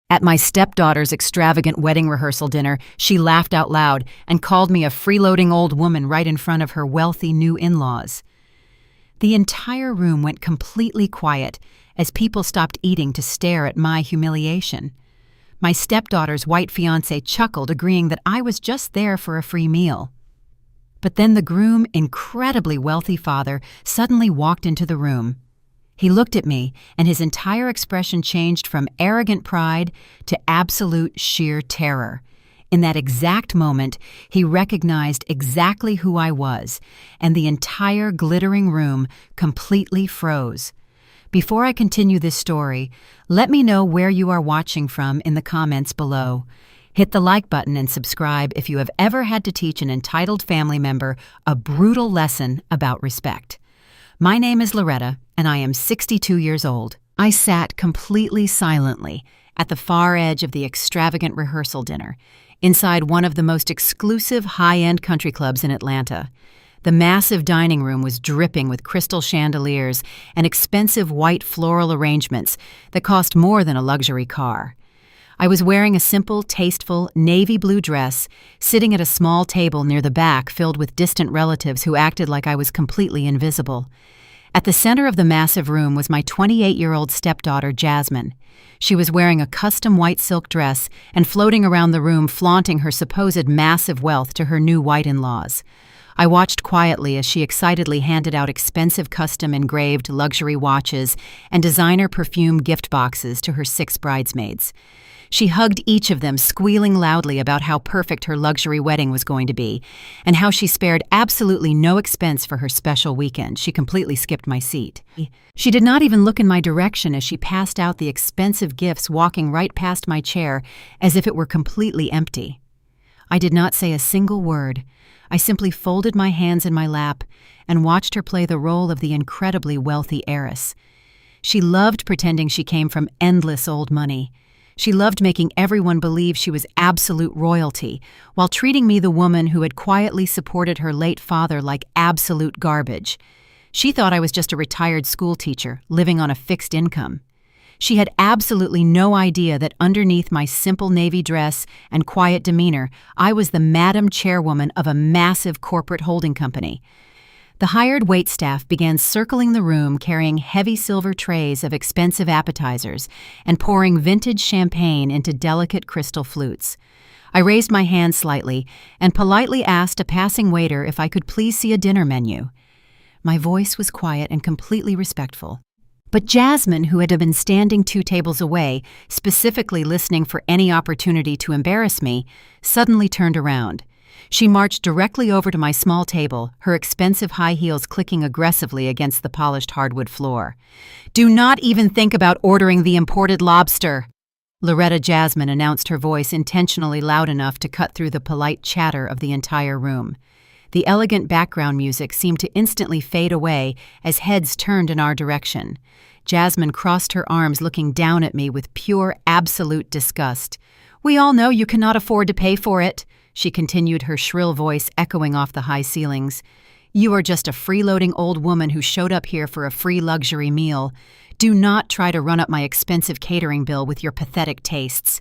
At my stepdaughter's extravagant wedding rehearsal dinner, she laughed out loud and called me a freeloading old woman right in front of her wealthy new in-laws. The entire room went completely quiet as people stopped eating to stare at my humiliation. My stepdaughter's white fiancé chuckled, agreeing that I was just there for a free meal. But then the groom's incredibly wealthy father suddenly walked into the room. He looked at me, and his entire expression changed from arrogant pride to absolute sheer terror. In that exact moment, he recognized exactly who I was, and the entire glittering room completely froze. Before I continue this story, let me know where you are watching from in the comments below. Hit the like button and subscribe if you have ever had to teach an entitled family member a brutal lesson about respect. My name is Loretta, and I am 62 years old. I sat completely silently at the far edge of the extravagant rehearsal dinner, inside one of the most exclusive high-end country clubs in Atlanta. The massive dining room was dripping with crystal chandeliers and expensive white floral arrangements that cost more than a luxury car. I was wearing a simple, tasteful, navy blue dress, sitting at a small table near the back filled with distant relatives who acted like I was completely invisible. At the center of the massive room was my 28-year-old stepdaughter, Jasmine. She was wearing a custom white silk dress and floating around the room flaunting her supposed massive wealth to her new white in-laws. I watched quietly as she excitedly handed out expensive custom-engraved luxury watches and designer perfume gift boxes to her 6 bridesmaids. She hugged each of them, squealing loudly about how perfect her luxury wedding was going to be, and how she spared absolutely no expense for her special weekend. She completely skipped my seat. She did not even look in my direction as she passed out the expensive gifts, walking right past my chair as if it were completely empty. I did not say a single word. I simply folded my hands in my lap and watched her play the role of the incredibly wealthy heiress. She loved pretending she came from endless old money. She loved making everyone believe she was absolute royalty, while treating me, the woman who had quietly supported her late father, like absolute garbage. She thought I was just a retired school teacher, living on a fixed income. She had absolutely no idea that underneath my simple navy dress and quiet demeanor, I was the Madam Chairwoman of a massive corporate holding company. The hired waitstaff began circling the room, carrying heavy silver trays of expensive appetizers and pouring vintage champagne into delicate crystal flutes. I raised my hand slightly and politely asked a passing waiter if I could please see a dinner menu. My voice was quiet and completely respectful. But Jasmine, who had been standing 2 tables away, specifically listening for any opportunity to embarrass me, suddenly turned around. She marched directly over to my small table, her expensive high heels clicking aggressively against the polished hardwood floor. "Do not even think about ordering the imported lobster," Loretta Jasmine announced, her voice intentionally loud enough to cut through the polite chatter of the entire room. The elegant background music seemed to instantly fade away as heads turned in our direction. Jasmine crossed her arms, looking down at me with pure, absolute disgust. "We all know you cannot afford to pay for it," she continued, her shrill voice echoing off the high ceilings. "You are just a freeloading old woman who showed up here for a free luxury meal. Do not try to run up my expensive catering bill with your pathetic tastes."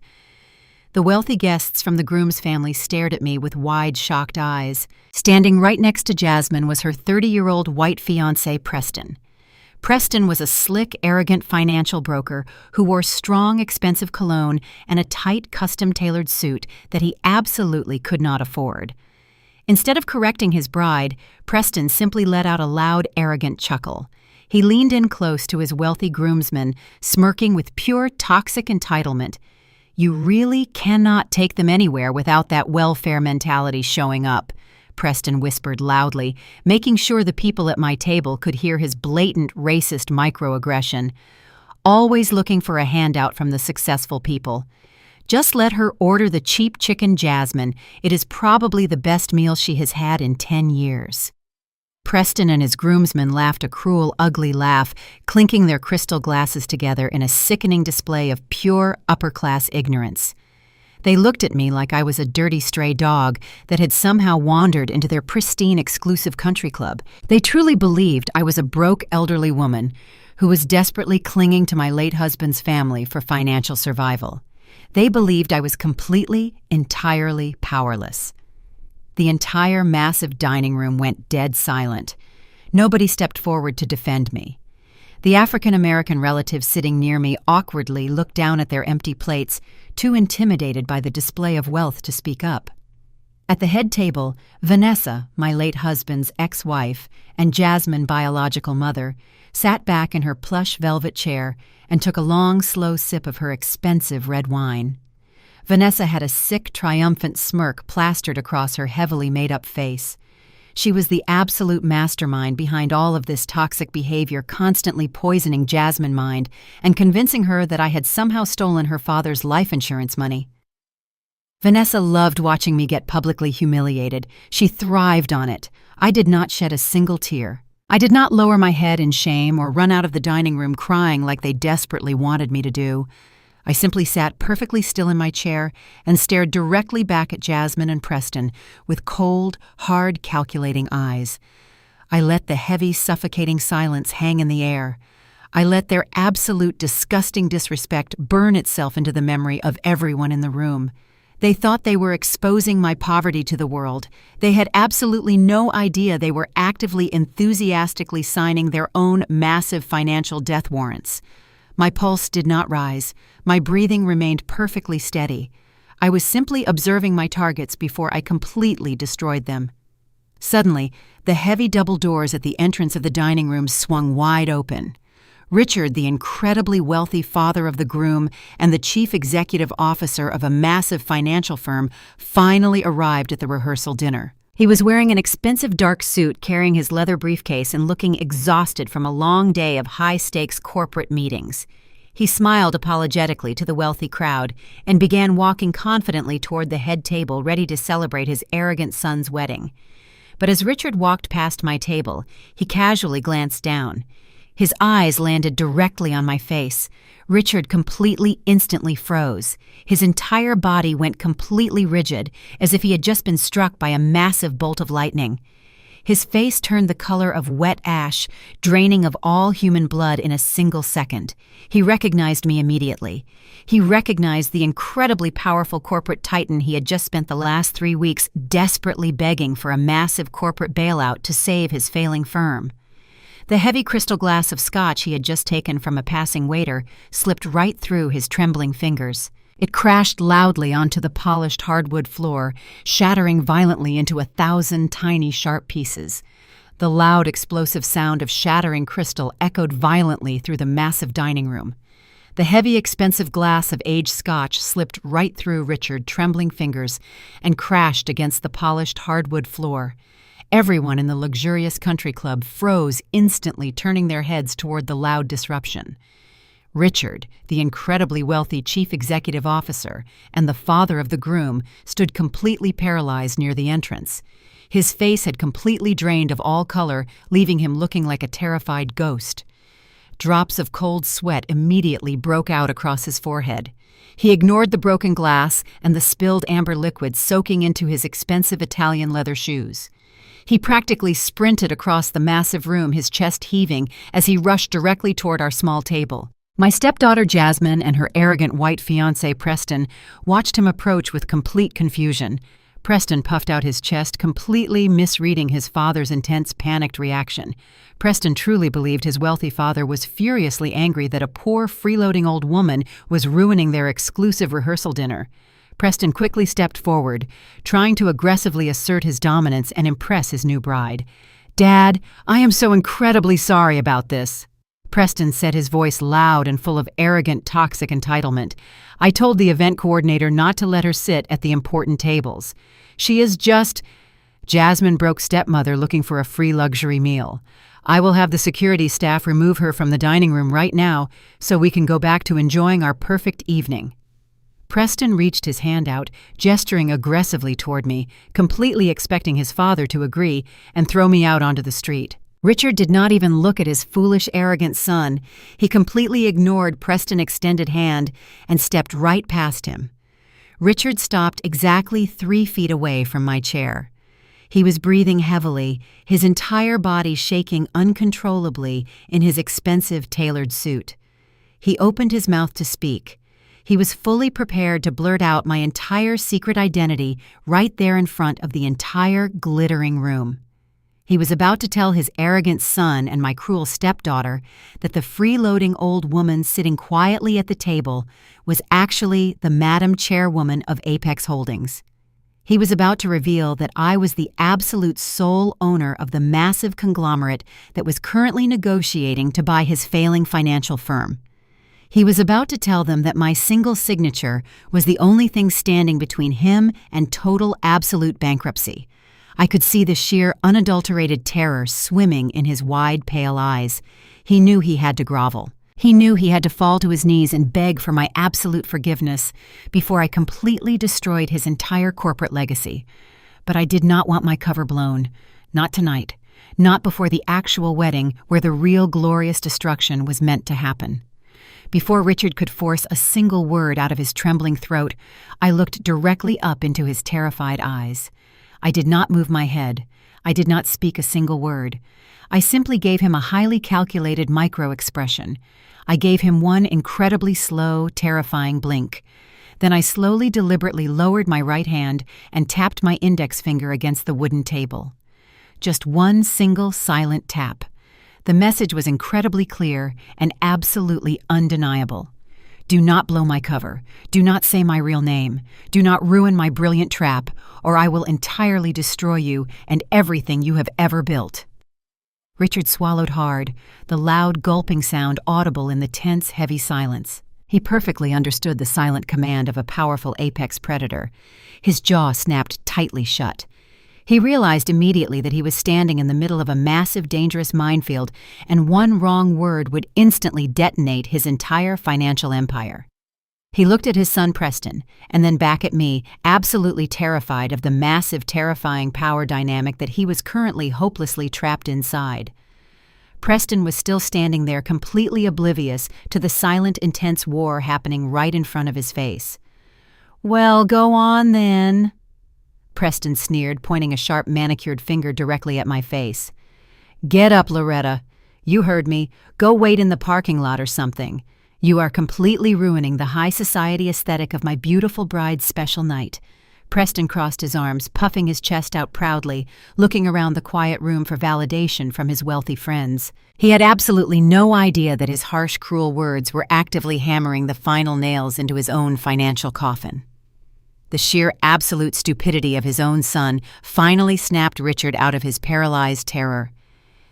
The wealthy guests from the groom's family stared at me with wide, shocked eyes. Standing right next to Jasmine was her 30-year-old white fiancé, Preston. Preston was a slick, arrogant financial broker who wore strong, expensive cologne and a tight, custom-tailored suit that he absolutely could not afford. Instead of correcting his bride, Preston simply let out a loud, arrogant chuckle. He leaned in close to his wealthy groomsmen, smirking with pure, toxic entitlement. "You really cannot take them anywhere without that welfare mentality showing up," Preston whispered loudly, making sure the people at my table could hear his blatant, racist microaggression. Always looking for a handout from the successful people. "Just let her order the cheap chicken, Jasmine. It is probably the best meal she has had in 10 years. Preston and his groomsmen laughed a cruel, ugly laugh, clinking their crystal glasses together in a sickening display of pure, upper-class ignorance. They looked at me like I was a dirty stray dog that had somehow wandered into their pristine, exclusive country club. They truly believed I was a broke, elderly woman who was desperately clinging to my late husband's family for financial survival. They believed I was entirely powerless. The entire massive dining room went dead silent. Nobody stepped forward to defend me. The African-American relatives sitting near me awkwardly looked down at their empty plates, too intimidated by the display of wealth to speak up. At the head table, Vanessa, my late husband's ex-wife and Jasmine biological mother, sat back in her plush velvet chair and took a long, slow sip of her expensive red wine. Vanessa had a sick, triumphant smirk plastered across her heavily made-up face. She was the absolute mastermind behind all of this toxic behavior, constantly poisoning Jasmine's mind and convincing her that I had somehow stolen her father's life insurance money. Vanessa loved watching me get publicly humiliated. She thrived on it. I did not shed a single tear. I did not lower my head in shame or run out of the dining room crying like they desperately wanted me to do. I simply sat perfectly still in my chair and stared directly back at Jasmine and Preston with cold, hard, calculating eyes. I let the heavy, suffocating silence hang in the air. I let their absolute, disgusting disrespect burn itself into the memory of everyone in the room. They thought they were exposing my poverty to the world. They had absolutely no idea they were actively, enthusiastically signing their own massive financial death warrants. My pulse did not rise. My breathing remained perfectly steady. I was simply observing my targets before I completely destroyed them. Suddenly, the heavy double doors at the entrance of the dining room swung wide open. Richard, the incredibly wealthy father of the groom and the chief executive officer of a massive financial firm, finally arrived at the rehearsal dinner. He was wearing an expensive dark suit, carrying his leather briefcase and looking exhausted from a long day of high-stakes corporate meetings. He smiled apologetically to the wealthy crowd and began walking confidently toward the head table, ready to celebrate his arrogant son's wedding. But as Richard walked past my table, he casually glanced down. His eyes landed directly on my face. Richard instantly froze. His entire body went completely rigid, as if he had just been struck by a massive bolt of lightning. His face turned the color of wet ash, draining of all human blood in a single second. He recognized me immediately. He recognized the incredibly powerful corporate titan he had just spent the last 3 weeks desperately begging for a massive corporate bailout to save his failing firm. The heavy crystal glass of scotch he had just taken from a passing waiter slipped right through his trembling fingers. It crashed loudly onto the polished hardwood floor, shattering violently into 1,000 tiny sharp pieces. The loud, explosive sound of shattering crystal echoed violently through the massive dining room. The heavy, expensive glass of aged scotch slipped right through Richard's trembling fingers and crashed against the polished hardwood floor. Everyone in the luxurious country club froze instantly, turning their heads toward the loud disruption. Richard, the incredibly wealthy chief executive officer and the father of the groom, stood completely paralyzed near the entrance. His face had completely drained of all color, leaving him looking like a terrified ghost. Drops of cold sweat immediately broke out across his forehead. He ignored the broken glass and the spilled amber liquid soaking into his expensive Italian leather shoes. He practically sprinted across the massive room, his chest heaving, as he rushed directly toward our small table. My stepdaughter Jasmine and her arrogant white fiancé Preston watched him approach with complete confusion. Preston puffed out his chest, completely misreading his father's intense, panicked reaction. Preston truly believed his wealthy father was furiously angry that a poor, freeloading old woman was ruining their exclusive rehearsal dinner. Preston quickly stepped forward, trying to aggressively assert his dominance and impress his new bride. "Dad, I am so incredibly sorry about this." Preston said, his voice loud and full of arrogant, toxic entitlement. "I told the event coordinator not to let her sit at the important tables. She is just—" Jasmine broke stepmother looking for a free luxury meal. "I will have the security staff remove her from the dining room right now so we can go back to enjoying our perfect evening." Preston reached his hand out, gesturing aggressively toward me, completely expecting his father to agree and throw me out onto the street. Richard did not even look at his foolish, arrogant son. He completely ignored Preston's extended hand and stepped right past him. Richard stopped exactly 3 feet away from my chair. He was breathing heavily, his entire body shaking uncontrollably in his expensive tailored suit. He opened his mouth to speak. He was fully prepared to blurt out my entire secret identity right there in front of the entire glittering room. He was about to tell his arrogant son and my cruel stepdaughter that the freeloading old woman sitting quietly at the table was actually the Madam Chairwoman of Apex Holdings. He was about to reveal that I was the absolute sole owner of the massive conglomerate that was currently negotiating to buy his failing financial firm. He was about to tell them that my single signature was the only thing standing between him and total absolute bankruptcy. I could see the sheer unadulterated terror swimming in his wide, pale eyes. He knew he had to grovel. He knew he had to fall to his knees and beg for my absolute forgiveness before I completely destroyed his entire corporate legacy. But I did not want my cover blown. Not tonight. Not before the actual wedding where the real glorious destruction was meant to happen. Before Richard could force a single word out of his trembling throat, I looked directly up into his terrified eyes. I did not move my head. I did not speak a single word. I simply gave him a highly calculated micro-expression. I gave him one incredibly slow, terrifying blink. Then I slowly, deliberately lowered my right hand and tapped my index finger against the wooden table. Just one single, silent tap. The message was incredibly clear and absolutely undeniable. Do not blow my cover. Do not say my real name. Do not ruin my brilliant trap, or I will entirely destroy you and everything you have ever built. Richard swallowed hard, the loud gulping sound audible in the tense, heavy silence. He perfectly understood the silent command of a powerful apex predator. His jaw snapped tightly shut. He realized immediately that he was standing in the middle of a massive, dangerous minefield, and one wrong word would instantly detonate his entire financial empire. He looked at his son Preston, and then back at me, absolutely terrified of the massive, terrifying power dynamic that he was currently hopelessly trapped inside. Preston was still standing there, completely oblivious to the silent, intense war happening right in front of his face. "Well, go on then," Preston sneered, pointing a sharp manicured finger directly at my face. "Get up, Loretta. You heard me. Go wait in the parking lot or something. You are completely ruining the high society aesthetic of my beautiful bride's special night." Preston crossed his arms, puffing his chest out proudly, looking around the quiet room for validation from his wealthy friends. He had absolutely no idea that his harsh, cruel words were actively hammering the final nails into his own financial coffin. The sheer absolute stupidity of his own son finally snapped Richard out of his paralyzed terror.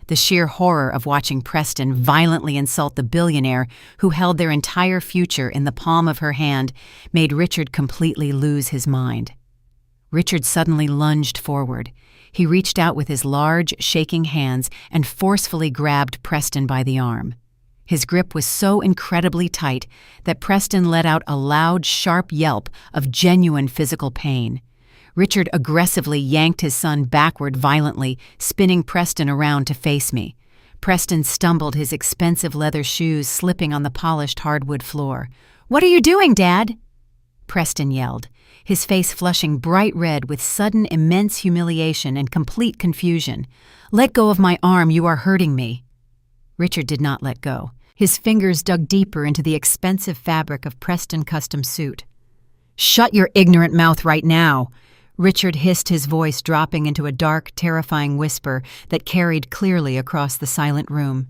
The sheer horror of watching Preston violently insult the billionaire who held their entire future in the palm of her hand made Richard completely lose his mind. Richard suddenly lunged forward. He reached out with his large, shaking hands and forcefully grabbed Preston by the arm. His grip was so incredibly tight that Preston let out a loud, sharp yelp of genuine physical pain. Richard aggressively yanked his son backward violently, spinning Preston around to face me. Preston stumbled, his expensive leather shoes slipping on the polished hardwood floor. "What are you doing, Dad?" Preston yelled, his face flushing bright red with sudden immense humiliation and complete confusion. "Let go of my arm, you are hurting me." Richard did not let go. His fingers dug deeper into the expensive fabric of Preston's custom suit. "Shut your ignorant mouth right now," Richard hissed, his voice dropping into a dark, terrifying whisper that carried clearly across the silent room.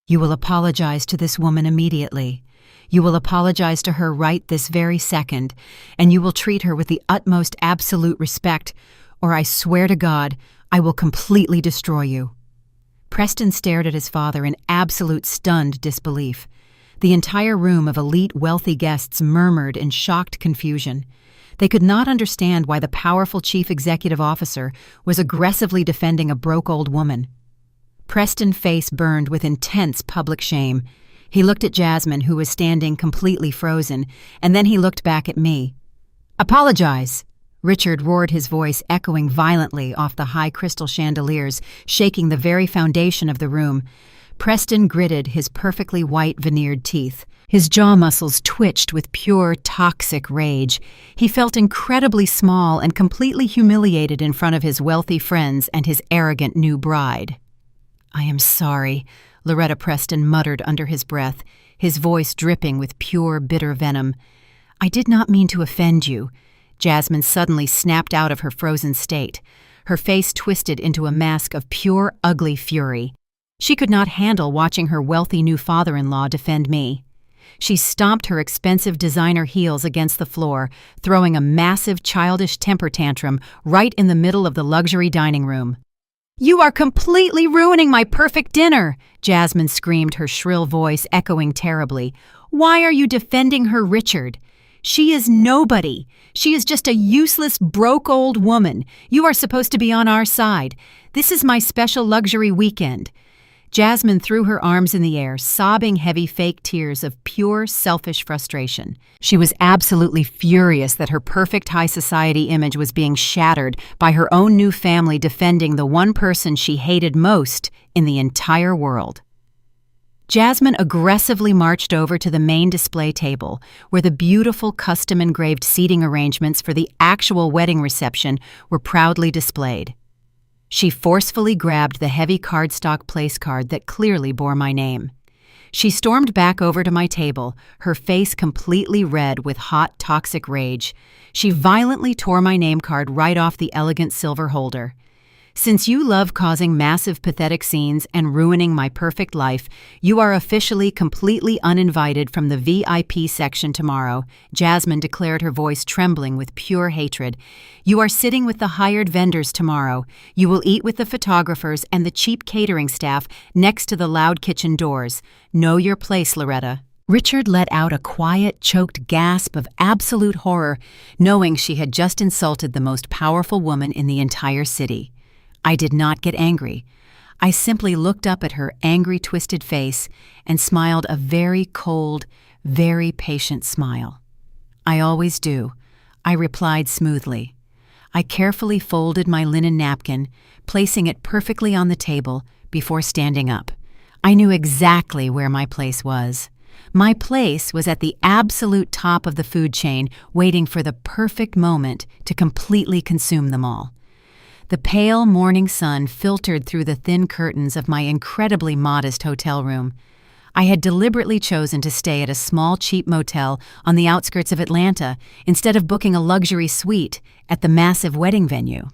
"You will apologize to this woman immediately. You will apologize to her right this very second, and you will treat her with the utmost absolute respect, or I swear to God, I will completely destroy you." Preston stared at his father in absolute stunned disbelief. The entire room of elite, wealthy guests murmured in shocked confusion. They could not understand why the powerful chief executive officer was aggressively defending a broke old woman. Preston's face burned with intense public shame. He looked at Jasmine, who was standing completely frozen, and then he looked back at me. "Apologize!" Richard roared, his voice echoing violently off the high crystal chandeliers, shaking the very foundation of the room. Preston gritted his perfectly white veneered teeth. His jaw muscles twitched with pure, toxic rage. He felt incredibly small and completely humiliated in front of his wealthy friends and his arrogant new bride. "I am sorry," Loretta Preston muttered under his breath, his voice dripping with pure, bitter venom. I did not mean to offend you. Jasmine suddenly snapped out of her frozen state. Her face twisted into a mask of pure, ugly fury. She could not handle watching her wealthy new father-in-law defend me. She stomped her expensive designer heels against the floor, throwing a massive, childish temper tantrum right in the middle of the luxury dining room. "You are completely ruining my perfect dinner!" Jasmine screamed, her shrill voice echoing terribly. "Why are you defending her, Richard? She is nobody. She is just a useless, broke old woman. You are supposed to be on our side. This is my special luxury weekend." Jasmine threw her arms in the air, sobbing heavy fake tears of pure, selfish frustration. She was absolutely furious that her perfect high society image was being shattered by her own new family defending the one person she hated most in the entire world. Jasmine aggressively marched over to the main display table, where the beautiful custom-engraved seating arrangements for the actual wedding reception were proudly displayed. She forcefully grabbed the heavy cardstock place card that clearly bore my name. She stormed back over to my table, her face completely red with hot, toxic rage. She violently tore my name card right off the elegant silver holder. "Since you love causing massive, pathetic scenes and ruining my perfect life, you are officially completely uninvited from the VIP section tomorrow," Jasmine declared, her voice trembling with pure hatred. "You are sitting with the hired vendors tomorrow. You will eat with the photographers and the cheap catering staff next to the loud kitchen doors. Know your place, Loretta." Richard let out a quiet, choked gasp of absolute horror, knowing she had just insulted the most powerful woman in the entire city. I did not get angry. I simply looked up at her angry, twisted face and smiled a very cold, very patient smile. "I always do," I replied smoothly. I carefully folded my linen napkin, placing it perfectly on the table before standing up. I knew exactly where my place was. My place was at the absolute top of the food chain, waiting for the perfect moment to completely consume them all. The pale morning sun filtered through the thin curtains of my incredibly modest hotel room. I had deliberately chosen to stay at a small, cheap motel on the outskirts of Atlanta instead of booking a luxury suite at the massive wedding venue.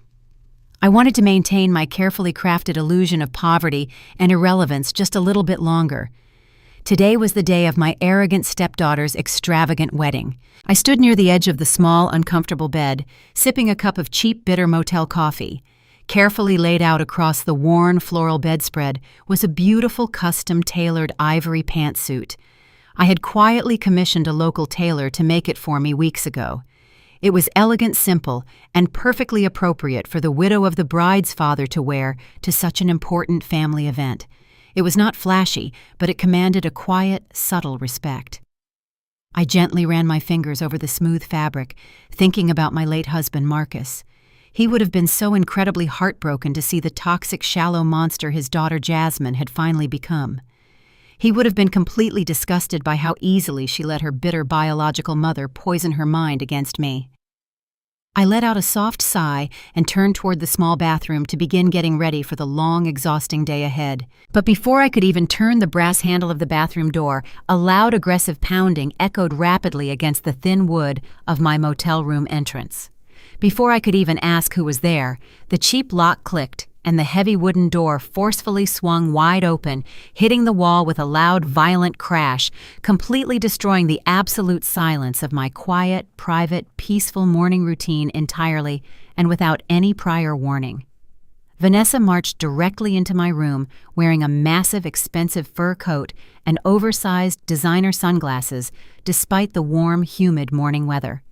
I wanted to maintain my carefully crafted illusion of poverty and irrelevance just a little bit longer. Today was the day of my arrogant stepdaughter's extravagant wedding. I stood near the edge of the small, uncomfortable bed, sipping a cup of cheap, bitter motel coffee. Carefully laid out across the worn floral bedspread was a beautiful, custom-tailored ivory pantsuit. I had quietly commissioned a local tailor to make it for me weeks ago. It was elegant, simple, and perfectly appropriate for the widow of the bride's father to wear to such an important family event. It was not flashy, but it commanded a quiet, subtle respect. I gently ran my fingers over the smooth fabric, thinking about my late husband, Marcus. He would have been so incredibly heartbroken to see the toxic, shallow monster his daughter Jasmine had finally become. He would have been completely disgusted by how easily she let her bitter biological mother poison her mind against me. I let out a soft sigh and turned toward the small bathroom to begin getting ready for the long, exhausting day ahead. But before I could even turn the brass handle of the bathroom door, a loud, aggressive pounding echoed rapidly against the thin wood of my motel room entrance. Before I could even ask who was there, the cheap lock clicked and the heavy wooden door forcefully swung wide open, hitting the wall with a loud, violent crash, completely destroying the absolute silence of my quiet, private, peaceful morning routine entirely and without any prior warning. Vanessa marched directly into my room, wearing a massive, expensive fur coat and oversized designer sunglasses, despite the warm, humid morning weather.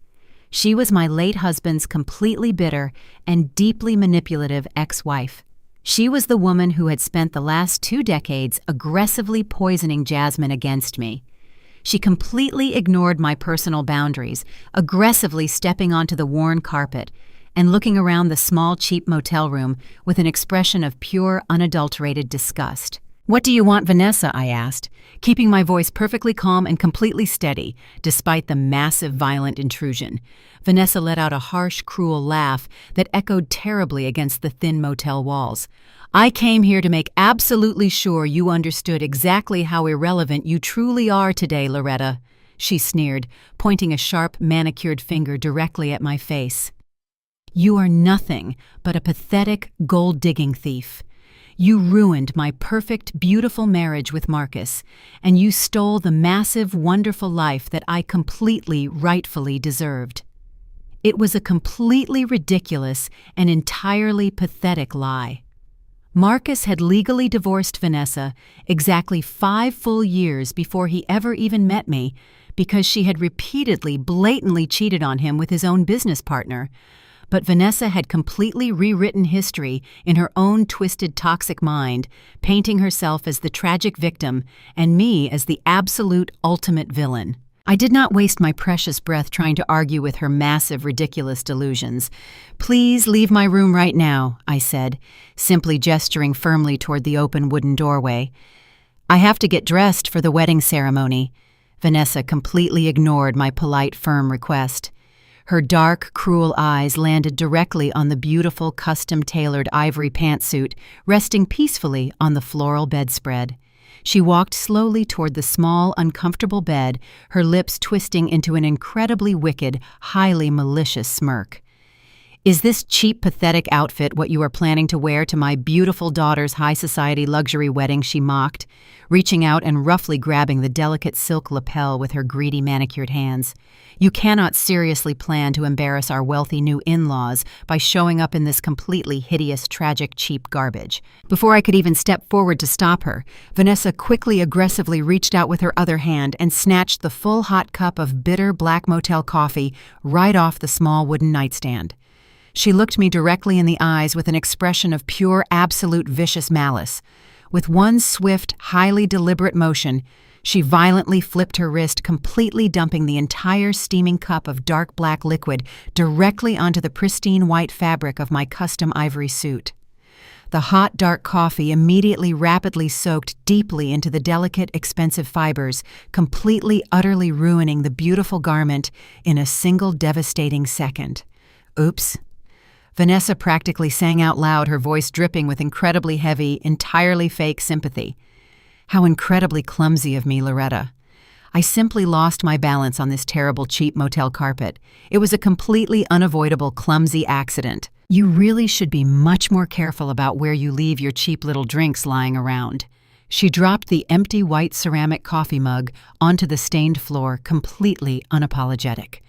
She was my late husband's completely bitter and deeply manipulative ex-wife. She was the woman who had spent the last 2 decades aggressively poisoning Jasmine against me. She completely ignored my personal boundaries, aggressively stepping onto the worn carpet and looking around the small, cheap motel room with an expression of pure, unadulterated disgust. "What do you want, Vanessa?" I asked, keeping my voice perfectly calm and completely steady, despite the massive, violent intrusion. Vanessa let out a harsh, cruel laugh that echoed terribly against the thin motel walls. "I came here to make absolutely sure you understood exactly how irrelevant you truly are today, Loretta." she sneered, pointing a sharp, manicured finger directly at my face. "You are nothing but a pathetic gold-digging thief. You ruined my perfect, beautiful marriage with Marcus, and you stole the massive, wonderful life that I completely, rightfully deserved." It was a completely ridiculous and entirely pathetic lie. Marcus had legally divorced Vanessa exactly 5 full years before he ever even met me because she had repeatedly, blatantly cheated on him with his own business partner. But Vanessa had completely rewritten history in her own twisted, toxic mind, painting herself as the tragic victim and me as the absolute ultimate villain. I did not waste my precious breath trying to argue with her massive, ridiculous delusions. "Please leave my room right now," I said, simply gesturing firmly toward the open wooden doorway. "I have to get dressed for the wedding ceremony." Vanessa completely ignored my polite, firm request. Her dark, cruel eyes landed directly on the beautiful, custom-tailored ivory pantsuit resting peacefully on the floral bedspread. She walked slowly toward the small, uncomfortable bed, her lips twisting into an incredibly wicked, highly malicious smirk. "Is this cheap, pathetic outfit what you are planning to wear to my beautiful daughter's high-society luxury wedding?" she mocked, reaching out and roughly grabbing the delicate silk lapel with her greedy, manicured hands. "You cannot seriously plan to embarrass our wealthy new in-laws by showing up in this completely hideous, tragic, cheap garbage." Before I could even step forward to stop her, Vanessa quickly, aggressively reached out with her other hand and snatched the full hot cup of bitter black motel coffee right off the small wooden nightstand. She looked me directly in the eyes with an expression of pure, absolute vicious malice. With one swift, highly deliberate motion, she violently flipped her wrist, completely dumping the entire steaming cup of dark black liquid directly onto the pristine white fabric of my custom ivory suit. The hot, dark coffee immediately rapidly soaked deeply into the delicate, expensive fibers, completely, utterly ruining the beautiful garment in a single devastating second. "Oops." Vanessa practically sang out loud, her voice dripping with incredibly heavy, entirely fake sympathy. "How incredibly clumsy of me, Loretta. I simply lost my balance on this terrible, cheap motel carpet. It was a completely unavoidable, clumsy accident. You really should be much more careful about where you leave your cheap little drinks lying around." She dropped the empty white ceramic coffee mug onto the stained floor, completely unapologetic.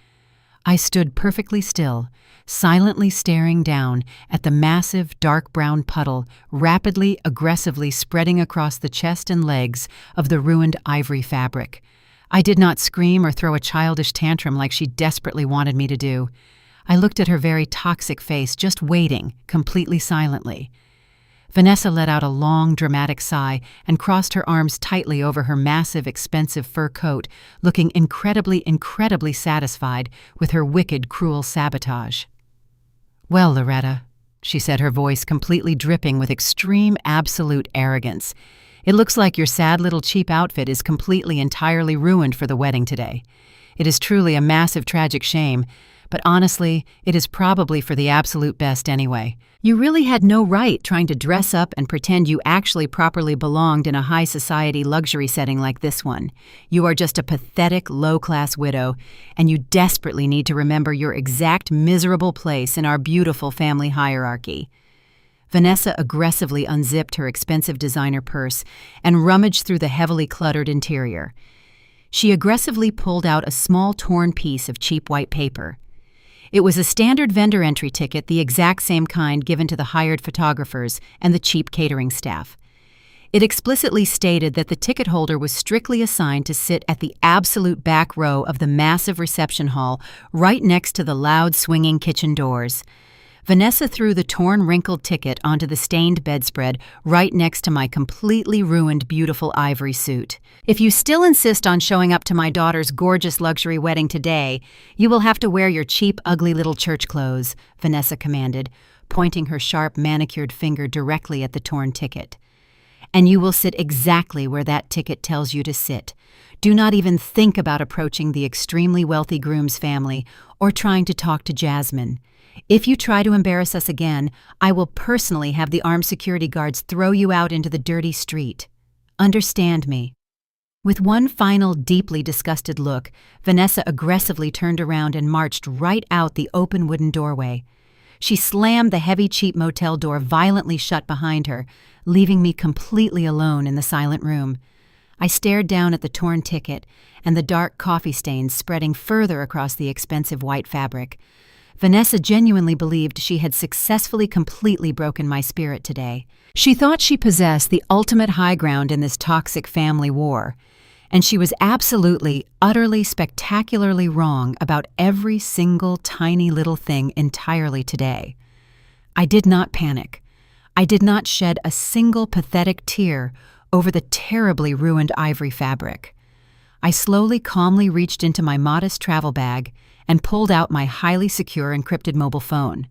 I stood perfectly still, silently staring down at the massive, dark brown puddle rapidly, aggressively spreading across the chest and legs of the ruined ivory fabric. I did not scream or throw a childish tantrum like she desperately wanted me to do. I looked at her very toxic face, just waiting, completely silently. Vanessa let out a long, dramatic sigh and crossed her arms tightly over her massive, expensive fur coat, looking incredibly, incredibly satisfied with her wicked, cruel sabotage. "Well, Loretta," she said, her voice completely dripping with extreme, absolute arrogance, "it looks like your sad little cheap outfit is completely, entirely ruined for the wedding today. It is truly a massive, tragic shame, but honestly, it is probably for the absolute best anyway. You really had no right trying to dress up and pretend you actually properly belonged in a high society luxury setting like this one. You are just a pathetic, low-class widow, and you desperately need to remember your exact miserable place in our beautiful family hierarchy." Vanessa aggressively unzipped her expensive designer purse and rummaged through the heavily cluttered interior. She aggressively pulled out a small torn piece of cheap white paper. It was a standard vendor entry ticket, the exact same kind given to the hired photographers and the cheap catering staff. It explicitly stated that the ticket holder was strictly assigned to sit at the absolute back row of the massive reception hall right next to the loud, swinging kitchen doors. Vanessa threw the torn, wrinkled ticket onto the stained bedspread right next to my completely ruined, beautiful ivory suit. "If you still insist on showing up to my daughter's gorgeous luxury wedding today, you will have to wear your cheap, ugly little church clothes," Vanessa commanded, pointing her sharp, manicured finger directly at the torn ticket. "And you will sit exactly where that ticket tells you to sit. Do not even think about approaching the extremely wealthy groom's family or trying to talk to Jasmine. If you try to embarrass us again, I will personally have the armed security guards throw you out into the dirty street. Understand me?" With one final, deeply disgusted look, Vanessa aggressively turned around and marched right out the open wooden doorway. She slammed the heavy, cheap motel door violently shut behind her, leaving me completely alone in the silent room. I stared down at the torn ticket and the dark coffee stains spreading further across the expensive white fabric. Vanessa genuinely believed she had successfully completely broken my spirit today. She thought she possessed the ultimate high ground in this toxic family war, and she was absolutely, utterly, spectacularly wrong about every single tiny little thing entirely today. I did not panic. I did not shed a single pathetic tear over the terribly ruined ivory fabric. I slowly, calmly reached into my modest travel bag and pulled out my highly secure encrypted mobile phone.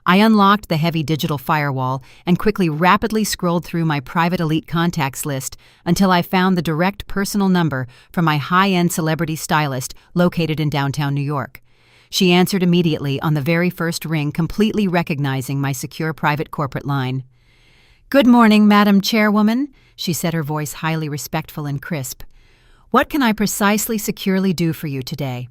I unlocked the heavy digital firewall and quickly rapidly scrolled through my private elite contacts list until I found the direct personal number from my high-end celebrity stylist located in downtown New York. She answered immediately on the very first ring, completely recognizing my secure private corporate line. "Good morning, Madam Chairwoman," she said, her voice highly respectful and crisp. "What can I precisely securely do for you today?"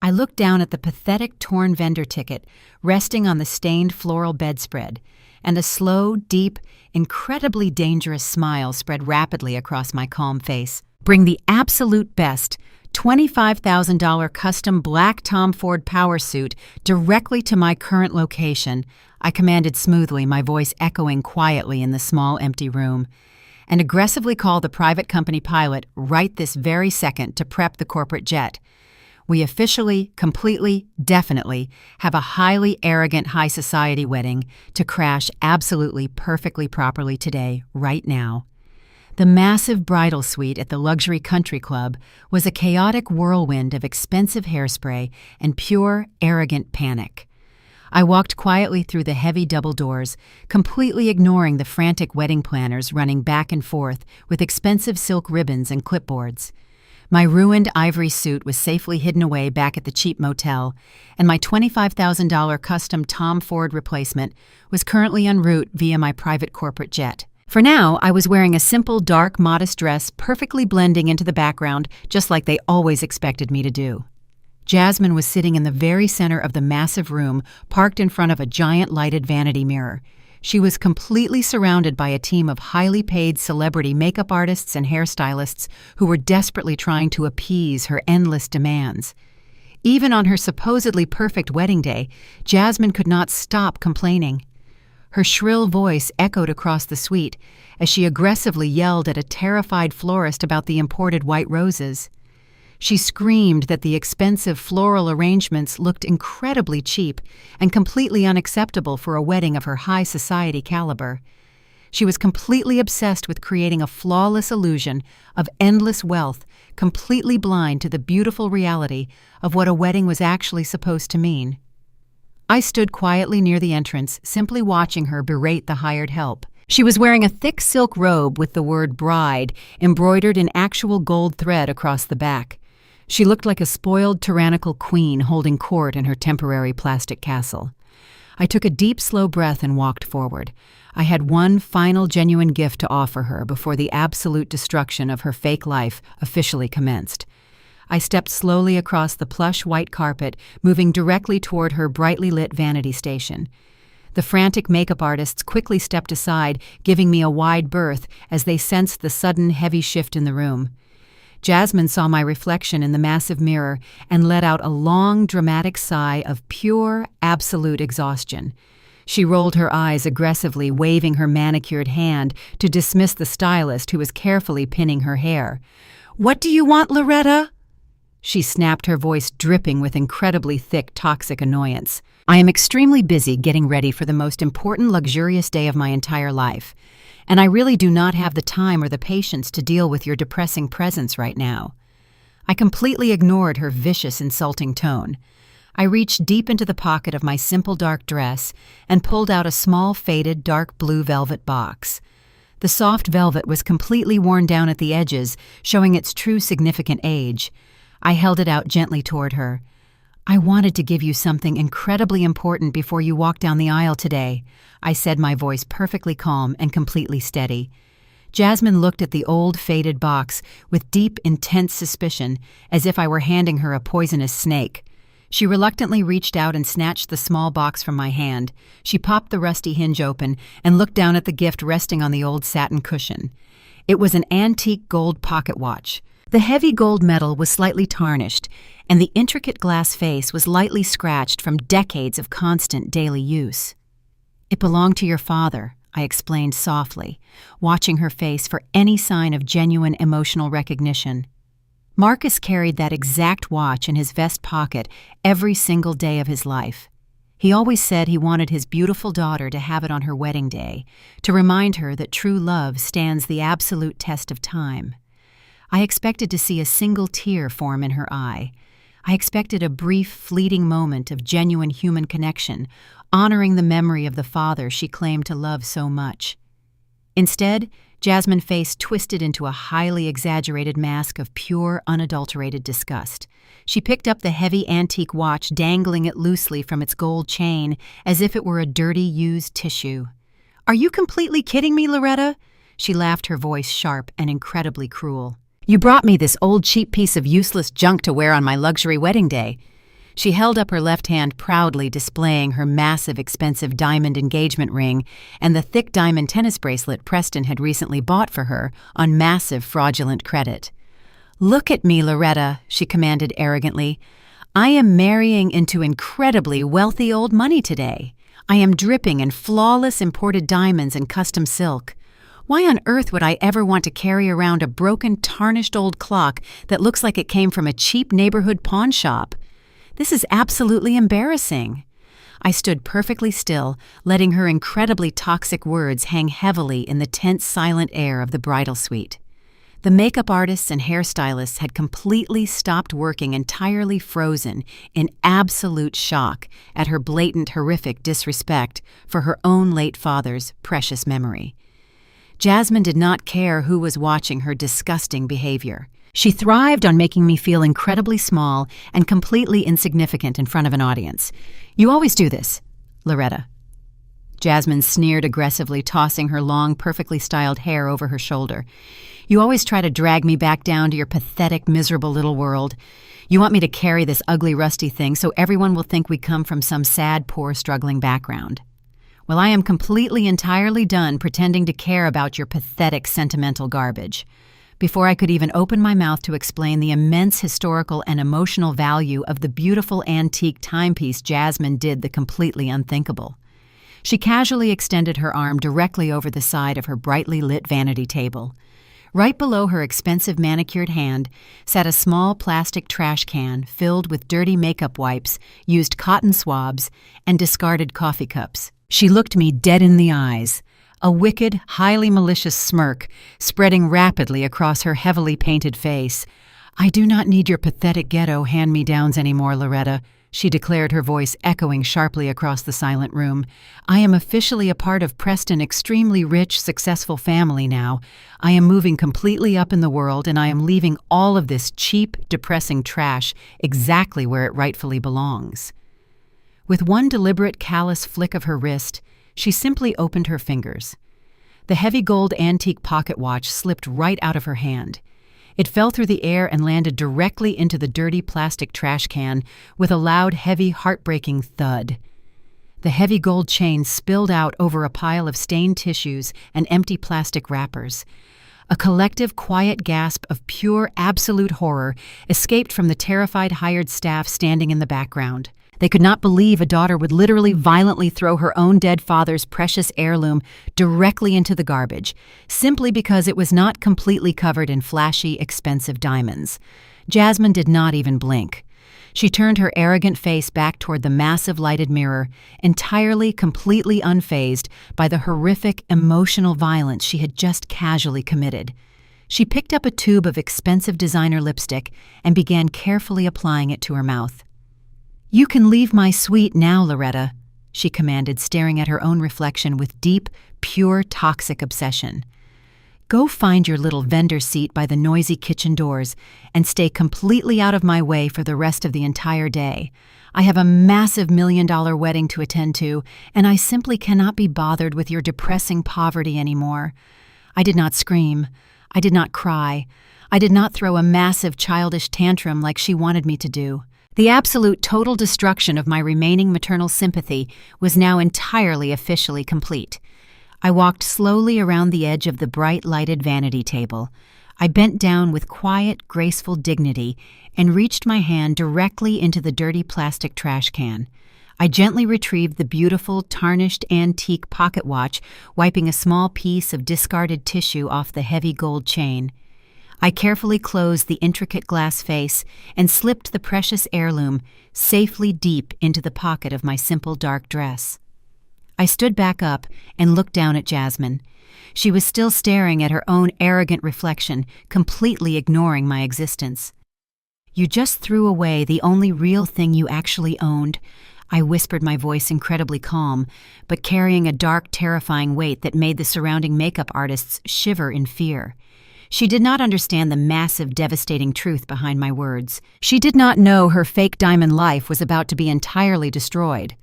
I looked down at the pathetic torn vendor ticket resting on the stained floral bedspread, and a slow, deep, incredibly dangerous smile spread rapidly across my calm face. "Bring the absolute best $25,000 custom black Tom Ford power suit directly to my current location," I commanded smoothly, my voice echoing quietly in the small, empty room. "And aggressively call the private company pilot right this very second to prep the corporate jet. We officially, completely, definitely have a highly arrogant high society wedding to crash absolutely perfectly properly today, right now." The massive bridal suite at the luxury country club was a chaotic whirlwind of expensive hairspray and pure, arrogant panic. I walked quietly through the heavy double doors, completely ignoring the frantic wedding planners running back and forth with expensive silk ribbons and clipboards. My ruined ivory suit was safely hidden away back at the cheap motel, and my $25,000 custom Tom Ford replacement was currently en route via my private corporate jet. For now, I was wearing a simple, dark, modest dress, perfectly blending into the background, just like they always expected me to do. Jasmine was sitting in the very center of the massive room, parked in front of a giant lighted vanity mirror. She was completely surrounded by a team of highly paid celebrity makeup artists and hairstylists who were desperately trying to appease her endless demands. Even on her supposedly perfect wedding day, Jasmine could not stop complaining. Her shrill voice echoed across the suite as she aggressively yelled at a terrified florist about the imported white roses. She screamed that the expensive floral arrangements looked incredibly cheap and completely unacceptable for a wedding of her high society caliber. She was completely obsessed with creating a flawless illusion of endless wealth, completely blind to the beautiful reality of what a wedding was actually supposed to mean. I stood quietly near the entrance, simply watching her berate the hired help. She was wearing a thick silk robe with the word bride embroidered in actual gold thread across the back. She looked like a spoiled, tyrannical queen holding court in her temporary plastic castle. I took a deep, slow breath and walked forward. I had one final, genuine gift to offer her before the absolute destruction of her fake life officially commenced. I stepped slowly across the plush white carpet, moving directly toward her brightly lit vanity station. The frantic makeup artists quickly stepped aside, giving me a wide berth as they sensed the sudden, heavy shift in the room. Jasmine saw my reflection in the massive mirror and let out a long, dramatic sigh of pure, absolute exhaustion. She rolled her eyes aggressively, waving her manicured hand to dismiss the stylist who was carefully pinning her hair. "What do you want, Loretta?" She snapped, her voice dripping with incredibly thick, toxic annoyance. "I am extremely busy getting ready for the most important, luxurious day of my entire life, and I really do not have the time or the patience to deal with your depressing presence right now." I completely ignored her vicious, insulting tone. I reached deep into the pocket of my simple dark dress and pulled out a small, faded, dark blue velvet box. The soft velvet was completely worn down at the edges, showing its true significant age. I held it out gently toward her. "I wanted to give you something incredibly important before you walk down the aisle today," I said, my voice perfectly calm and completely steady. Jasmine looked at the old, faded box with deep, intense suspicion, as if I were handing her a poisonous snake. She reluctantly reached out and snatched the small box from my hand. She popped the rusty hinge open and looked down at the gift resting on the old satin cushion. It was an antique gold pocket watch. The heavy gold metal was slightly tarnished, and the intricate glass face was lightly scratched from decades of constant daily use. "It belonged to your father," I explained softly, watching her face for any sign of genuine emotional recognition. Marcus carried that exact watch in his vest pocket every single day of his life. He always said he wanted his beautiful daughter to have it on her wedding day, to remind her that true love stands the absolute test of time. I expected to see a single tear form in her eye. I expected a brief, fleeting moment of genuine human connection, honoring the memory of the father she claimed to love so much. Instead, Jasmine's face twisted into a highly exaggerated mask of pure, unadulterated disgust. She picked up the heavy antique watch, dangling it loosely from its gold chain, as if it were a dirty, used tissue. "Are you completely kidding me, Loretta?" She laughed, her voice sharp and incredibly cruel. "You brought me this old cheap piece of useless junk to wear on my luxury wedding day." She held up her left hand, proudly displaying her massive, expensive diamond engagement ring and the thick diamond tennis bracelet Preston had recently bought for her on massive, fraudulent credit. "Look at me, Loretta," she commanded arrogantly. "I am marrying into incredibly wealthy old money today. I am dripping in flawless imported diamonds and custom silk. Why on earth would I ever want to carry around a broken, tarnished old clock that looks like it came from a cheap neighborhood pawn shop? This is absolutely embarrassing." I stood perfectly still, letting her incredibly toxic words hang heavily in the tense, silent air of the bridal suite. The makeup artists and hairstylists had completely stopped working, entirely frozen, in absolute shock at her blatant, horrific disrespect for her own late father's precious memory. Jasmine did not care who was watching her disgusting behavior. She thrived on making me feel incredibly small and completely insignificant in front of an audience. "You always do this, Loretta." Jasmine sneered aggressively, tossing her long, perfectly styled hair over her shoulder. "You always try to drag me back down to your pathetic, miserable little world. You want me to carry this ugly, rusty thing so everyone will think we come from some sad, poor, struggling background. Well, I am completely, entirely done pretending to care about your pathetic, sentimental garbage." Before I could even open my mouth to explain the immense historical and emotional value of the beautiful antique timepiece, Jasmine did the completely unthinkable. She casually extended her arm directly over the side of her brightly lit vanity table. Right below her expensive manicured hand sat a small plastic trash can filled with dirty makeup wipes, used cotton swabs, and discarded coffee cups. She looked me dead in the eyes, a wicked, highly malicious smirk spreading rapidly across her heavily painted face. "I do not need your pathetic ghetto hand-me-downs anymore, Loretta," she declared, her voice echoing sharply across the silent room. "I am officially a part of Preston's extremely rich, successful family now. I am moving completely up in the world, and I am leaving all of this cheap, depressing trash exactly where it rightfully belongs." With one deliberate, callous flick of her wrist, she simply opened her fingers. The heavy gold antique pocket watch slipped right out of her hand. It fell through the air and landed directly into the dirty plastic trash can with a loud, heavy, heartbreaking thud. The heavy gold chain spilled out over a pile of stained tissues and empty plastic wrappers. A collective, quiet gasp of pure, absolute horror escaped from the terrified hired staff standing in the background. They could not believe a daughter would literally violently throw her own dead father's precious heirloom directly into the garbage, simply because it was not completely covered in flashy, expensive diamonds. Jasmine did not even blink. She turned her arrogant face back toward the massive lighted mirror, entirely, completely unfazed by the horrific, emotional violence she had just casually committed. She picked up a tube of expensive designer lipstick and began carefully applying it to her mouth. "You can leave my suite now, Loretta," she commanded, staring at her own reflection with deep, pure, toxic obsession. "Go find your little vendor seat by the noisy kitchen doors and stay completely out of my way for the rest of the entire day. I have a massive $1 million wedding to attend to, and I simply cannot be bothered with your depressing poverty anymore. I did not scream. I did not cry. I did not throw a massive childish tantrum like she wanted me to do. The absolute total destruction of my remaining maternal sympathy was now entirely officially complete. I walked slowly around the edge of the bright-lighted vanity table. I bent down with quiet, graceful dignity and reached my hand directly into the dirty plastic trash can. I gently retrieved the beautiful, tarnished antique pocket watch, wiping a small piece of discarded tissue off the heavy gold chain. I carefully closed the intricate glass face and slipped the precious heirloom safely deep into the pocket of my simple dark dress. I stood back up and looked down at Jasmine. She was still staring at her own arrogant reflection, completely ignoring my existence. "You just threw away the only real thing you actually owned," I whispered, my voice incredibly calm, but carrying a dark, terrifying weight that made the surrounding makeup artists shiver in fear. She did not understand the massive, devastating truth behind my words. She did not know her fake diamond life was about to be entirely destroyed.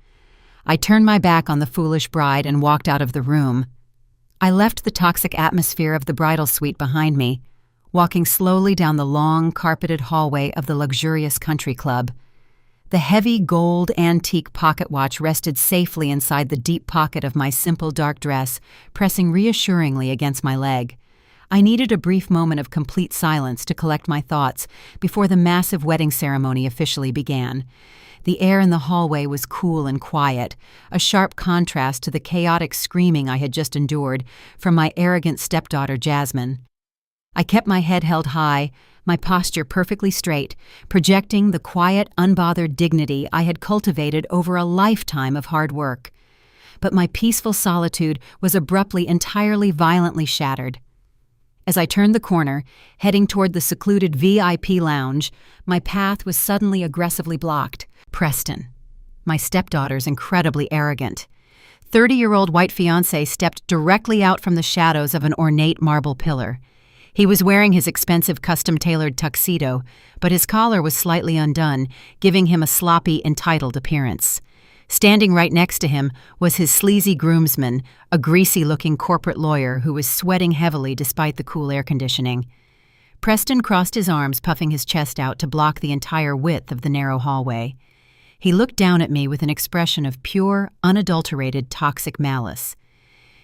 I turned my back on the foolish bride and walked out of the room. I left the toxic atmosphere of the bridal suite behind me, walking slowly down the long, carpeted hallway of the luxurious country club. The heavy gold antique pocket watch rested safely inside the deep pocket of my simple dark dress, pressing reassuringly against my leg. I needed a brief moment of complete silence to collect my thoughts before the massive wedding ceremony officially began. The air in the hallway was cool and quiet, a sharp contrast to the chaotic screaming I had just endured from my arrogant stepdaughter Jasmine. I kept my head held high, my posture perfectly straight, projecting the quiet, unbothered dignity I had cultivated over a lifetime of hard work. But my peaceful solitude was abruptly, entirely, violently shattered. As I turned the corner, heading toward the secluded VIP lounge, my path was suddenly aggressively blocked. Preston, my stepdaughter's incredibly arrogant 30-year-old white fiancé, stepped directly out from the shadows of an ornate marble pillar. He was wearing his expensive custom-tailored tuxedo, but his collar was slightly undone, giving him a sloppy, entitled appearance. Standing right next to him was his sleazy groomsman, a greasy-looking corporate lawyer who was sweating heavily despite the cool air conditioning. Preston crossed his arms, puffing his chest out to block the entire width of the narrow hallway. He looked down at me with an expression of pure, unadulterated, toxic malice.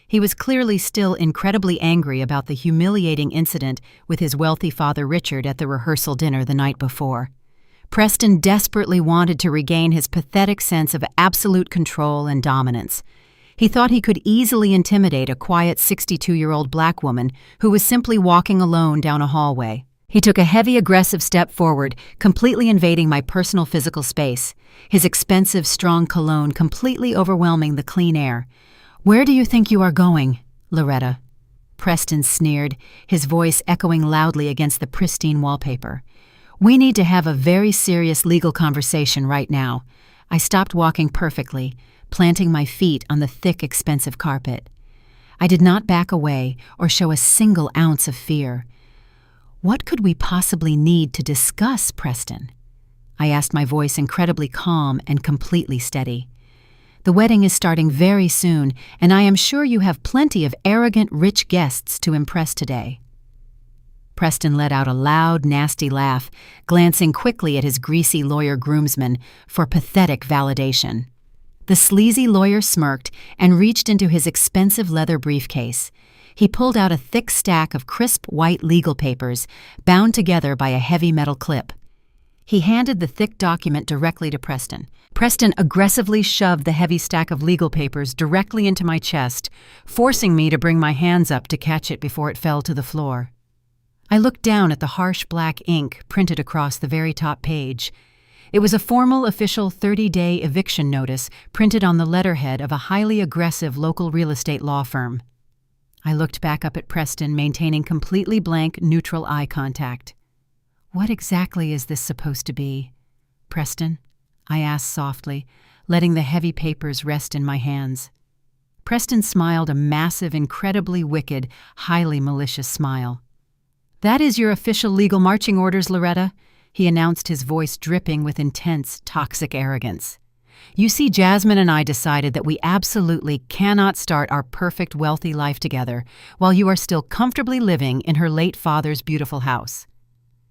He was clearly still incredibly angry about the humiliating incident with his wealthy father Richard at the rehearsal dinner the night before. Preston desperately wanted to regain his pathetic sense of absolute control and dominance. He thought he could easily intimidate a quiet 62-year-old black woman who was simply walking alone down a hallway. He took a heavy, aggressive step forward, completely invading my personal physical space, his expensive, strong cologne completely overwhelming the clean air. "Where do you think you are going, Loretta?" Preston sneered, his voice echoing loudly against the pristine wallpaper. "We need to have a very serious legal conversation right now." I stopped walking perfectly, planting my feet on the thick, expensive carpet. I did not back away or show a single ounce of fear. "What could we possibly need to discuss, Preston?" I asked, my voice incredibly calm and completely steady. "The wedding is starting very soon, and I am sure you have plenty of arrogant, rich guests to impress today." Preston let out a loud, nasty laugh, glancing quickly at his greasy lawyer groomsman for pathetic validation. The sleazy lawyer smirked and reached into his expensive leather briefcase. He pulled out a thick stack of crisp white legal papers, bound together by a heavy metal clip. He handed the thick document directly to Preston. Preston aggressively shoved the heavy stack of legal papers directly into my chest, forcing me to bring my hands up to catch it before it fell to the floor. I looked down at the harsh black ink printed across the very top page. It was a formal, official 30-day eviction notice printed on the letterhead of a highly aggressive local real estate law firm. I looked back up at Preston, maintaining completely blank, neutral eye contact. "What exactly is this supposed to be, Preston?" I asked softly, letting the heavy papers rest in my hands. Preston smiled a massive, incredibly wicked, highly malicious smile. "That is your official legal marching orders, Loretta," he announced, his voice dripping with intense, toxic arrogance. You see, Jasmine and I decided that we absolutely cannot start our perfect wealthy life together while you are still comfortably living in her late father's beautiful house.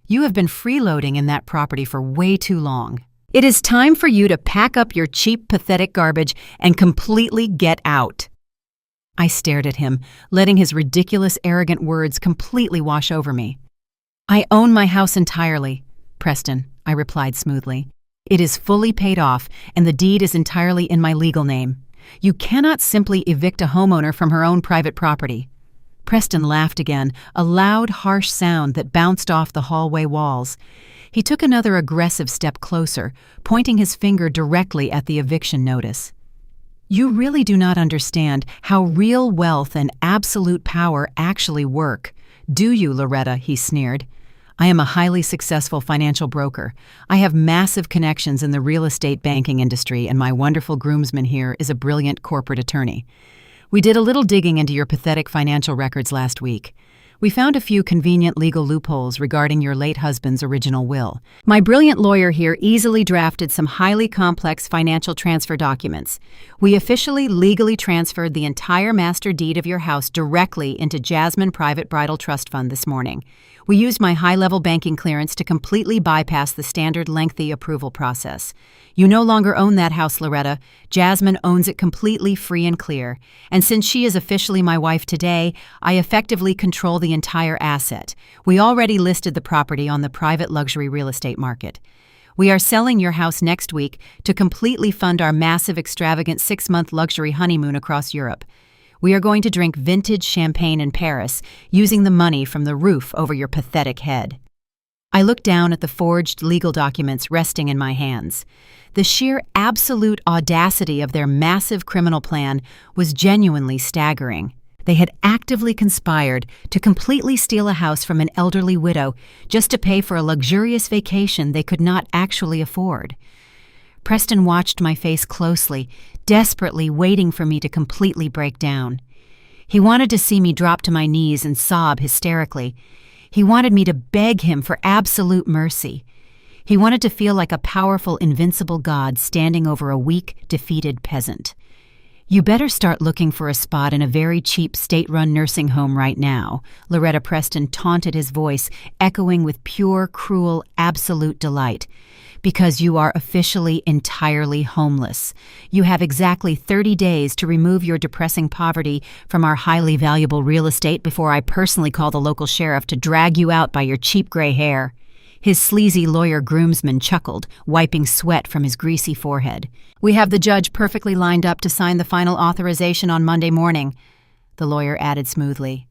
You have been freeloading in that property for way too long. It is time for you to pack up your cheap, pathetic garbage and completely get out." I stared at him, letting his ridiculous, arrogant words completely wash over me. "I own my house entirely, Preston," I replied smoothly. "It is fully paid off, and the deed is entirely in my legal name. You cannot simply evict a homeowner from her own private property." Preston laughed again, a loud, harsh sound that bounced off the hallway walls. He took another aggressive step closer, pointing his finger directly at the eviction notice. "You really do not understand how real wealth and absolute power actually work, do you, Loretta?" he sneered. "I am a highly successful financial broker. I have massive connections in the real estate banking industry, and my wonderful groomsman here is a brilliant corporate attorney. We did a little digging into your pathetic financial records last week. We found a few convenient legal loopholes regarding your late husband's original will. My brilliant lawyer here easily drafted some highly complex financial transfer documents. We officially legally transferred the entire master deed of your house directly into Jasmine Private Bridal Trust Fund this morning. We used my high-level banking clearance to completely bypass the standard lengthy approval process. You no longer own that house, Loretta. Jasmine owns it completely free and clear. And since she is officially my wife today, I effectively control the entire asset. We already listed the property on the private luxury real estate market. We are selling your house next week to completely fund our massive, extravagant 6-month luxury honeymoon across Europe. We are going to drink vintage champagne in Paris, using the money from the roof over your pathetic head." I looked down at the forged legal documents resting in my hands. The sheer absolute audacity of their massive criminal plan was genuinely staggering. They had actively conspired to completely steal a house from an elderly widow just to pay for a luxurious vacation they could not actually afford. Preston watched my face closely, desperately waiting for me to completely break down. He wanted to see me drop to my knees and sob hysterically. He wanted me to beg him for absolute mercy. He wanted to feel like a powerful, invincible god standing over a weak, defeated peasant. "You better start looking for a spot in a very cheap state-run nursing home right now," Loretta Preston taunted, his voice echoing with pure, cruel, absolute delight. "Because you are officially entirely homeless. You have exactly 30 days to remove your depressing poverty from our highly valuable real estate before I personally call the local sheriff to drag you out by your cheap gray hair." His sleazy lawyer groomsman chuckled, wiping sweat from his greasy forehead. "We have the judge perfectly lined up to sign the final authorization on Monday morning," the lawyer added smoothly.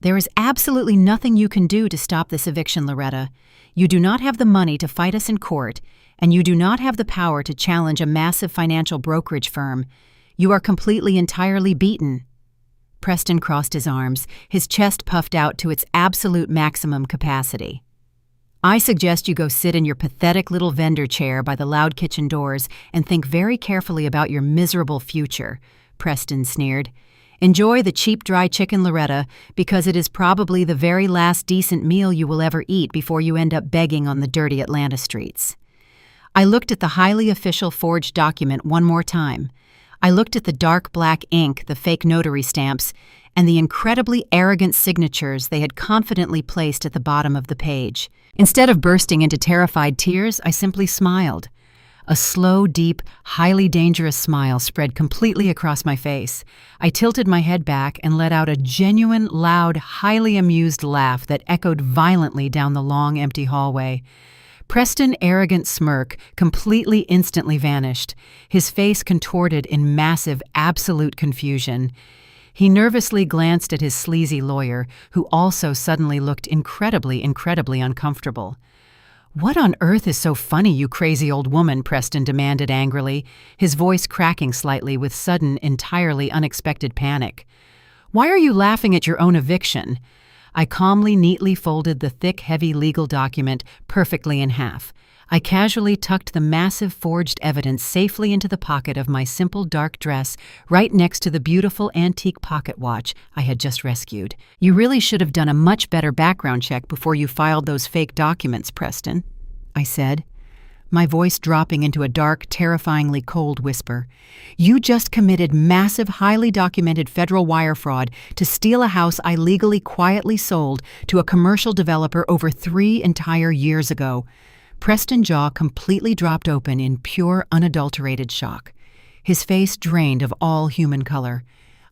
"There is absolutely nothing you can do to stop this eviction, Loretta. You do not have the money to fight us in court, and you do not have the power to challenge a massive financial brokerage firm. You are completely, entirely beaten." Preston crossed his arms, his chest puffed out to its absolute maximum capacity. "I suggest you go sit in your pathetic little vendor chair by the loud kitchen doors and think very carefully about your miserable future," Preston sneered. "Enjoy the cheap dry chicken, Loretta, because it is probably the very last decent meal you will ever eat before you end up begging on the dirty Atlanta streets." I looked at the highly official forged document one more time. I looked at the dark black ink, the fake notary stamps, and the incredibly arrogant signatures they had confidently placed at the bottom of the page. Instead of bursting into terrified tears, I simply smiled. A slow, deep, highly dangerous smile spread completely across my face. I tilted my head back and let out a genuine, loud, highly amused laugh that echoed violently down the long, empty hallway. Preston's arrogant smirk completely instantly vanished, his face contorted in massive, absolute confusion. He nervously glanced at his sleazy lawyer, who also suddenly looked incredibly uncomfortable. "What on earth is so funny, you crazy old woman?" Preston demanded angrily, his voice cracking slightly with sudden, entirely unexpected panic. "Why are you laughing at your own eviction?" I calmly, neatly folded the thick, heavy legal document perfectly in half. I casually tucked the massive forged evidence safely into the pocket of my simple dark dress, right next to the beautiful antique pocket watch I had just rescued. "You really should have done a much better background check before you filed those fake documents, Preston," I said. my voice dropping into a dark, terrifyingly cold whisper. "You just committed massive, highly documented federal wire fraud to steal a house I legally quietly sold to a commercial developer over 3 entire years ago." Preston's jaw completely dropped open in pure, unadulterated shock. His face drained of all human color.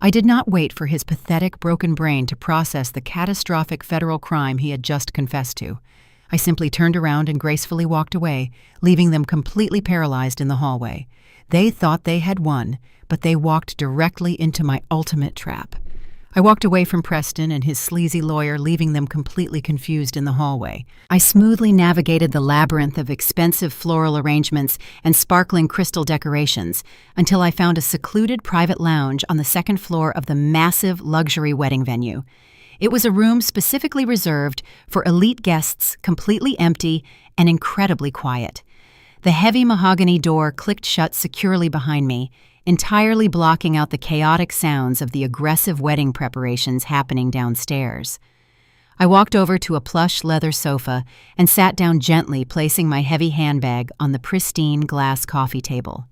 I did not wait for his pathetic, broken brain to process the catastrophic federal crime he had just confessed to. I simply turned around and gracefully walked away, leaving them completely paralyzed in the hallway. They thought they had won, but they walked directly into my ultimate trap. I walked away from Preston and his sleazy lawyer, leaving them completely confused in the hallway. I smoothly navigated the labyrinth of expensive floral arrangements and sparkling crystal decorations until I found a secluded private lounge on the second floor of the massive luxury wedding venue. It was a room specifically reserved for elite guests, completely empty and incredibly quiet. The heavy mahogany door clicked shut securely behind me, entirely blocking out the chaotic sounds of the aggressive wedding preparations happening downstairs. I walked over to a plush leather sofa and sat down gently, placing my heavy handbag on the pristine glass coffee table.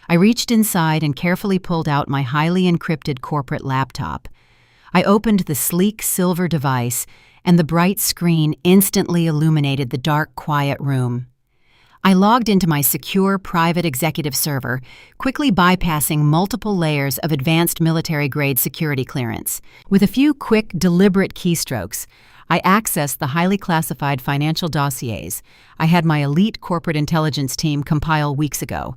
I reached inside and carefully pulled out my highly encrypted corporate laptop. I opened the sleek silver device, and the bright screen instantly illuminated the dark, quiet room. I logged into my secure private executive server, quickly bypassing multiple layers of advanced military-grade security clearance. With a few quick, deliberate keystrokes, I accessed the highly classified financial dossiers I had my elite corporate intelligence team compile weeks ago.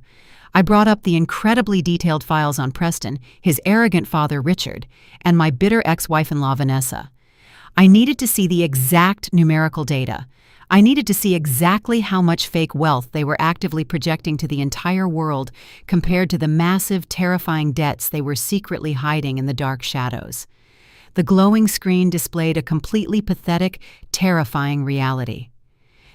I brought up the incredibly detailed files on Preston, his arrogant father Richard, and my bitter ex-wife-in-law Vanessa. I needed to see the exact numerical data. I needed to see exactly how much fake wealth they were actively projecting to the entire world compared to the massive, terrifying debts they were secretly hiding in the dark shadows. The glowing screen displayed a completely pathetic, terrifying reality.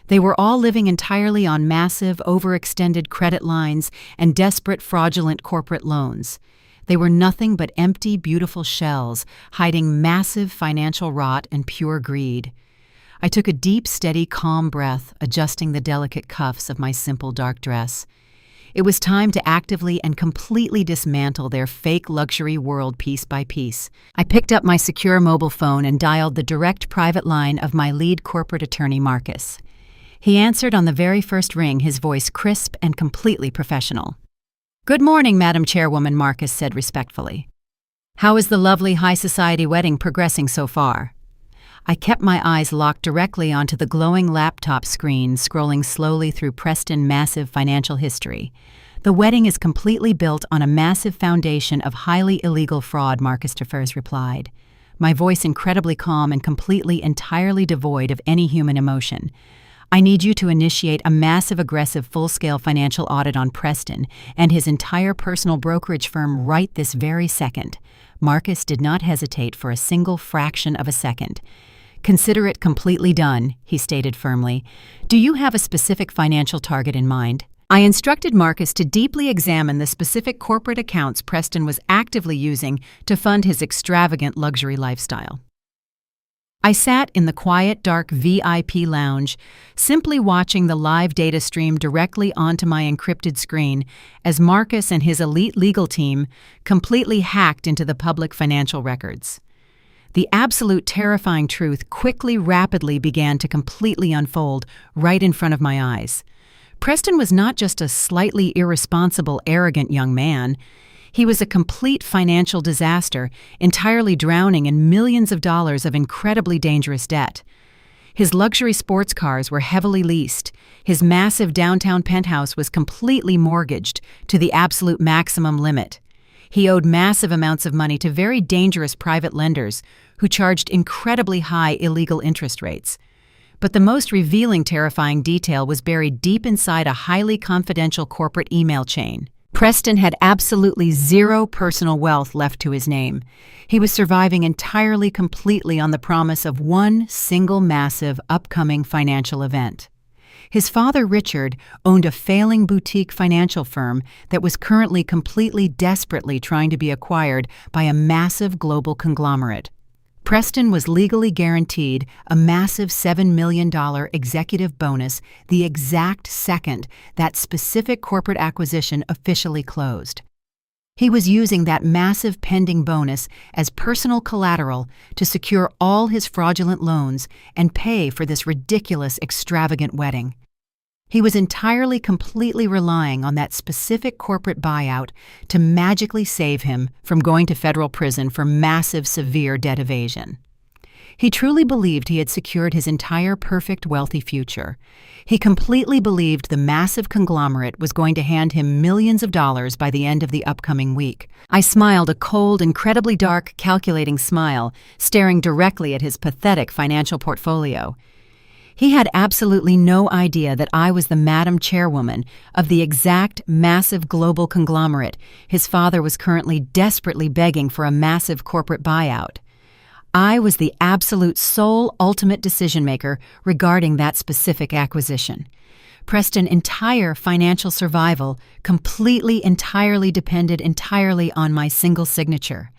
They were all living entirely on massive, overextended credit lines and desperate, fraudulent corporate loans. They were nothing but empty, beautiful shells, hiding massive financial rot and pure greed. I took a deep, steady, calm breath, adjusting the delicate cuffs of my simple dark dress. It was time to actively and completely dismantle their fake luxury world piece by piece. I picked up my secure mobile phone and dialed the direct private line of my lead corporate attorney, Marcus. He answered on the very first ring, his voice crisp and completely professional. "Good morning, Madam Chairwoman," Marcus said respectfully. "How is the lovely high society wedding progressing so far?" I kept my eyes locked directly onto the glowing laptop screen, scrolling slowly through Preston's massive financial history. "The wedding is completely built on a massive foundation of highly illegal fraud," Marcus Defers replied, my voice incredibly calm and entirely devoid of any human emotion. "I need you to initiate a massive, aggressive, full-scale financial audit on Preston and his entire personal brokerage firm right this very second." Marcus did not hesitate for a single fraction of a second. "Consider it completely done," he stated firmly. "Do you have a specific financial target in mind?" I instructed Marcus to deeply examine the specific corporate accounts Preston was actively using to fund his extravagant luxury lifestyle. I sat in the quiet, dark VIP lounge, simply watching the live data stream directly onto my encrypted screen as Marcus and his elite legal team completely hacked into the public financial records. The absolute terrifying truth rapidly began to completely unfold right in front of my eyes. Preston was not just a slightly irresponsible, arrogant young man. He was a complete financial disaster, entirely drowning in millions of dollars of incredibly dangerous debt. His luxury sports cars were heavily leased. His massive downtown penthouse was completely mortgaged to the absolute maximum limit. He owed massive amounts of money to very dangerous private lenders who charged incredibly high illegal interest rates. But the most revealing, terrifying detail was buried deep inside a highly confidential corporate email chain. Preston had absolutely zero personal wealth left to his name. He was surviving entirely, completely on the promise of one single massive upcoming financial event. His father, Richard, owned a failing boutique financial firm that was currently desperately trying to be acquired by a massive global conglomerate. Preston was legally guaranteed a massive $7 million executive bonus the exact second that specific corporate acquisition officially closed. He was using that massive pending bonus as personal collateral to secure all his fraudulent loans and pay for this ridiculous, extravagant wedding. He was entirely, completely relying on that specific corporate buyout to magically save him from going to federal prison for massive, severe debt evasion. He truly believed he had secured his entire perfect, wealthy future. He completely believed the massive conglomerate was going to hand him millions of dollars by the end of the upcoming week. I smiled a cold, incredibly dark, calculating smile, staring directly at his pathetic financial portfolio. He had absolutely no idea that I was the Madam Chairwoman of the exact massive global conglomerate his father was currently desperately begging for a massive corporate buyout. I was the absolute sole ultimate decision-maker regarding that specific acquisition. Preston's entire financial survival entirely depended entirely on my single signature.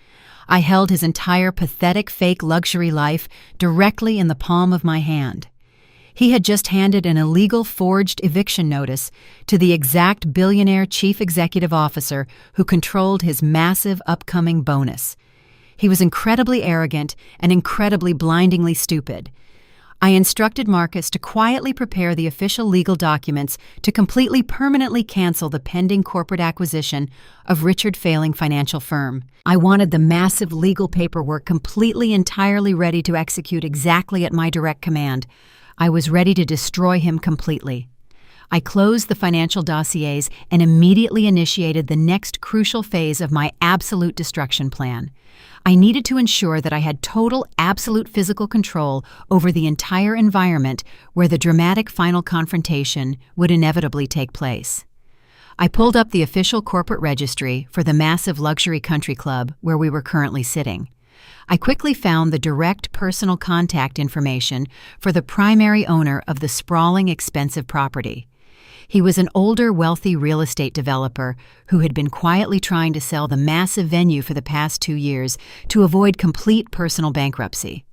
I held his entire pathetic, fake luxury life directly in the palm of my hand. He had just handed an illegal forged eviction notice to the exact billionaire chief executive officer who controlled his massive upcoming bonus. He was incredibly arrogant and incredibly blindingly stupid. I instructed Marcus to quietly prepare the official legal documents to completely permanently cancel the pending corporate acquisition of Richard Failing Financial Firm. I wanted the massive legal paperwork completely entirely ready to execute exactly at my direct command. I was ready to destroy him completely. I closed the financial dossiers and immediately initiated the next crucial phase of my absolute destruction plan. I needed to ensure that I had total, absolute physical control over the entire environment where the dramatic final confrontation would inevitably take place. I pulled up the official corporate registry for the massive luxury country club where we were currently sitting. I quickly found the direct personal contact information for the primary owner of the sprawling, expensive property. He was an older, wealthy real estate developer who had been quietly trying to sell the massive venue for the past 2 years to avoid complete personal bankruptcy.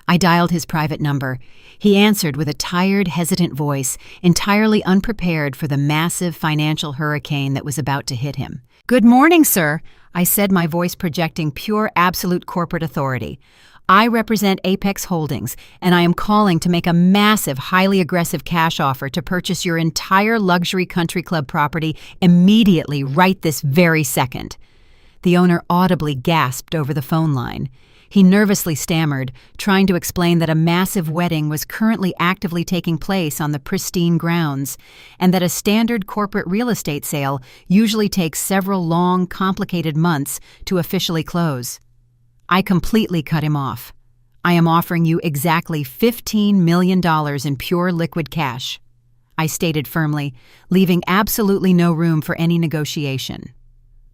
I dialed his private number. He answered with a tired, hesitant voice, entirely unprepared for the massive financial hurricane that was about to hit him. "Good morning, sir," I said, my voice projecting pure, absolute corporate authority. "I represent Apex Holdings, and I am calling to make a massive, highly aggressive cash offer to purchase your entire luxury country club property immediately, right this very second." The owner audibly gasped over the phone line. He nervously stammered, trying to explain that a massive wedding was currently actively taking place on the pristine grounds, and that a standard corporate real estate sale usually takes several long, complicated months to officially close. I completely cut him off. "I am offering you exactly $15 million in pure liquid cash," I stated firmly, leaving absolutely no room for any negotiation.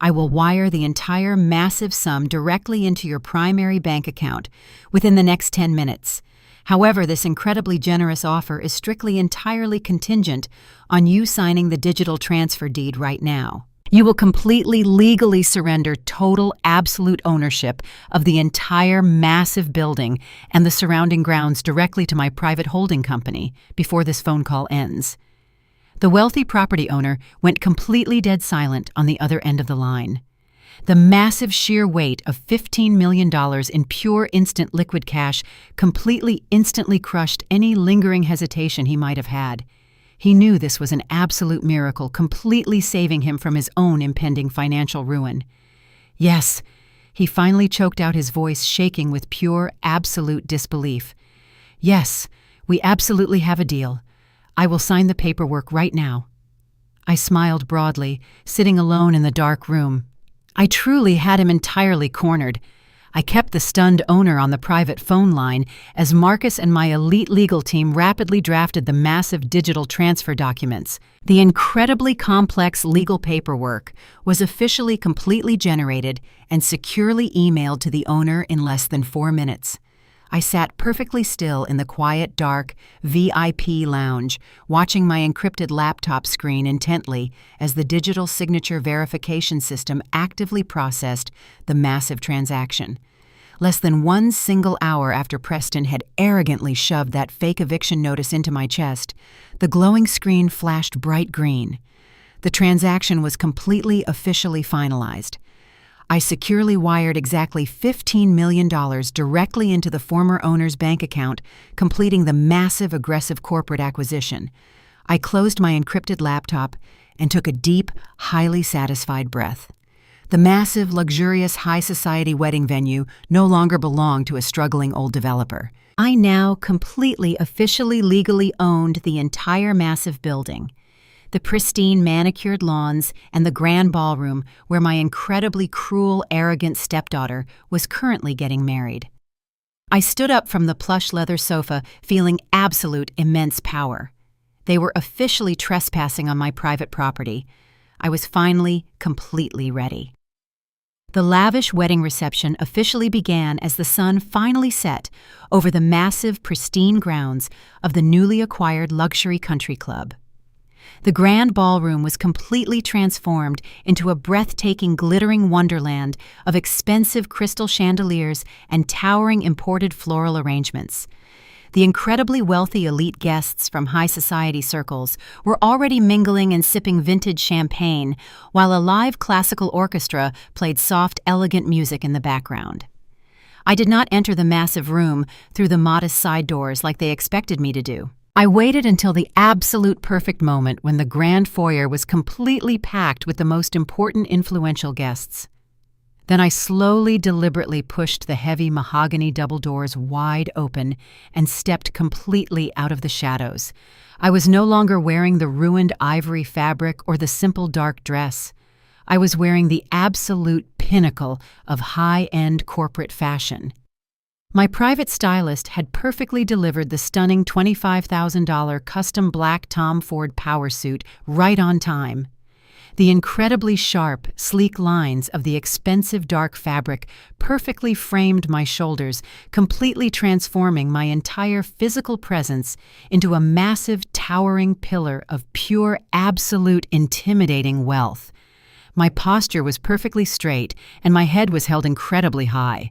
"I will wire the entire massive sum directly into your primary bank account within the next 10 minutes. However, this incredibly generous offer is strictly entirely contingent on you signing the digital transfer deed right now. You will completely legally surrender total absolute ownership of the entire massive building and the surrounding grounds directly to my private holding company before this phone call ends." The wealthy property owner went completely dead silent on the other end of the line. The massive sheer weight of $15 million in pure instant liquid cash instantly crushed any lingering hesitation he might have had. He knew this was an absolute miracle, completely saving him from his own impending financial ruin. "Yes," he finally choked out, his voice shaking with pure, absolute disbelief. "Yes, we absolutely have a deal. I will sign the paperwork right now." I smiled broadly, sitting alone in the dark room. I truly had him entirely cornered. I kept the stunned owner on the private phone line as Marcus and my elite legal team rapidly drafted the massive digital transfer documents. The incredibly complex legal paperwork was officially completely generated and securely emailed to the owner in less than 4 minutes. I sat perfectly still in the quiet, dark VIP lounge, watching my encrypted laptop screen intently as the digital signature verification system actively processed the massive transaction. Less than 1 single hour after Preston had arrogantly shoved that fake eviction notice into my chest, the glowing screen flashed bright green. The transaction was completely officially finalized. I securely wired exactly $15 million directly into the former owner's bank account, completing the massive, aggressive corporate acquisition. I closed my encrypted laptop and took a deep, highly satisfied breath. The massive, luxurious, high society wedding venue no longer belonged to a struggling old developer. I now completely, officially, legally owned the entire massive building. The pristine manicured lawns, and the grand ballroom where my incredibly cruel, arrogant stepdaughter was currently getting married. I stood up from the plush leather sofa, feeling absolute immense power. They were officially trespassing on my private property. I was finally completely ready. The lavish wedding reception officially began as the sun finally set over the massive, pristine grounds of the newly acquired luxury country club. The grand ballroom was completely transformed into a breathtaking, glittering wonderland of expensive crystal chandeliers and towering imported floral arrangements. The incredibly wealthy elite guests from high society circles were already mingling and sipping vintage champagne, while a live classical orchestra played soft, elegant music in the background. I did not enter the massive room through the modest side doors like they expected me to do. I waited until the absolute perfect moment when the grand foyer was completely packed with the most important influential guests. Then I slowly, deliberately pushed the heavy mahogany double doors wide open and stepped completely out of the shadows. I was no longer wearing the ruined ivory fabric or the simple dark dress. I was wearing the absolute pinnacle of high-end corporate fashion. My private stylist had perfectly delivered the stunning $25,000 custom black Tom Ford power suit right on time. The incredibly sharp, sleek lines of the expensive dark fabric perfectly framed my shoulders, completely transforming my entire physical presence into a massive, towering pillar of pure, absolute, intimidating wealth. My posture was perfectly straight, and my head was held incredibly high.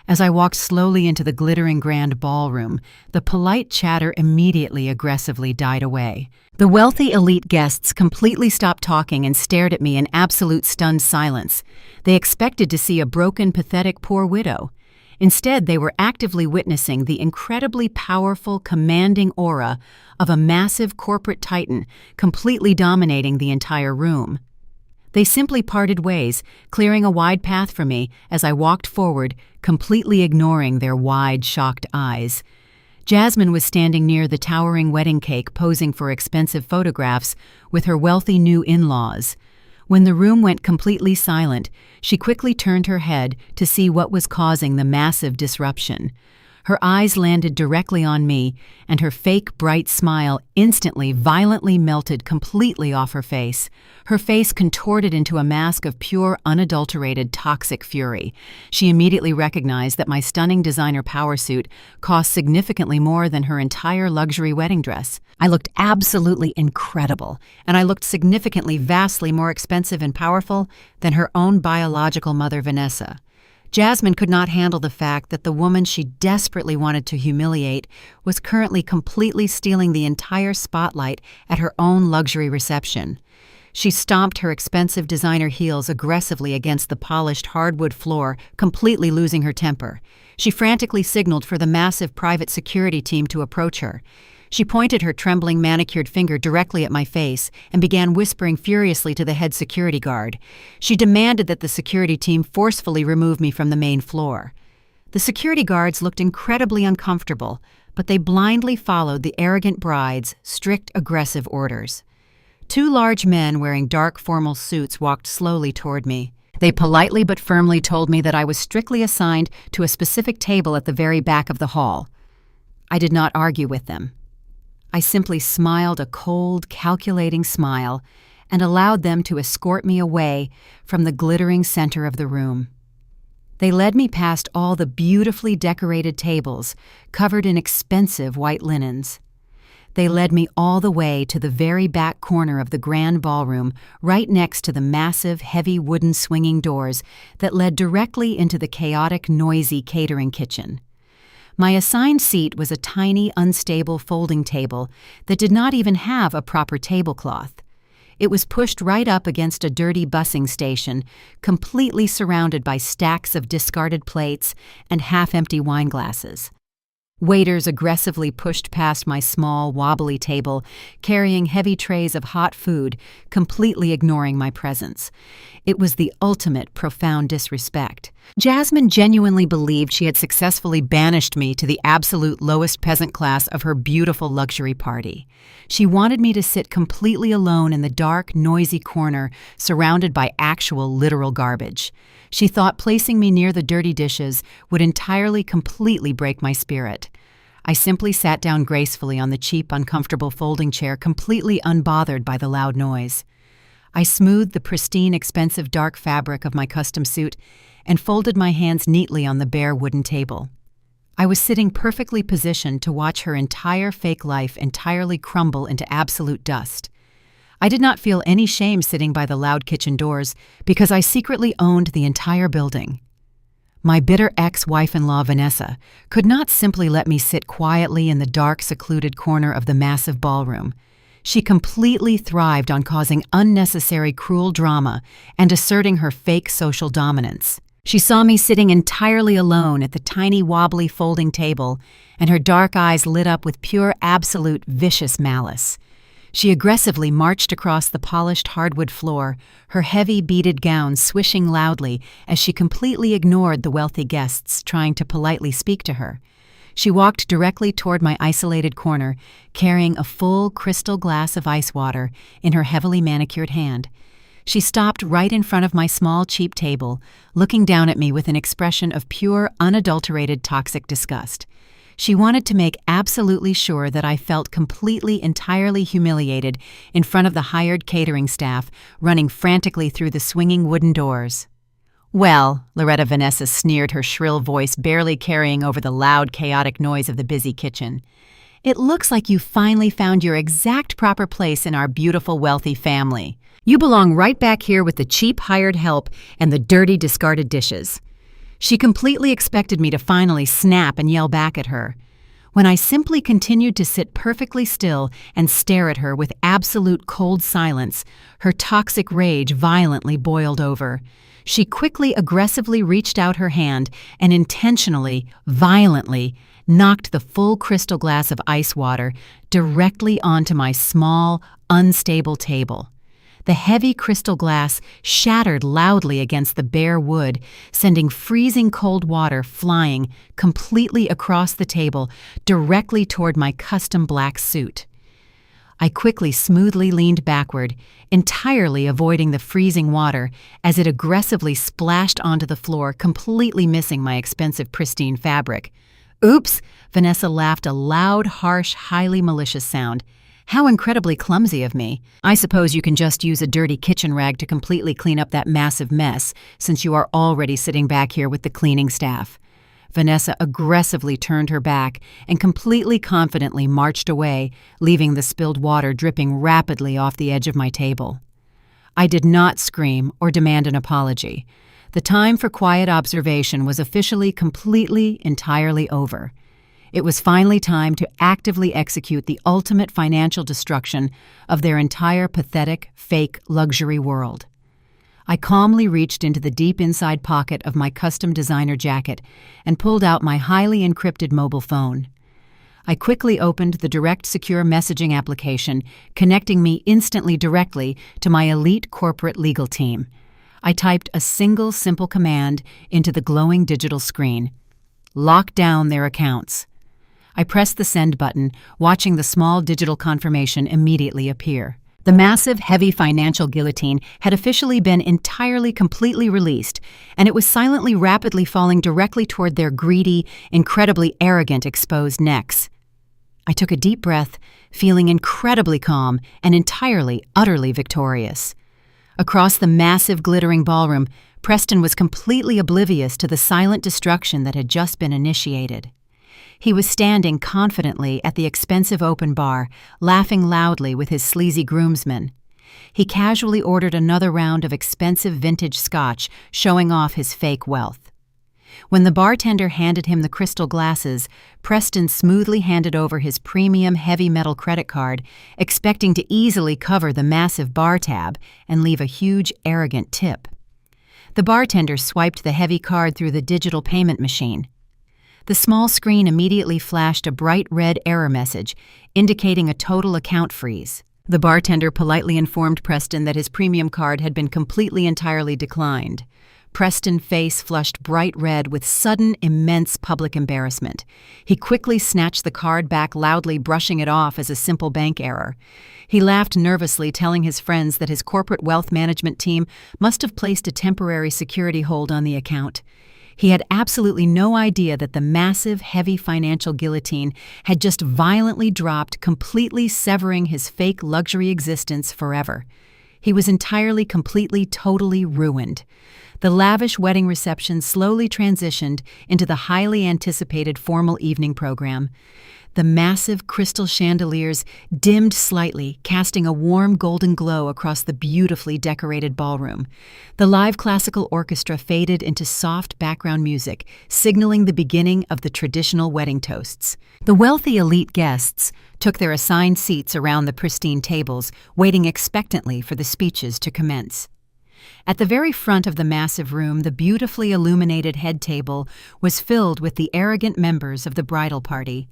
As I walked slowly into the glittering grand ballroom, the polite chatter immediately aggressively died away. The wealthy elite guests completely stopped talking and stared at me in absolute stunned silence. They expected to see a broken, pathetic poor widow. Instead, they were actively witnessing the incredibly powerful, commanding aura of a massive corporate titan completely dominating the entire room. They simply parted ways, clearing a wide path for me as I walked forward, completely ignoring their wide, shocked eyes. Jasmine was standing near the towering wedding cake, posing for expensive photographs with her wealthy new in-laws. When the room went completely silent, she quickly turned her head to see what was causing the massive disruption. Her eyes landed directly on me, and her fake, bright smile instantly, violently melted completely off her face. Her face contorted into a mask of pure, unadulterated, toxic fury. She immediately recognized that my stunning designer power suit cost significantly more than her entire luxury wedding dress. I looked absolutely incredible, and I looked significantly, vastly more expensive and powerful than her own biological mother, Vanessa. Jasmine could not handle the fact that the woman she desperately wanted to humiliate was currently completely stealing the entire spotlight at her own luxury reception. She stomped her expensive designer heels aggressively against the polished hardwood floor, completely losing her temper. She frantically signaled for the massive private security team to approach her. She pointed her trembling manicured finger directly at my face and began whispering furiously to the head security guard. She demanded that the security team forcefully remove me from the main floor. The security guards looked incredibly uncomfortable, but they blindly followed the arrogant bride's strict, aggressive orders. Two large men wearing dark formal suits walked slowly toward me. They politely but firmly told me that I was strictly assigned to a specific table at the very back of the hall. I did not argue with them. I simply smiled a cold, calculating smile and allowed them to escort me away from the glittering center of the room. They led me past all the beautifully decorated tables covered in expensive white linens. They led me all the way to the very back corner of the grand ballroom, right next to the massive, heavy wooden swinging doors that led directly into the chaotic, noisy catering kitchen. My assigned seat was a tiny, unstable folding table that did not even have a proper tablecloth. It was pushed right up against a dirty busing station, completely surrounded by stacks of discarded plates and half-empty wine glasses. Waiters aggressively pushed past my small, wobbly table, carrying heavy trays of hot food, completely ignoring my presence. It was the ultimate profound disrespect. Jasmine genuinely believed she had successfully banished me to the absolute lowest peasant class of her beautiful luxury party. She wanted me to sit completely alone in the dark, noisy corner, surrounded by actual, literal garbage. She thought placing me near the dirty dishes would entirely, completely break my spirit. I simply sat down gracefully on the cheap, uncomfortable folding chair, completely unbothered by the loud noise. I smoothed the pristine, expensive dark fabric of my custom suit and folded my hands neatly on the bare wooden table. I was sitting perfectly positioned to watch her entire fake life entirely crumble into absolute dust. I did not feel any shame sitting by the loud kitchen doors because I secretly owned the entire building. My bitter ex-wife-in-law Vanessa could not simply let me sit quietly in the dark, secluded corner of the massive ballroom. She completely thrived on causing unnecessary, cruel drama and asserting her fake social dominance. She saw me sitting entirely alone at the tiny, wobbly folding table, and her dark eyes lit up with pure, absolute, vicious malice. She aggressively marched across the polished hardwood floor, her heavy beaded gown swishing loudly as she completely ignored the wealthy guests trying to politely speak to her. She walked directly toward my isolated corner, carrying a full crystal glass of ice water in her heavily manicured hand. She stopped right in front of my small, cheap table, looking down at me with an expression of pure, unadulterated, toxic disgust. She wanted to make absolutely sure that I felt completely, entirely humiliated in front of the hired catering staff running frantically through the swinging wooden doors. "Well," Loretta Vanessa sneered, her shrill voice barely carrying over the loud, chaotic noise of the busy kitchen, "it looks like you finally found your exact proper place in our beautiful, wealthy family. You belong right back here with the cheap hired help and the dirty, discarded dishes." She completely expected me to finally snap and yell back at her. When I simply continued to sit perfectly still and stare at her with absolute cold silence, her toxic rage violently boiled over. She quickly, aggressively reached out her hand and intentionally, violently, knocked the full crystal glass of ice water directly onto my small, unstable table. The heavy crystal glass shattered loudly against the bare wood, sending freezing cold water flying completely across the table directly toward my custom black suit. I quickly, smoothly leaned backward, entirely avoiding the freezing water as it aggressively splashed onto the floor, completely missing my expensive, pristine fabric. "Oops!" Vanessa laughed, a loud, harsh, highly malicious sound. "How incredibly clumsy of me. I suppose you can just use a dirty kitchen rag to completely clean up that massive mess, since you are already sitting back here with the cleaning staff." Vanessa aggressively turned her back and completely confidently marched away, leaving the spilled water dripping rapidly off the edge of my table. I did not scream or demand an apology. The time for quiet observation was officially, completely, entirely over. It was finally time to actively execute the ultimate financial destruction of their entire pathetic, fake luxury world. I calmly reached into the deep inside pocket of my custom designer jacket and pulled out my highly encrypted mobile phone. I quickly opened the direct secure messaging application, connecting me instantly directly to my elite corporate legal team. I typed a single simple command into the glowing digital screen: "Lock down their accounts." I pressed the send button, watching the small digital confirmation immediately appear. The massive, heavy financial guillotine had officially been entirely, completely released, and it was silently, rapidly falling directly toward their greedy, incredibly arrogant, exposed necks. I took a deep breath, feeling incredibly calm and entirely, utterly victorious. Across the massive, glittering ballroom, Preston was completely oblivious to the silent destruction that had just been initiated. He was standing confidently at the expensive open bar, laughing loudly with his sleazy groomsmen. He casually ordered another round of expensive vintage scotch, showing off his fake wealth. When the bartender handed him the crystal glasses, Preston smoothly handed over his premium heavy metal credit card, expecting to easily cover the massive bar tab and leave a huge, arrogant tip. The bartender swiped the heavy card through the digital payment machine. The small screen immediately flashed a bright red error message, indicating a total account freeze. The bartender politely informed Preston that his premium card had been completely entirely declined. Preston's face flushed bright red with sudden, immense public embarrassment. He quickly snatched the card back, loudly brushing it off as a simple bank error. He laughed nervously, telling his friends that his corporate wealth management team must have placed a temporary security hold on the account. He had absolutely no idea that the massive, heavy financial guillotine had just violently dropped, completely severing his fake luxury existence forever. He was entirely, completely, totally ruined. The lavish wedding reception slowly transitioned into the highly anticipated formal evening program. The massive crystal chandeliers dimmed slightly, casting a warm golden glow across the beautifully decorated ballroom. The live classical orchestra faded into soft background music, signaling the beginning of the traditional wedding toasts. The wealthy elite guests took their assigned seats around the pristine tables, waiting expectantly for the speeches to commence. At the very front of the massive room, the beautifully illuminated head table was filled with the arrogant members of the bridal party.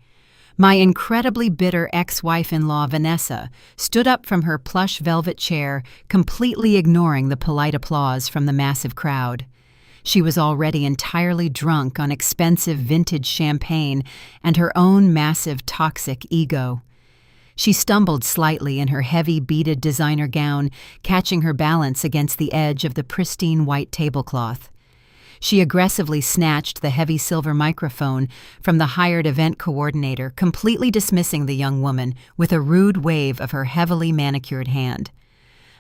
My incredibly bitter ex-wife-in-law, Vanessa, stood up from her plush velvet chair, completely ignoring the polite applause from the massive crowd. She was already entirely drunk on expensive vintage champagne and her own massive toxic ego. She stumbled slightly in her heavy beaded designer gown, catching her balance against the edge of the pristine white tablecloth. She aggressively snatched the heavy silver microphone from the hired event coordinator, completely dismissing the young woman with a rude wave of her heavily manicured hand.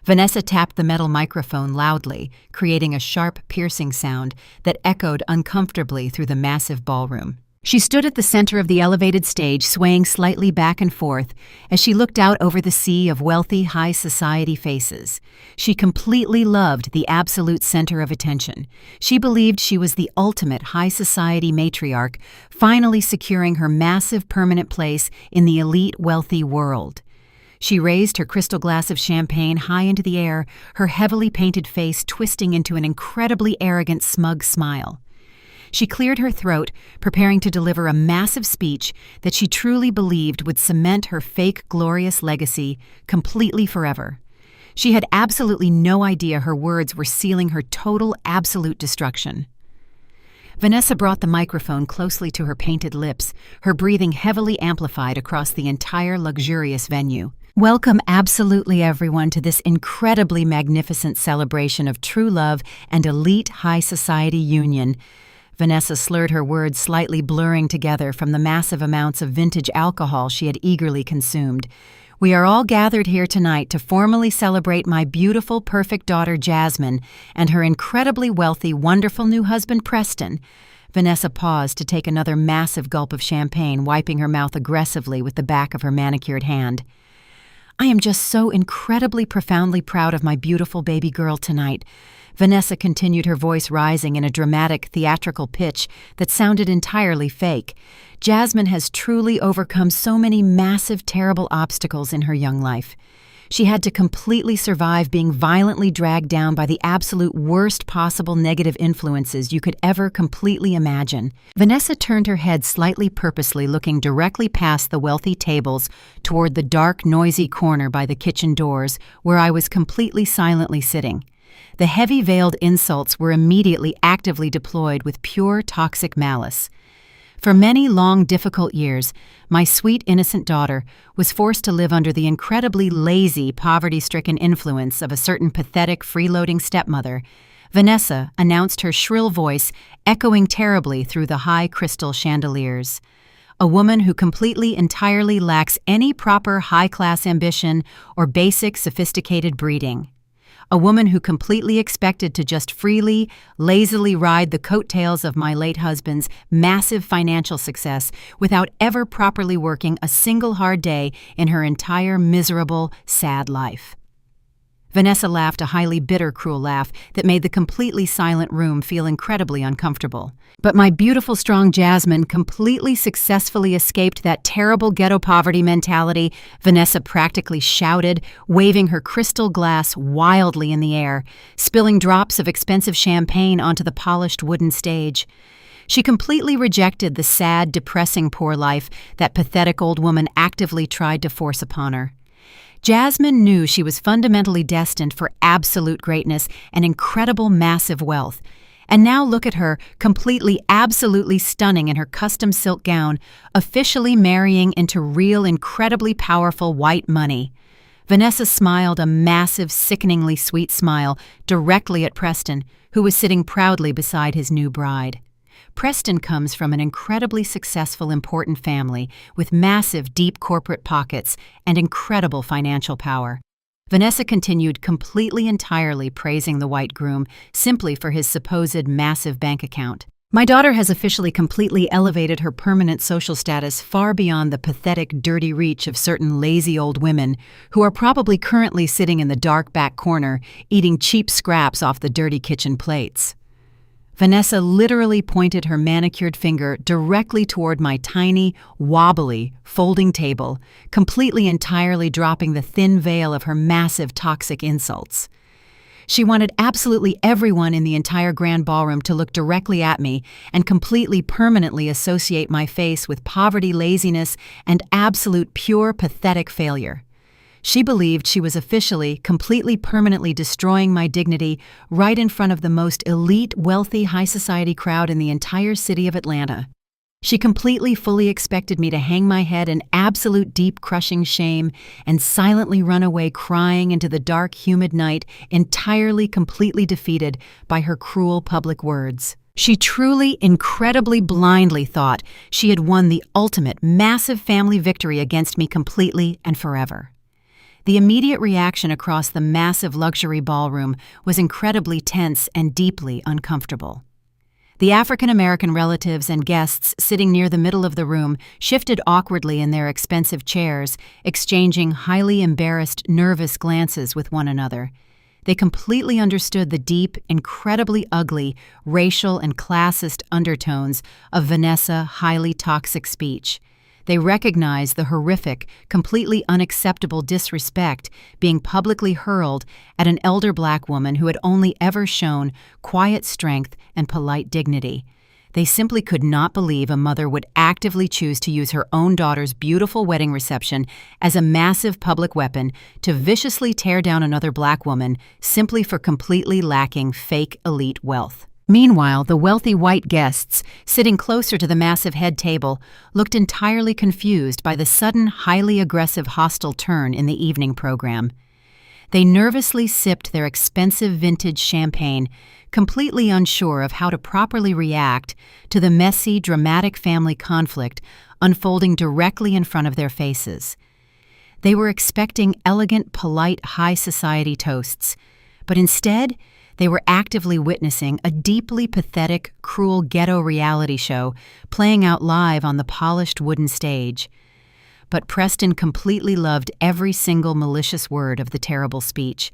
Vanessa tapped the metal microphone loudly, creating a sharp, piercing sound that echoed uncomfortably through the massive ballroom. She stood at the center of the elevated stage, swaying slightly back and forth as she looked out over the sea of wealthy, high society faces. She completely loved the absolute center of attention. She believed she was the ultimate high society matriarch, finally securing her massive permanent place in the elite wealthy world. She raised her crystal glass of champagne high into the air, her heavily painted face twisting into an incredibly arrogant, smug smile. She cleared her throat, preparing to deliver a massive speech that she truly believed would cement her fake, glorious legacy completely forever. She had absolutely no idea her words were sealing her total, absolute destruction. Vanessa brought the microphone closely to her painted lips, her breathing heavily amplified across the entire luxurious venue. Welcome absolutely everyone to this incredibly magnificent celebration of true love and elite high society union. Vanessa slurred her words, slightly blurring together from the massive amounts of vintage alcohol she had eagerly consumed. We are all gathered here tonight to formally celebrate my beautiful, perfect daughter Jasmine and her incredibly wealthy, wonderful new husband Preston. Vanessa paused to take another massive gulp of champagne, wiping her mouth aggressively with the back of her manicured hand. I am just so incredibly, profoundly proud of my beautiful baby girl tonight. Vanessa continued, her voice rising in a dramatic, theatrical pitch that sounded entirely fake. Jasmine has truly overcome so many massive, terrible obstacles in her young life. She had to completely survive being violently dragged down by the absolute worst possible negative influences you could ever completely imagine. Vanessa turned her head slightly, purposely looking directly past the wealthy tables toward the dark, noisy corner by the kitchen doors where I was completely silently sitting. The heavy veiled insults were immediately actively deployed with pure toxic malice. For many long, difficult years, my sweet, innocent daughter was forced to live under the incredibly lazy, poverty-stricken influence of a certain pathetic, freeloading stepmother. Vanessa announced, her shrill voice echoing terribly through the high crystal chandeliers. A woman who completely, entirely lacks any proper high-class ambition or basic, sophisticated breeding. a woman who completely expected to just freely, lazily ride the coattails of my late husband's massive financial success without ever properly working a single hard day in her entire miserable, sad life. Vanessa laughed a highly bitter, cruel laugh that made the completely silent room feel incredibly uncomfortable. But my beautiful, strong Jasmine completely successfully escaped that terrible ghetto poverty mentality, Vanessa practically shouted, waving her crystal glass wildly in the air, spilling drops of expensive champagne onto the polished wooden stage. She completely rejected the sad, depressing poor life that pathetic old woman actively tried to force upon her. Jasmine knew she was fundamentally destined for absolute greatness and incredible massive wealth. And now look at her, completely, absolutely stunning in her custom silk gown, officially marrying into real, incredibly powerful white money. Vanessa smiled a massive, sickeningly sweet smile directly at Preston, who was sitting proudly beside his new bride. Preston comes from an incredibly successful, important family with massive, deep corporate pockets and incredible financial power. Vanessa continued completely entirely praising the white groom simply for his supposed massive bank account. My daughter has officially completely elevated her permanent social status far beyond the pathetic, dirty reach of certain lazy old women who are probably currently sitting in the dark back corner eating cheap scraps off the dirty kitchen plates. Vanessa literally pointed her manicured finger directly toward my tiny, wobbly, folding table, completely entirely dropping the thin veil of her massive toxic insults. She wanted absolutely everyone in the entire grand ballroom to look directly at me and completely permanently associate my face with poverty, laziness, and absolute pure pathetic failure. She believed she was officially, completely, permanently destroying my dignity right in front of the most elite, wealthy, high society crowd in the entire city of Atlanta. She completely, fully expected me to hang my head in absolute deep, crushing shame and silently run away crying into the dark, humid night, entirely, completely defeated by her cruel public words. She truly, incredibly, blindly thought she had won the ultimate, massive family victory against me completely and forever. The immediate reaction across the massive luxury ballroom was incredibly tense and deeply uncomfortable. The African-American relatives and guests sitting near the middle of the room shifted awkwardly in their expensive chairs, exchanging highly embarrassed, nervous glances with one another. They completely understood the deep, incredibly ugly, racial and classist undertones of Vanessa's highly toxic speech. They recognized the horrific, completely unacceptable disrespect being publicly hurled at an elder black woman who had only ever shown quiet strength and polite dignity. They simply could not believe a mother would actively choose to use her own daughter's beautiful wedding reception as a massive public weapon to viciously tear down another black woman simply for completely lacking fake elite wealth. Meanwhile, the wealthy white guests, sitting closer to the massive head table, looked entirely confused by the sudden, highly aggressive, hostile turn in the evening program. They nervously sipped their expensive vintage champagne, completely unsure of how to properly react to the messy, dramatic family conflict unfolding directly in front of their faces. They were expecting elegant, polite, high society toasts, but instead, they were actively witnessing a deeply pathetic, cruel ghetto reality show playing out live on the polished wooden stage. But Preston completely loved every single malicious word of the terrible speech.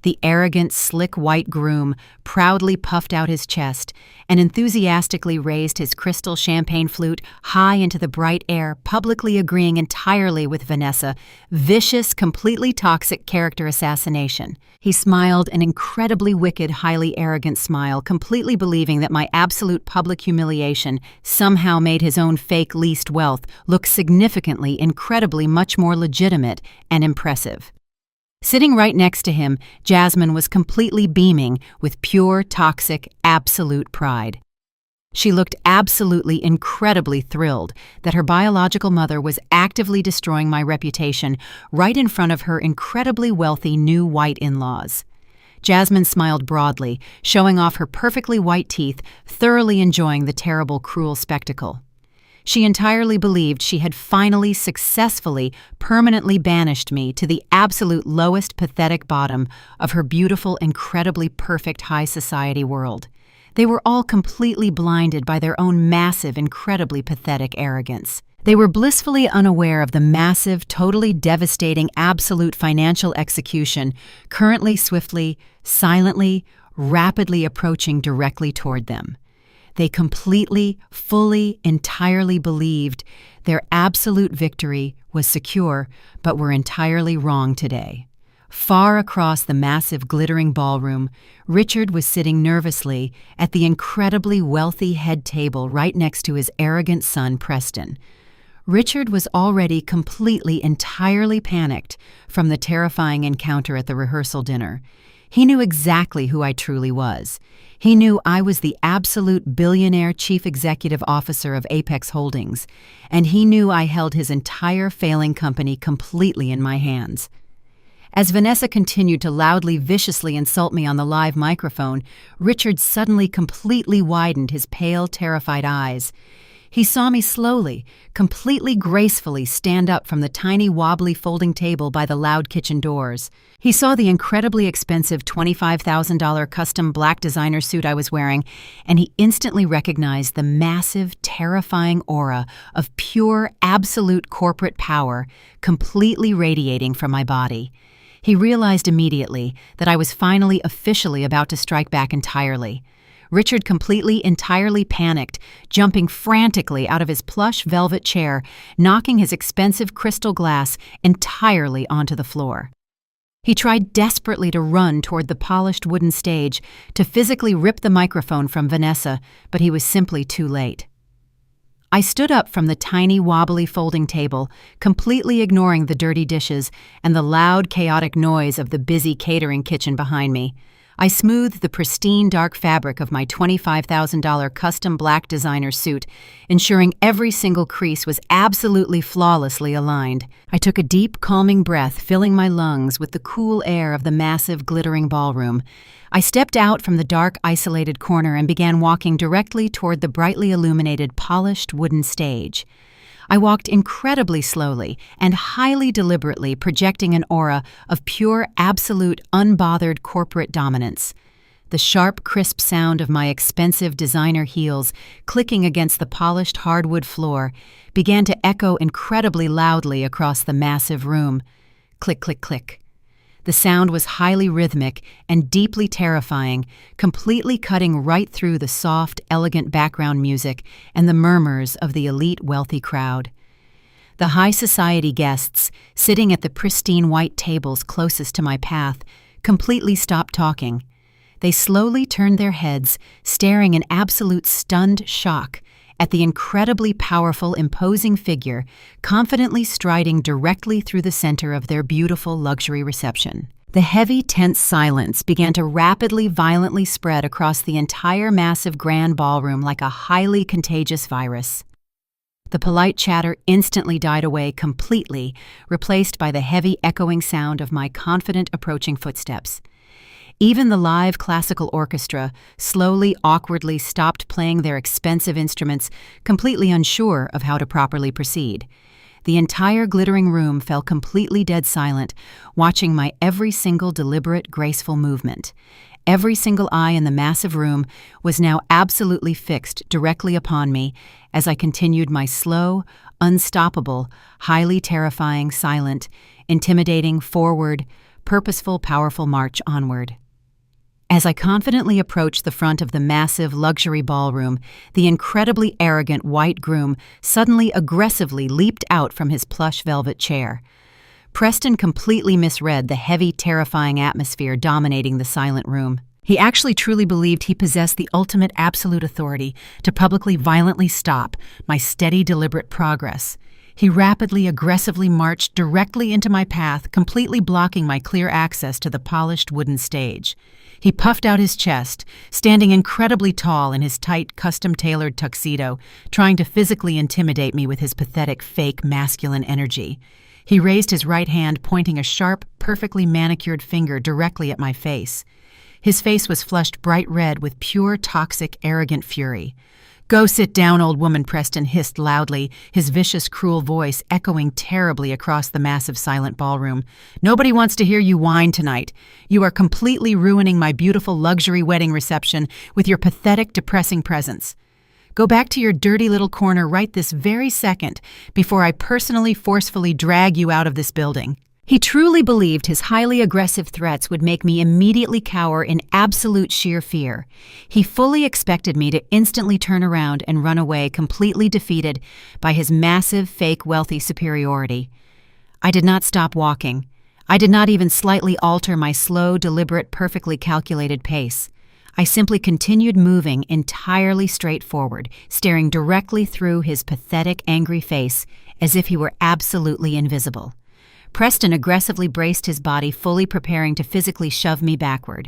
The arrogant, slick white groom proudly puffed out his chest and enthusiastically raised his crystal champagne flute high into the bright air, publicly agreeing entirely with Vanessa. Vicious, completely toxic character assassination. He smiled an incredibly wicked, highly arrogant smile, completely believing that my absolute public humiliation somehow made his own fake leased wealth look significantly, incredibly much more legitimate and impressive. Sitting right next to him, Jasmine was completely beaming with pure, toxic, absolute pride. She looked absolutely incredibly thrilled that her biological mother was actively destroying my reputation right in front of her incredibly wealthy new white in-laws. Jasmine smiled broadly, showing off her perfectly white teeth, thoroughly enjoying the terrible, cruel spectacle. She entirely believed she had finally successfully, permanently banished me to the absolute lowest pathetic bottom of her beautiful, incredibly perfect high society world. They were all completely blinded by their own massive, incredibly pathetic arrogance. They were blissfully unaware of the massive, totally devastating, absolute financial execution currently swiftly, silently, rapidly approaching directly toward them. They completely, fully, entirely believed their absolute victory was secure, but were entirely wrong today. Far across the massive, glittering ballroom, Richard was sitting nervously at the incredibly wealthy head table right next to his arrogant son, Preston. Richard was already completely, entirely panicked from the terrifying encounter at the rehearsal dinner. He knew exactly who I truly was. He knew I was the absolute billionaire chief executive officer of Apex Holdings, and he knew I held his entire failing company completely in my hands. As Vanessa continued to loudly, viciously insult me on the live microphone, Richard suddenly completely widened his pale, terrified eyes. He saw me slowly, completely gracefully stand up from the tiny, wobbly folding table by the loud kitchen doors. He saw the incredibly expensive $25,000 custom black designer suit I was wearing, and he instantly recognized the massive, terrifying aura of pure, absolute corporate power completely radiating from my body. He realized immediately that I was finally officially about to strike back entirely. Richard completely, entirely panicked, jumping frantically out of his plush velvet chair, knocking his expensive crystal glass entirely onto the floor. He tried desperately to run toward the polished wooden stage to physically rip the microphone from Vanessa, but he was simply too late. I stood up from the tiny, wobbly folding table, completely ignoring the dirty dishes and the loud, chaotic noise of the busy catering kitchen behind me. I smoothed the pristine dark fabric of my $25,000 custom black designer suit, ensuring every single crease was absolutely flawlessly aligned. I took a deep, calming breath, filling my lungs with the cool air of the massive, glittering ballroom. I stepped out from the dark, isolated corner and began walking directly toward the brightly illuminated, polished wooden stage. I walked incredibly slowly and highly deliberately, projecting an aura of pure, absolute, unbothered corporate dominance. The sharp, crisp sound of my expensive designer heels clicking against the polished hardwood floor began to echo incredibly loudly across the massive room. Click, click, click. The sound was highly rhythmic and deeply terrifying, completely cutting right through the soft, elegant background music and the murmurs of the elite, wealthy crowd. The high society guests, sitting at the pristine white tables closest to my path, completely stopped talking. They slowly turned their heads, staring in absolute stunned shock at the incredibly powerful, imposing figure confidently striding directly through the center of their beautiful luxury reception. The heavy, tense silence began to rapidly, violently spread across the entire massive grand ballroom like a highly contagious virus. The polite chatter instantly died away completely, replaced by the heavy, echoing sound of my confident, approaching footsteps. Even the live classical orchestra slowly, awkwardly stopped playing their expensive instruments, completely unsure of how to properly proceed. The entire glittering room fell completely dead silent, watching my every single deliberate, graceful movement. Every single eye in the massive room was now absolutely fixed directly upon me as I continued my slow, unstoppable, highly terrifying, silent, intimidating, forward, purposeful, powerful march onward. As I confidently approached the front of the massive luxury ballroom, the incredibly arrogant white groom suddenly aggressively leaped out from his plush velvet chair. Preston completely misread the heavy, terrifying atmosphere dominating the silent room. He actually truly believed he possessed the ultimate absolute authority to publicly violently stop my steady, deliberate progress. He rapidly, aggressively marched directly into my path, completely blocking my clear access to the polished wooden stage. He puffed out his chest, standing incredibly tall in his tight, custom-tailored tuxedo, trying to physically intimidate me with his pathetic, fake, masculine energy. He raised his right hand, pointing a sharp, perfectly manicured finger directly at my face. His face was flushed bright red with pure, toxic, arrogant fury. "Go sit down, old woman," Preston hissed loudly, his vicious, cruel voice echoing terribly across the massive silent ballroom. "Nobody wants to hear you whine tonight. You are completely ruining my beautiful luxury wedding reception with your pathetic, depressing presence. Go back to your dirty little corner right this very second before I personally, forcefully drag you out of this building." He truly believed his highly aggressive threats would make me immediately cower in absolute sheer fear. He fully expected me to instantly turn around and run away, completely defeated by his massive, fake, wealthy superiority. I did not stop walking. I did not even slightly alter my slow, deliberate, perfectly calculated pace. I simply continued moving entirely straight forward, staring directly through his pathetic, angry face as if he were absolutely invisible. Preston aggressively braced his body, fully preparing to physically shove me backward.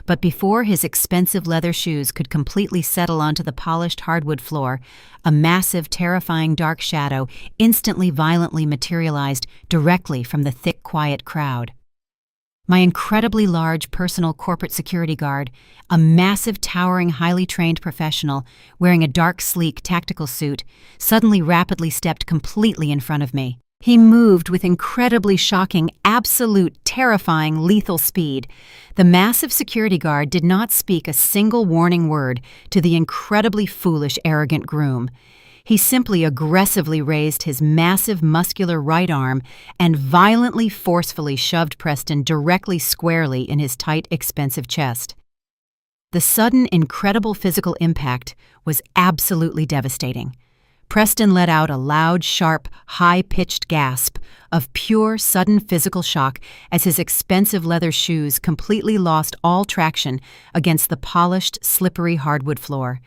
But before his expensive leather shoes could completely settle onto the polished hardwood floor, a massive, terrifying dark shadow instantly violently materialized directly from the thick, quiet crowd. My incredibly large personal corporate security guard, a massive, towering, highly trained professional wearing a dark, sleek tactical suit, suddenly rapidly stepped completely in front of me. He moved with incredibly shocking, absolute, terrifying, lethal speed. The massive security guard did not speak a single warning word to the incredibly foolish, arrogant groom. He simply aggressively raised his massive, muscular right arm and violently, forcefully shoved Preston directly squarely in his tight, expensive chest. The sudden, incredible physical impact was absolutely devastating. Preston let out a loud, sharp, high-pitched gasp of pure, sudden physical shock as his expensive leather shoes completely lost all traction against the polished, slippery hardwood floor.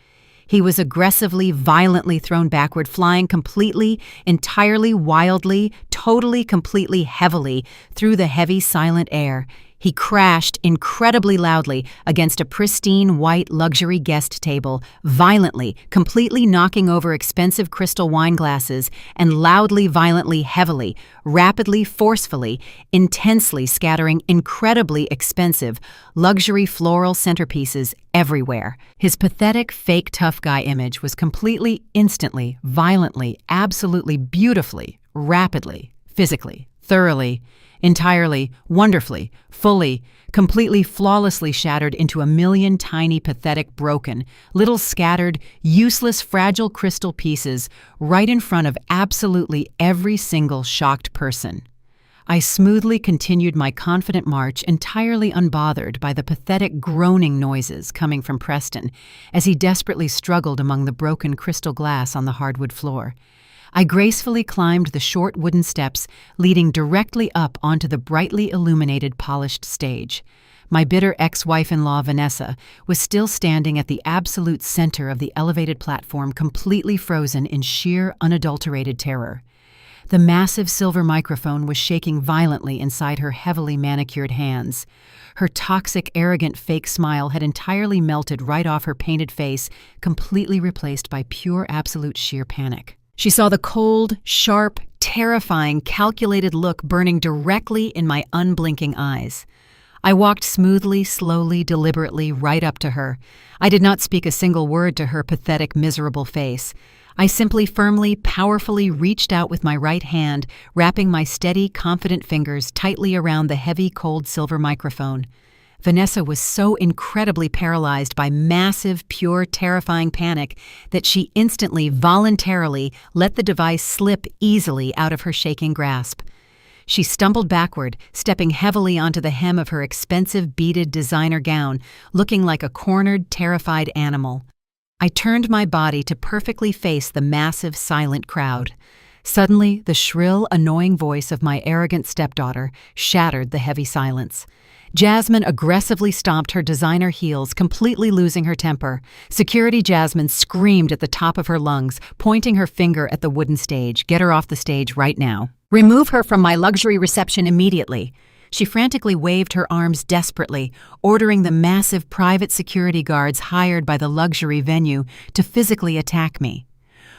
He was aggressively, violently thrown backward, flying completely, entirely, wildly, totally, completely, heavily through the heavy, silent air. He crashed incredibly loudly against a pristine white luxury guest table, violently, completely knocking over expensive crystal wine glasses, and loudly, violently, heavily, rapidly, forcefully, intensely scattering incredibly expensive luxury floral centerpieces everywhere. His pathetic, fake tough guy image was completely, instantly, violently, absolutely, beautifully, rapidly, physically, thoroughly, entirely, wonderfully, fully, completely, flawlessly shattered into a million tiny, pathetic, broken, little scattered, useless, fragile crystal pieces right in front of absolutely every single shocked person. I smoothly continued my confident march, entirely unbothered by the pathetic groaning noises coming from Preston as he desperately struggled among the broken crystal glass on the hardwood floor. I gracefully climbed the short wooden steps leading directly up onto the brightly illuminated, polished stage. My bitter ex-wife-in-law, Vanessa, was still standing at the absolute center of the elevated platform, completely frozen in sheer, unadulterated terror. The massive silver microphone was shaking violently inside her heavily manicured hands. Her toxic, arrogant, fake smile had entirely melted right off her painted face, completely replaced by pure, absolute, sheer panic. She saw the cold, sharp, terrifying, calculated look burning directly in my unblinking eyes. I walked smoothly, slowly, deliberately right up to her. I did not speak a single word to her pathetic, miserable face. I simply, firmly, powerfully reached out with my right hand, wrapping my steady, confident fingers tightly around the heavy, cold silver microphone. Vanessa was so incredibly paralyzed by massive, pure, terrifying panic that she instantly, voluntarily let the device slip easily out of her shaking grasp. She stumbled backward, stepping heavily onto the hem of her expensive beaded designer gown, looking like a cornered, terrified animal. I turned my body to perfectly face the massive, silent crowd. Suddenly, the shrill, annoying voice of my arrogant stepdaughter shattered the heavy silence. Jasmine aggressively stomped her designer heels, completely losing her temper. Security Jasmine screamed at the top of her lungs, pointing her finger at the wooden stage. "Get her off the stage right now. Remove her from my luxury reception immediately." She frantically waved her arms desperately, ordering the massive private security guards hired by the luxury venue to physically attack me.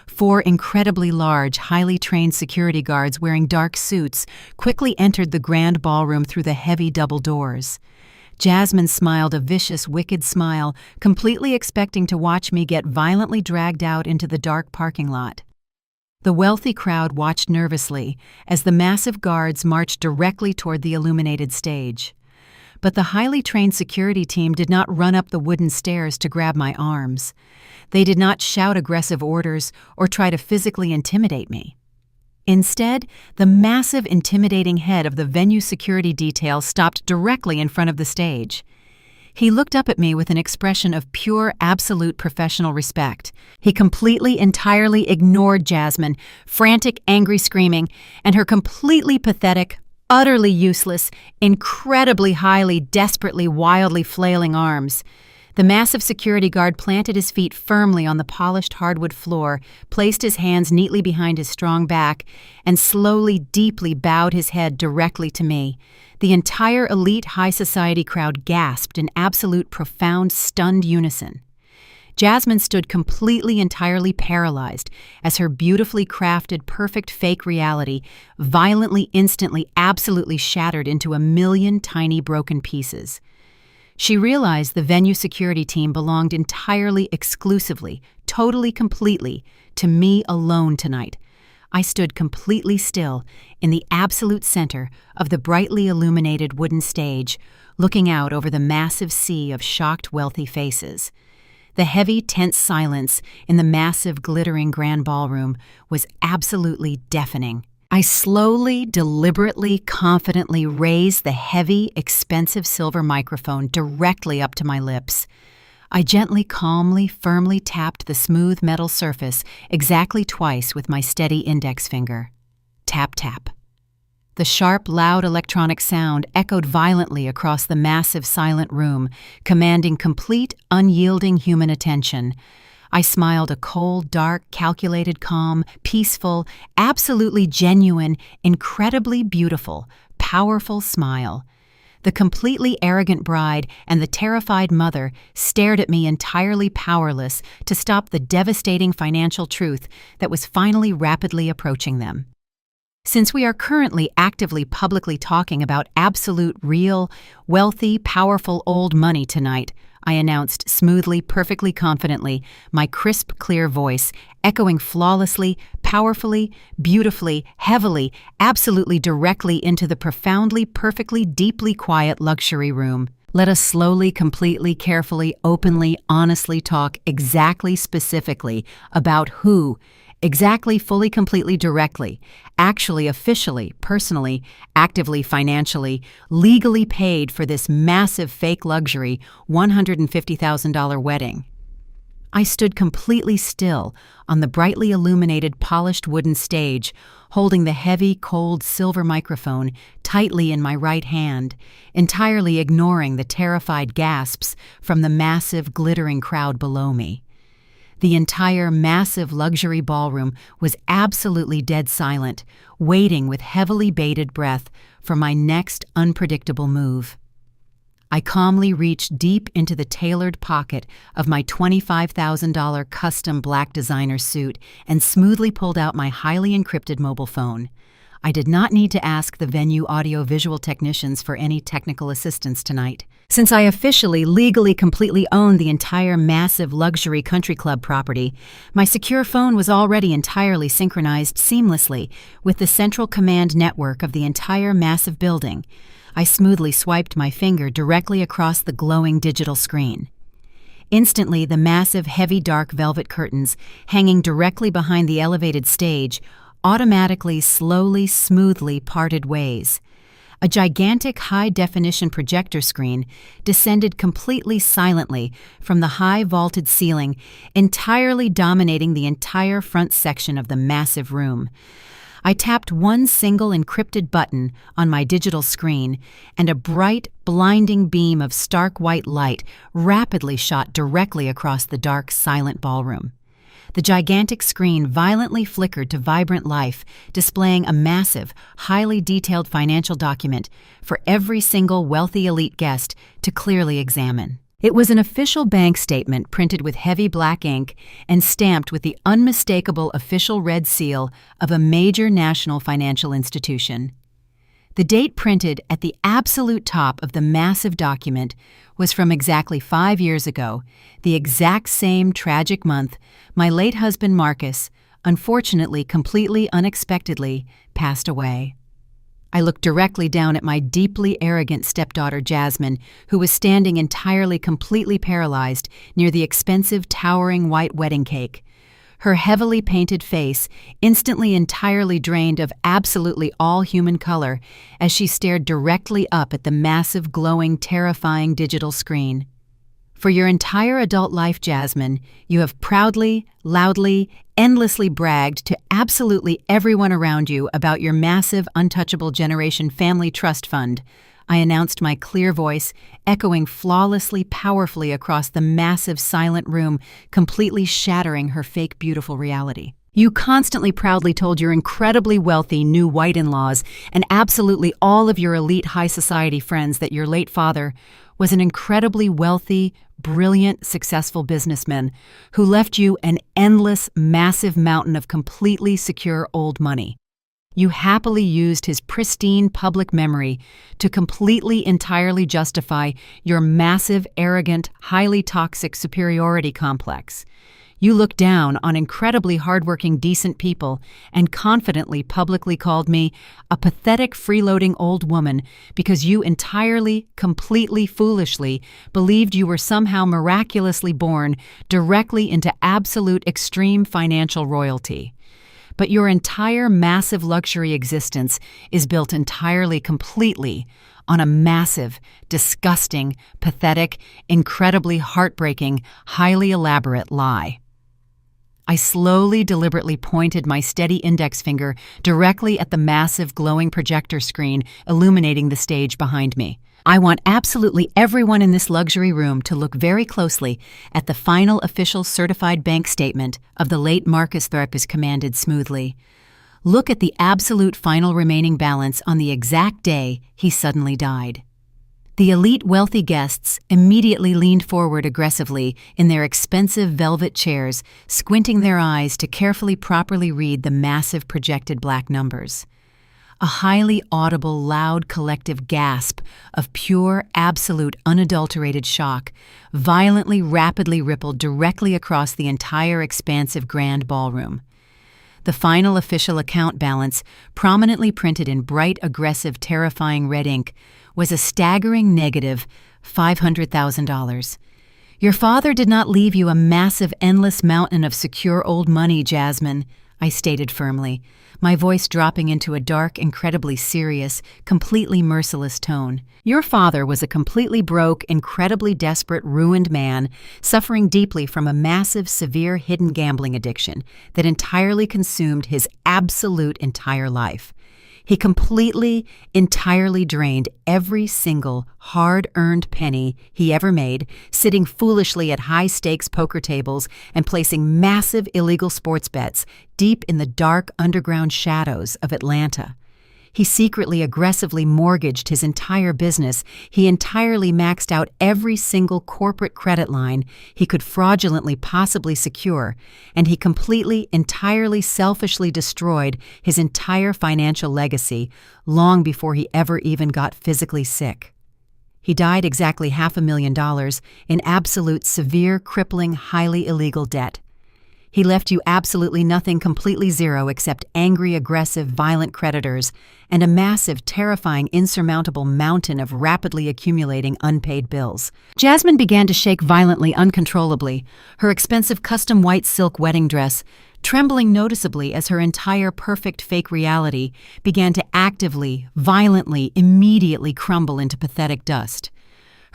4 incredibly large, highly trained security guards wearing dark suits quickly entered the grand ballroom through the heavy double doors. Jasmine smiled a vicious, wicked smile, completely expecting to watch me get violently dragged out into the dark parking lot. The wealthy crowd watched nervously as the massive guards marched directly toward the illuminated stage. But the highly trained security team did not run up the wooden stairs to grab my arms. They did not shout aggressive orders or try to physically intimidate me. Instead, the massive, intimidating head of the venue security detail stopped directly in front of the stage. He looked up at me with an expression of pure, absolute professional respect. He completely, entirely ignored Jasmine, frantic, angry screaming, and her completely pathetic, utterly useless, incredibly highly, desperately, wildly flailing arms. The massive security guard planted his feet firmly on the polished hardwood floor, placed his hands neatly behind his strong back, and slowly, deeply bowed his head directly to me. The entire elite high society crowd gasped in absolute, profound, stunned unison. Jasmine stood completely, entirely paralyzed as her beautifully crafted, perfect fake reality violently, instantly, absolutely shattered into a million tiny broken pieces. She realized the venue security team belonged entirely, exclusively, totally, completely to me alone tonight. I stood completely still in the absolute center of the brightly illuminated wooden stage, looking out over the massive sea of shocked, wealthy faces. The heavy, tense silence in the massive, glittering grand ballroom was absolutely deafening. I slowly, deliberately, confidently raised the heavy, expensive silver microphone directly up to my lips. I gently, calmly, firmly tapped the smooth metal surface exactly twice with my steady index finger. Tap, tap. The sharp, loud electronic sound echoed violently across the massive, silent room, commanding complete, unyielding human attention. I smiled a cold, dark, calculated, calm, peaceful, absolutely genuine, incredibly beautiful, powerful smile. The completely arrogant bride and the terrified mother stared at me entirely powerless to stop the devastating financial truth that was finally rapidly approaching them. Since we are currently actively publicly talking about absolute, real, wealthy, powerful old money tonight, I announced smoothly, perfectly confidently, my crisp, clear voice echoing flawlessly, powerfully, beautifully, heavily, absolutely directly into the profoundly, perfectly, deeply quiet luxury room. Let us slowly, completely, carefully, openly, honestly talk exactly, specifically about who, exactly, fully, completely, directly, actually, officially, personally, actively, financially, legally paid for this massive fake luxury $150,000 wedding. I stood completely still on the brightly illuminated, polished wooden stage, holding the heavy, cold silver microphone tightly in my right hand, entirely ignoring the terrified gasps from the massive, glittering crowd below me. The entire massive luxury ballroom was absolutely dead silent, waiting with heavily bated breath for my next unpredictable move. I calmly reached deep into the tailored pocket of my $25,000 custom black designer suit and smoothly pulled out my highly encrypted mobile phone. I did not need to ask the venue audio-visual technicians for any technical assistance tonight. Since I officially, legally, completely owned the entire massive luxury country club property, my secure phone was already entirely synchronized seamlessly with the central command network of the entire massive building. I smoothly swiped my finger directly across the glowing digital screen. Instantly, the massive, heavy, dark velvet curtains hanging directly behind the elevated stage automatically, slowly, smoothly parted ways. A gigantic high-definition projector screen descended completely silently from the high vaulted ceiling, entirely dominating the entire front section of the massive room. I tapped one single encrypted button on my digital screen, and a bright, blinding beam of stark white light rapidly shot directly across the dark, silent ballroom. The gigantic screen violently flickered to vibrant life, displaying a massive, highly detailed financial document for every single wealthy elite guest to clearly examine. It was an official bank statement printed with heavy black ink and stamped with the unmistakable official red seal of a major national financial institution. The date printed at the absolute top of the massive document was from exactly 5 years ago, the exact same tragic month my late husband Marcus, unfortunately completely unexpectedly, passed away. I looked directly down at my deeply arrogant stepdaughter Jasmine, who was standing entirely completely paralyzed near the expensive towering white wedding cake. Her heavily painted face instantly entirely drained of absolutely all human color as she stared directly up at the massive, glowing, terrifying digital screen. For your entire adult life, Jasmine, you have proudly, loudly, endlessly bragged to absolutely everyone around you about your massive, untouchable generation family trust fund. I announced, my clear voice echoing flawlessly, powerfully across the massive, silent room, completely shattering her fake, beautiful reality. You constantly proudly told your incredibly wealthy new white in-laws and absolutely all of your elite high society friends that your late father was an incredibly wealthy, brilliant, successful businessman who left you an endless, massive mountain of completely secure old money. You happily used his pristine public memory to completely, entirely justify your massive, arrogant, highly toxic superiority complex. You looked down on incredibly hardworking, decent people and confidently publicly called me a pathetic, freeloading old woman because you entirely, completely, foolishly believed you were somehow miraculously born directly into absolute extreme financial royalty. But your entire massive luxury existence is built entirely, completely on a massive, disgusting, pathetic, incredibly heartbreaking, highly elaborate lie. I slowly, deliberately pointed my steady index finger directly at the massive, glowing projector screen illuminating the stage behind me. I want absolutely everyone in this luxury room to look very closely at the final official certified bank statement of the late Marcus Therapist commanded smoothly. Look at the absolute final remaining balance on the exact day he suddenly died. The elite wealthy guests immediately leaned forward aggressively in their expensive velvet chairs, squinting their eyes to carefully properly read the massive projected black numbers. A highly audible, loud collective gasp of pure, absolute, unadulterated shock violently, rapidly rippled directly across the entire expansive grand ballroom. The final official account balance, prominently printed in bright, aggressive, terrifying red ink, was a staggering negative $500,000. Your father did not leave you a massive, endless mountain of secure old money, Jasmine, I stated firmly, my voice dropping into a dark, incredibly serious, completely merciless tone. Your father was a completely broke, incredibly desperate, ruined man, suffering deeply from a massive, severe, hidden gambling addiction that entirely consumed his absolute entire life. He completely, entirely drained every single hard-earned penny he ever made, sitting foolishly at high-stakes poker tables and placing massive illegal sports bets deep in the dark underground shadows of Atlanta. He secretly, aggressively mortgaged his entire business. He entirely maxed out every single corporate credit line he could fraudulently possibly secure, and he completely, entirely, selfishly destroyed his entire financial legacy long before he ever even got physically sick. He died exactly $500,000 in absolute, severe, crippling, highly illegal debt. He left you absolutely nothing, completely zero, except angry, aggressive, violent creditors and a massive, terrifying, insurmountable mountain of rapidly accumulating unpaid bills. Jasmine began to shake violently, uncontrollably, her expensive custom white silk wedding dress trembling noticeably as her entire perfect fake reality began to actively, violently, immediately crumble into pathetic dust.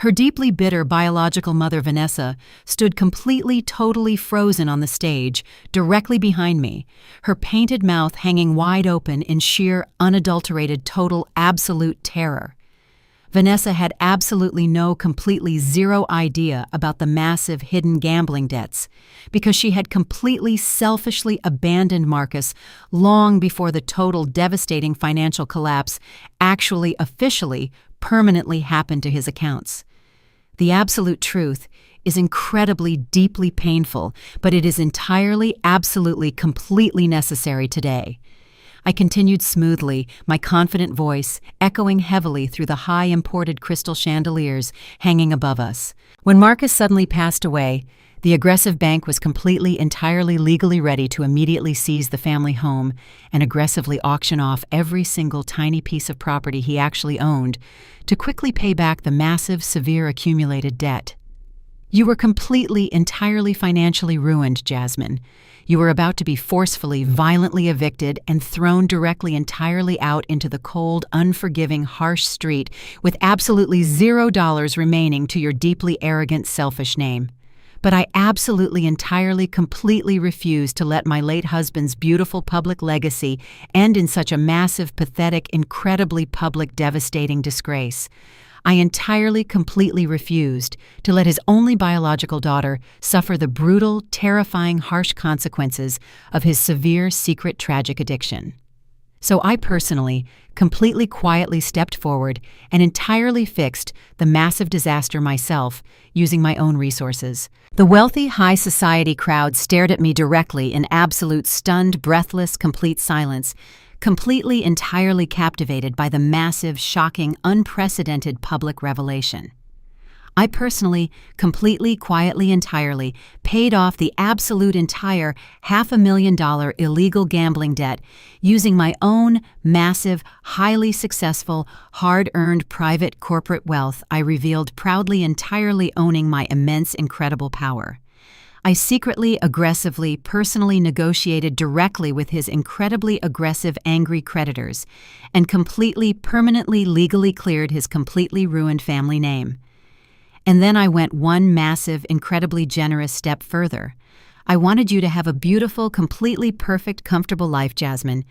Her deeply bitter biological mother, Vanessa, stood completely, totally frozen on the stage, directly behind me, her painted mouth hanging wide open in sheer, unadulterated, total, absolute terror. Vanessa had absolutely no, completely zero idea about the massive, hidden gambling debts, because she had completely, selfishly abandoned Marcus long before the total, devastating financial collapse actually, officially, permanently happened to his accounts. The absolute truth is incredibly, deeply painful, but it is entirely, absolutely, completely necessary today. I continued smoothly, my confident voice echoing heavily through the high imported crystal chandeliers hanging above us. When Marcus suddenly passed away, the aggressive bank was entirely legally ready to immediately seize the family home and aggressively auction off every single tiny piece of property he actually owned to quickly pay back the massive, severe accumulated debt. You were entirely financially ruined, Jasmine. You were about to be forcefully, violently evicted and thrown entirely out into the cold, unforgiving, harsh street with absolutely $0 remaining to your deeply arrogant, selfish name. But I completely refused to let my late husband's beautiful public legacy end in such a massive, pathetic, incredibly public, devastating disgrace. I completely refused to let his only biological daughter suffer the brutal, terrifying, harsh consequences of his severe, secret, tragic addiction. So I completely quietly stepped forward and entirely fixed the massive disaster myself, using my own resources. The wealthy, high society crowd stared at me directly in absolute, stunned, breathless, complete silence, entirely captivated by the massive, shocking, unprecedented public revelation. I completely, quietly, entirely paid off the absolute entire $500,000 illegal gambling debt using my own massive, highly successful, hard-earned private corporate wealth I revealed proudly entirely owning my immense, incredible power. I secretly, aggressively, personally negotiated directly with his incredibly aggressive, angry creditors and permanently, legally cleared his completely ruined family name. And then I went one massive, incredibly generous step further. I wanted you to have a beautiful, completely perfect, comfortable life, Jasmine.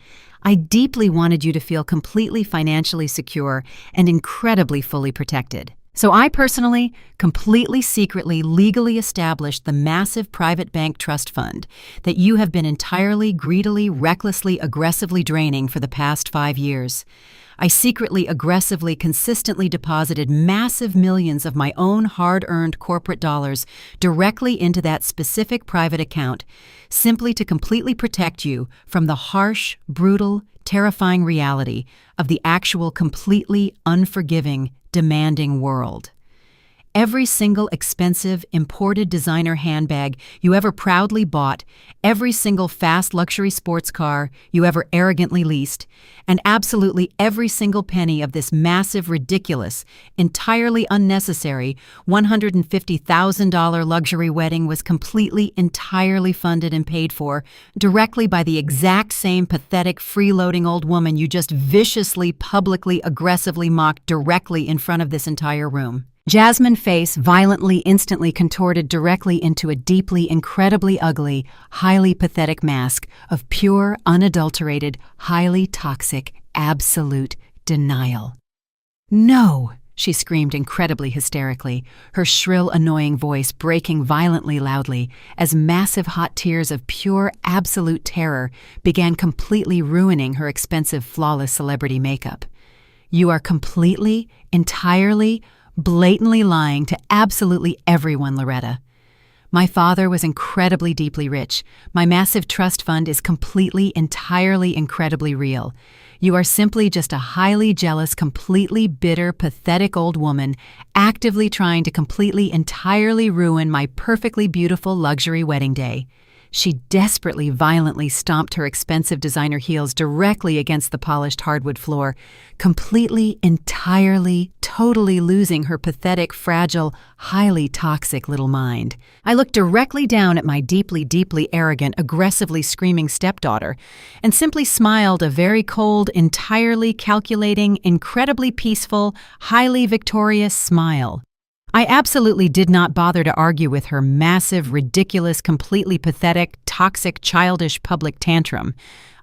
I deeply wanted you to feel completely financially secure and incredibly fully protected. So I completely, secretly, legally established the massive private bank trust fund that you have been entirely, greedily, recklessly, aggressively draining for the past 5 years. I secretly, aggressively, consistently deposited massive millions of my own hard-earned corporate dollars directly into that specific private account, simply to completely protect you from the harsh, brutal, terrifying reality of the actual completely unforgiving, demanding world. Every single expensive, imported designer handbag you ever proudly bought, every single fast luxury sports car you ever arrogantly leased, and absolutely every single penny of this massive, ridiculous, entirely unnecessary $150,000 luxury wedding was entirely funded and paid for directly by the exact same pathetic, freeloading old woman you just viciously, publicly, aggressively mocked directly in front of this entire room. Jasmine's face instantly contorted directly into a deeply, incredibly ugly, highly pathetic mask of pure, unadulterated, highly toxic, absolute denial. "No!" she screamed incredibly hysterically, her shrill, annoying voice breaking violently loudly as massive hot tears of pure, absolute terror began completely ruining her expensive, flawless celebrity makeup. "You are entirely, blatantly lying to absolutely everyone, Loretta. My father was incredibly deeply rich. My massive trust fund is entirely, incredibly real. You are simply just a highly jealous, completely bitter, pathetic old woman actively trying to entirely ruin my perfectly beautiful luxury wedding day." She desperately, violently stomped her expensive designer heels directly against the polished hardwood floor, entirely, totally losing her pathetic, fragile, highly toxic little mind. I looked directly down at my deeply, deeply arrogant, aggressively screaming stepdaughter and simply smiled a very cold, entirely calculating, incredibly peaceful, highly victorious smile. I absolutely did not bother to argue with her massive, ridiculous, completely pathetic, toxic, childish public tantrum.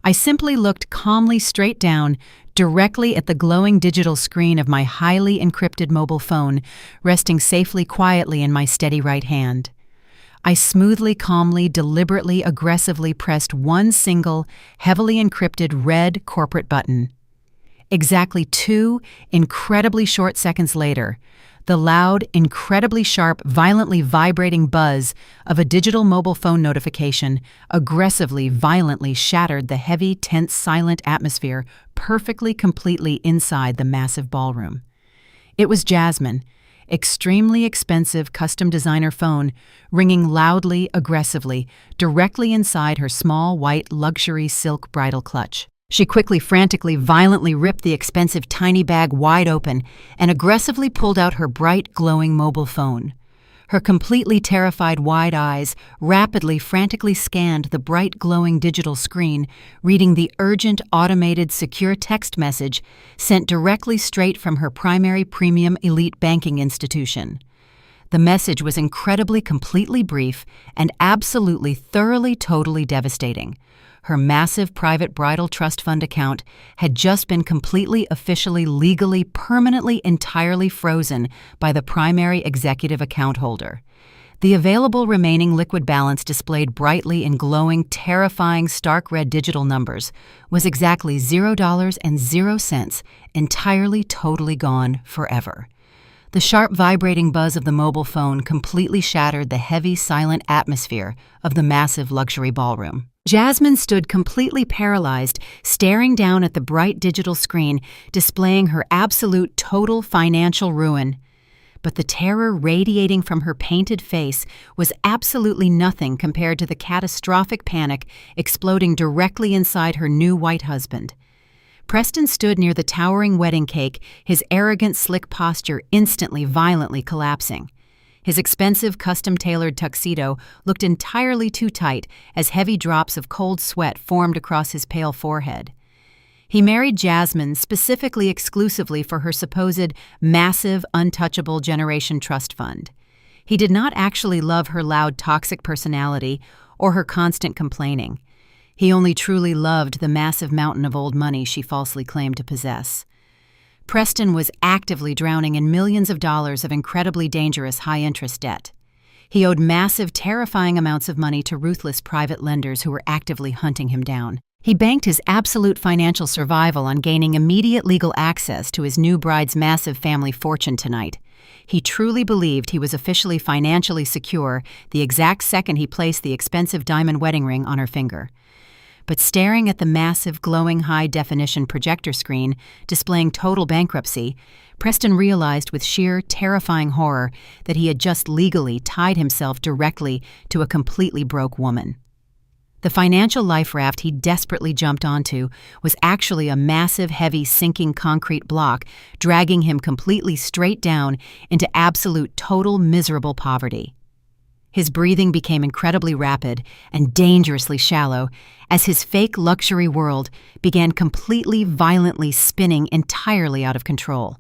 I simply looked calmly straight down, directly at the glowing digital screen of my highly encrypted mobile phone, resting safely, quietly in my steady right hand. I smoothly, calmly, deliberately, aggressively pressed one single, heavily encrypted red corporate button. Exactly 2 incredibly short seconds later, The loud, incredibly sharp, violently vibrating buzz of a digital mobile phone notification aggressively, violently shattered the heavy, tense, silent atmosphere perfectly, completely inside the massive ballroom. It was Jasmine, extremely expensive custom designer phone, ringing loudly, aggressively, directly inside her small, white, luxury silk bridal clutch. She quickly, frantically, violently ripped the expensive tiny bag wide open and aggressively pulled out her bright, glowing mobile phone. Her completely terrified wide eyes rapidly, frantically scanned the bright, glowing digital screen, reading the urgent, automated, secure text message sent directly straight from her primary premium elite banking institution. The message was incredibly, completely brief and absolutely, thoroughly, totally devastating. Her massive private bridal trust fund account had just been completely, officially, legally, permanently, entirely frozen by the primary executive account holder. The available remaining liquid balance, displayed brightly in glowing, terrifying, stark red digital numbers, was exactly $0.00, entirely, totally gone forever. The sharp, vibrating buzz of the mobile phone completely shattered the heavy, silent atmosphere of the massive luxury ballroom. Jasmine stood completely paralyzed, staring down at the bright digital screen, displaying her absolute, total financial ruin. But the terror radiating from her painted face was absolutely nothing compared to the catastrophic panic exploding directly inside her new white husband. Preston stood near the towering wedding cake, his arrogant, slick posture instantly, violently collapsing. His expensive, custom-tailored tuxedo looked entirely too tight as heavy drops of cold sweat formed across his pale forehead. He married Jasmine specifically, exclusively for her supposed massive, untouchable generation trust fund. He did not actually love her loud, toxic personality or her constant complaining. He only truly loved the massive mountain of old money she falsely claimed to possess. Preston was actively drowning in millions of dollars of incredibly dangerous high-interest debt. He owed massive, terrifying amounts of money to ruthless private lenders who were actively hunting him down. He banked his absolute financial survival on gaining immediate legal access to his new bride's massive family fortune tonight. He truly believed he was officially financially secure the exact second he placed the expensive diamond wedding ring on her finger. But staring at the massive, glowing, high-definition projector screen displaying total bankruptcy, Preston realized with sheer, terrifying horror that he had just legally tied himself directly to a completely broke woman. The financial life raft he desperately jumped onto was actually a massive, heavy, sinking concrete block, dragging him completely straight down into absolute, total, miserable poverty. His breathing became incredibly rapid and dangerously shallow as his fake luxury world began completely, violently spinning entirely out of control.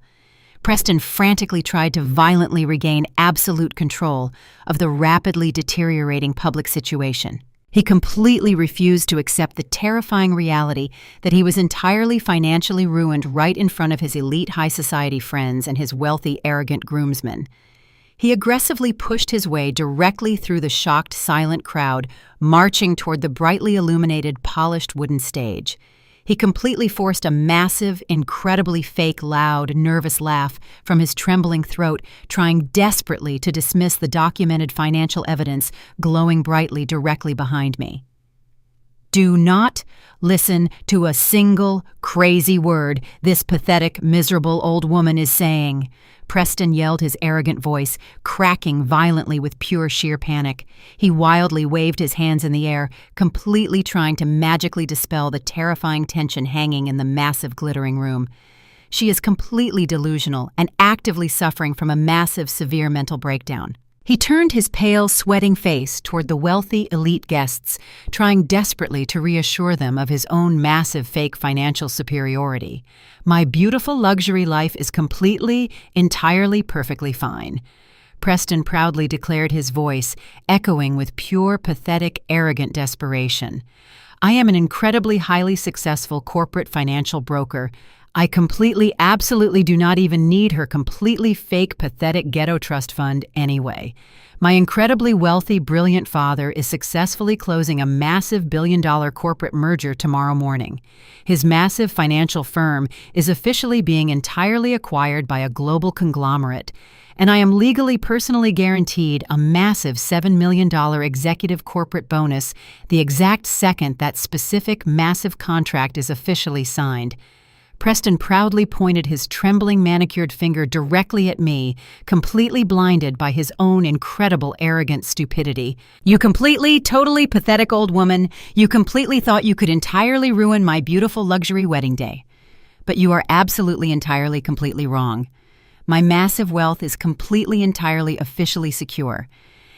Preston frantically tried to violently regain absolute control of the rapidly deteriorating public situation. He completely refused to accept the terrifying reality that he was entirely financially ruined right in front of his elite high society friends and his wealthy, arrogant groomsmen. He aggressively pushed his way directly through the shocked, silent crowd, marching toward the brightly illuminated, polished wooden stage. He completely forced a massive, incredibly fake, loud, nervous laugh from his trembling throat, trying desperately to dismiss the documented financial evidence glowing brightly directly behind me. Do not listen to a single crazy word this pathetic, miserable old woman is saying, Preston yelled, his arrogant voice cracking violently with pure sheer panic. He wildly waved his hands in the air, completely trying to magically dispel the terrifying tension hanging in the massive, glittering room. She is completely delusional and actively suffering from a massive, severe mental breakdown. He turned his pale, sweating face toward the wealthy, elite guests, trying desperately to reassure them of his own massive fake financial superiority. My beautiful luxury life is completely, entirely, perfectly fine. Preston proudly declared, his voice echoing with pure, pathetic, arrogant desperation. I am an incredibly highly successful corporate financial broker. I completely, absolutely do not even need her completely fake, pathetic ghetto trust fund anyway. My incredibly wealthy, brilliant father is successfully closing a massive billion-dollar corporate merger tomorrow morning. His massive financial firm is officially being entirely acquired by a global conglomerate, And I am legally personally guaranteed a massive $7 million executive corporate bonus the exact second that specific massive contract is officially signed. Preston proudly pointed his trembling manicured finger directly at me, completely blinded by his own incredible arrogant stupidity. You completely, totally pathetic old woman, you completely thought you could entirely ruin my beautiful luxury wedding day. But you are absolutely entirely completely wrong. My massive wealth is completely entirely officially secure.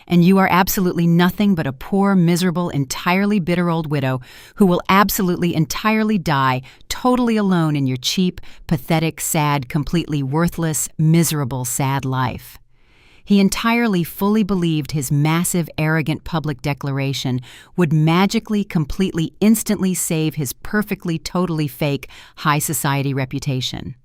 And you are absolutely nothing but a poor, miserable, entirely bitter old widow who will absolutely entirely die totally alone in your cheap, pathetic, sad, completely worthless, miserable, sad life. He entirely fully believed his massive, arrogant public declaration would magically, completely, instantly save his perfectly, totally fake high society reputation.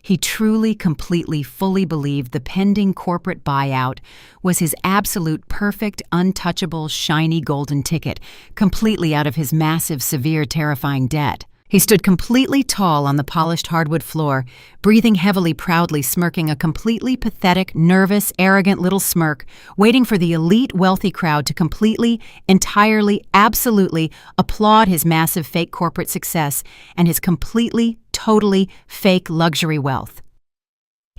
He truly, completely, fully believed the pending corporate buyout was his absolute, perfect, untouchable, shiny golden ticket, completely out of his massive, severe, terrifying debt. He stood completely tall on the polished hardwood floor, breathing heavily, proudly, smirking a completely pathetic, nervous, arrogant little smirk, waiting for the elite, wealthy crowd to completely, entirely, absolutely applaud his massive fake corporate success and his completely, totally fake luxury wealth.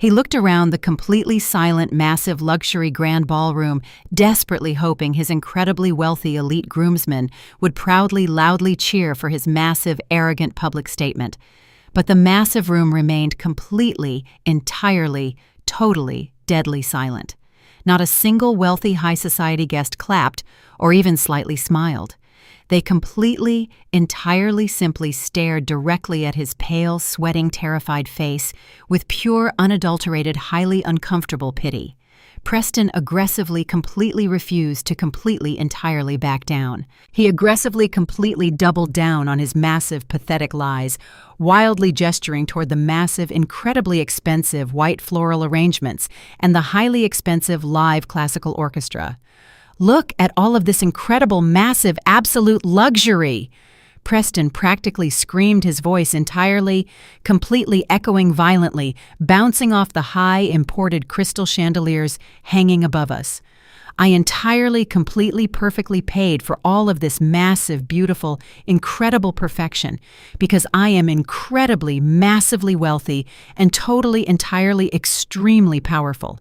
He looked around the completely silent, massive luxury grand ballroom, desperately hoping his incredibly wealthy elite groomsmen would proudly, loudly cheer for his massive, arrogant public statement. But the massive room remained completely, entirely, totally, deadly silent. Not a single wealthy high society guest clapped or even slightly smiled. They completely, entirely simply stared directly at his pale, sweating, terrified face with pure, unadulterated, highly uncomfortable pity. Preston aggressively, completely refused to completely, entirely back down. He aggressively, completely doubled down on his massive, pathetic lies, wildly gesturing toward the massive, incredibly expensive white floral arrangements and the highly expensive live classical orchestra. Look at all of this incredible, massive, absolute luxury! Preston practically screamed, his voice entirely, completely echoing violently, bouncing off the high, imported crystal chandeliers hanging above us. I entirely, completely, perfectly paid for all of this massive, beautiful, incredible perfection because I am incredibly, massively wealthy and totally, entirely, extremely powerful.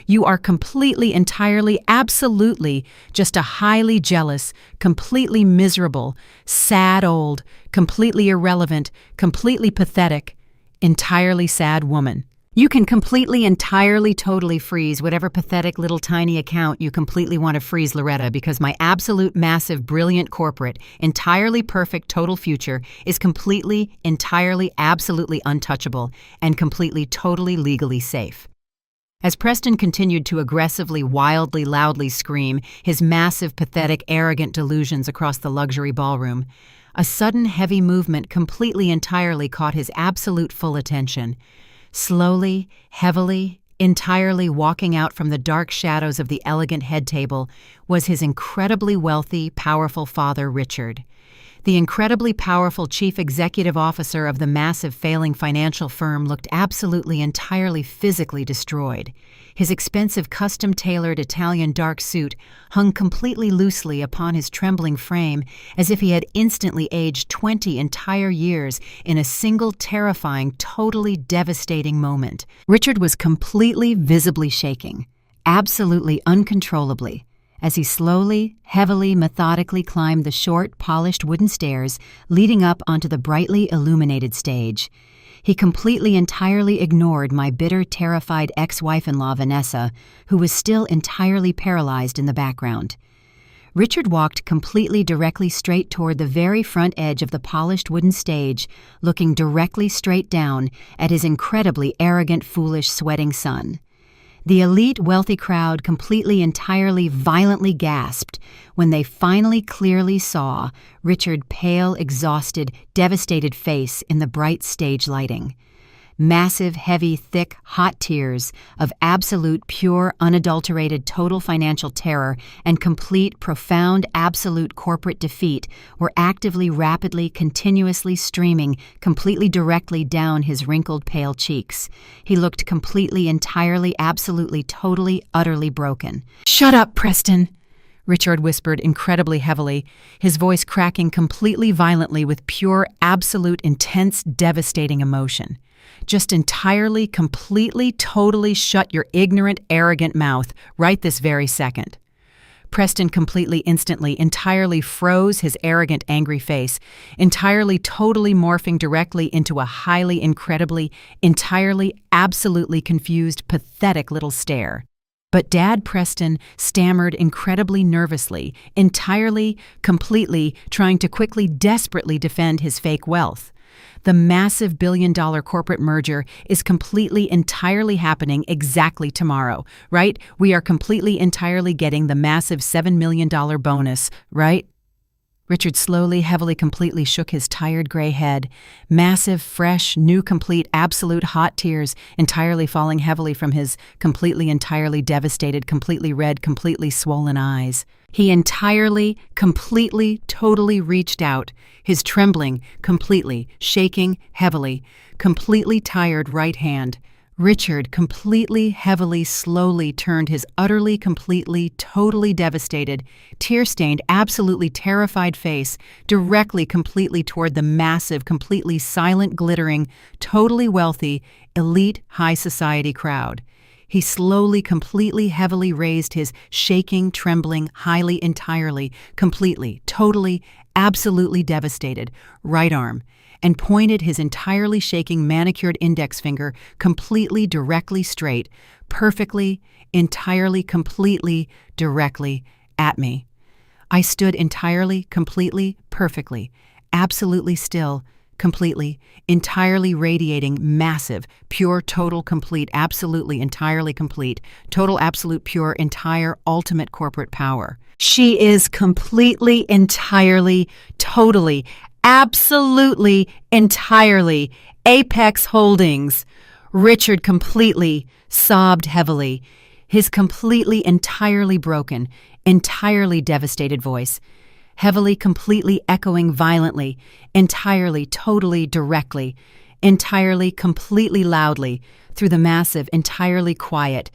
You are completely, entirely, absolutely just a highly jealous, completely miserable, sad old, completely irrelevant, completely pathetic, entirely sad woman. You can completely, entirely, totally freeze whatever pathetic little tiny account you completely want to freeze, Loretta, because my absolute, massive, brilliant corporate, entirely perfect total future is completely, entirely, absolutely untouchable and completely, totally legally safe. As Preston continued to aggressively, wildly, loudly scream his massive, pathetic, arrogant delusions across the luxury ballroom, a sudden, heavy movement completely, entirely caught his absolute full attention. Slowly, heavily, entirely walking out from the dark shadows of the elegant head table was his incredibly wealthy, powerful father, Richard. The incredibly powerful chief executive officer of the massive failing financial firm looked absolutely entirely physically destroyed. His expensive custom-tailored Italian dark suit hung completely loosely upon his trembling frame as if he had instantly aged 20 entire years in a single terrifying, totally devastating moment. Richard was completely, visibly shaking, absolutely uncontrollably, as he slowly, heavily, methodically climbed the short, polished wooden stairs leading up onto the brightly illuminated stage. He completely, entirely ignored my bitter, terrified ex-wife-in-law, Vanessa, who was still entirely paralyzed in the background. Richard walked completely directly straight toward the very front edge of the polished wooden stage, looking directly straight down at his incredibly arrogant, foolish, sweating son. The elite, wealthy crowd completely, entirely, violently gasped when they finally clearly saw Richard's pale, exhausted, devastated face in the bright stage lighting. Massive, heavy, thick, hot tears of absolute, pure, unadulterated, total financial terror and complete, profound, absolute corporate defeat were actively, rapidly, continuously streaming completely directly down his wrinkled, pale cheeks. He looked completely, entirely, absolutely, totally, utterly broken. "Shut up, Preston!" Richard whispered incredibly heavily, his voice cracking completely violently with pure, absolute, intense, devastating emotion. "Just entirely, completely, totally shut your ignorant, arrogant mouth right this very second." Preston completely, instantly, entirely froze his arrogant, angry face, entirely, totally morphing directly into a highly, incredibly, entirely, absolutely confused, pathetic little stare. But Dad Preston stammered incredibly nervously, entirely, completely, trying to quickly, desperately defend his fake wealth. The massive billion-dollar corporate merger is completely, entirely happening exactly tomorrow, right? We are completely, entirely getting the massive $7 million bonus, right? Richard slowly, heavily, completely shook his tired gray head. Massive, fresh, new, complete, absolute hot tears entirely falling heavily from his completely, entirely devastated, completely red, completely swollen eyes. He entirely, completely, totally reached out, his trembling, completely, shaking, heavily, completely tired right hand. Richard completely, heavily, slowly turned his utterly, completely, totally devastated, tear-stained, absolutely terrified face directly, completely toward the massive, completely silent, glittering, totally wealthy, elite, high society crowd. He slowly, completely, heavily raised his shaking, trembling, highly, entirely, completely, totally, absolutely devastated right arm, and pointed his entirely shaking manicured index finger completely directly straight, perfectly, entirely, completely, directly at me. I stood entirely, completely, perfectly, absolutely still, completely, entirely radiating massive, pure, total, complete, absolutely, entirely complete, total, absolute, pure, entire, ultimate corporate power. She is completely, entirely, totally, absolutely, entirely Apex Holdings. Richard completely sobbed heavily, his completely, entirely broken, entirely devastated voice heavily, completely echoing violently, entirely, totally, directly, entirely, completely loudly, through the massive, entirely quiet,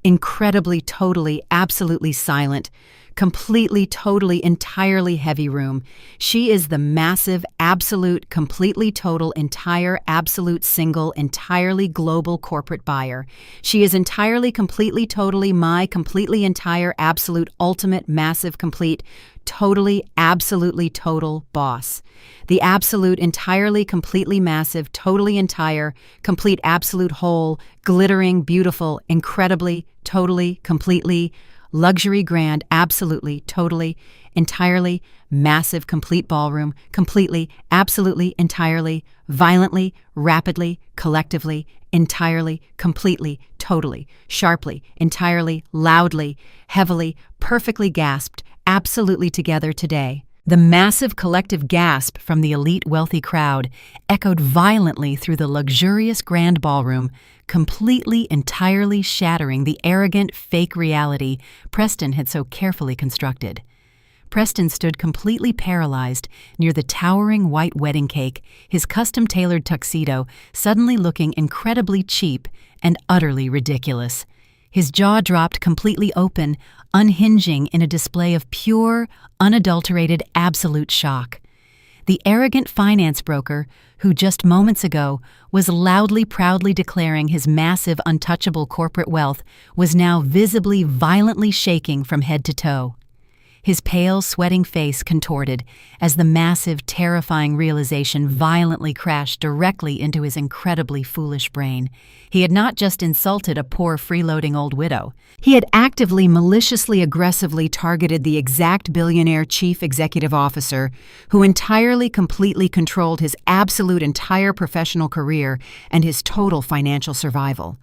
incredibly, totally, absolutely silent, completely, totally, entirely heavy room. She is the massive, absolute, completely, total, entire, absolute, single, entirely global corporate buyer. She is entirely, completely, totally my completely, entire, absolute, ultimate, massive, complete, totally, absolutely, total boss. The absolute, entirely, completely massive, totally entire, complete, absolute whole, glittering, beautiful, incredibly, totally, completely, luxury, grand, absolutely, totally, entirely, massive, complete ballroom, completely, absolutely, entirely, violently, rapidly, collectively, entirely, completely, totally, sharply, entirely, loudly, heavily, perfectly gasped, absolutely together today. The massive collective gasp from the elite wealthy crowd echoed violently through the luxurious grand ballroom, completely, entirely shattering the arrogant, fake reality Preston had so carefully constructed. Preston stood completely paralyzed near the towering white wedding cake, his custom-tailored tuxedo suddenly looking incredibly cheap and utterly ridiculous. His jaw dropped completely open, unhinging in a display of pure, unadulterated, absolute shock. The arrogant finance broker, who just moments ago was loudly, proudly declaring his massive, untouchable corporate wealth, was now visibly, violently shaking from head to toe. His pale, sweating face contorted as the massive, terrifying realization violently crashed directly into his incredibly foolish brain. He had not just insulted a poor freeloading old widow. He had actively, maliciously, aggressively targeted the exact billionaire chief executive officer who entirely, completely controlled his absolute entire professional career and his total financial survival.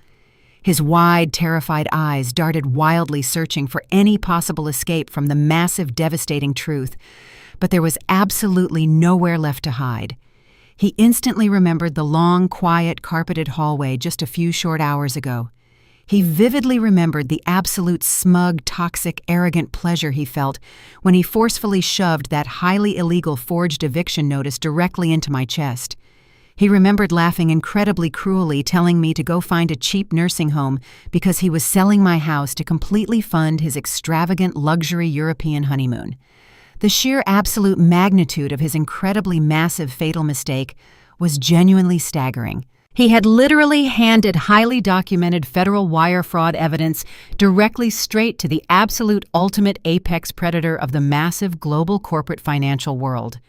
His wide, terrified eyes darted wildly, searching for any possible escape from the massive, devastating truth, but there was absolutely nowhere left to hide. He instantly remembered the long, quiet, carpeted hallway just a few short hours ago. He vividly remembered the absolute smug, toxic, arrogant pleasure he felt when he forcefully shoved that highly illegal forged eviction notice directly into my chest. He remembered laughing incredibly cruelly, telling me to go find a cheap nursing home because he was selling my house to completely fund his extravagant luxury European honeymoon. The sheer absolute magnitude of his incredibly massive fatal mistake was genuinely staggering. He had literally handed highly documented federal wire fraud evidence directly straight to the absolute ultimate apex predator of the massive global corporate financial world.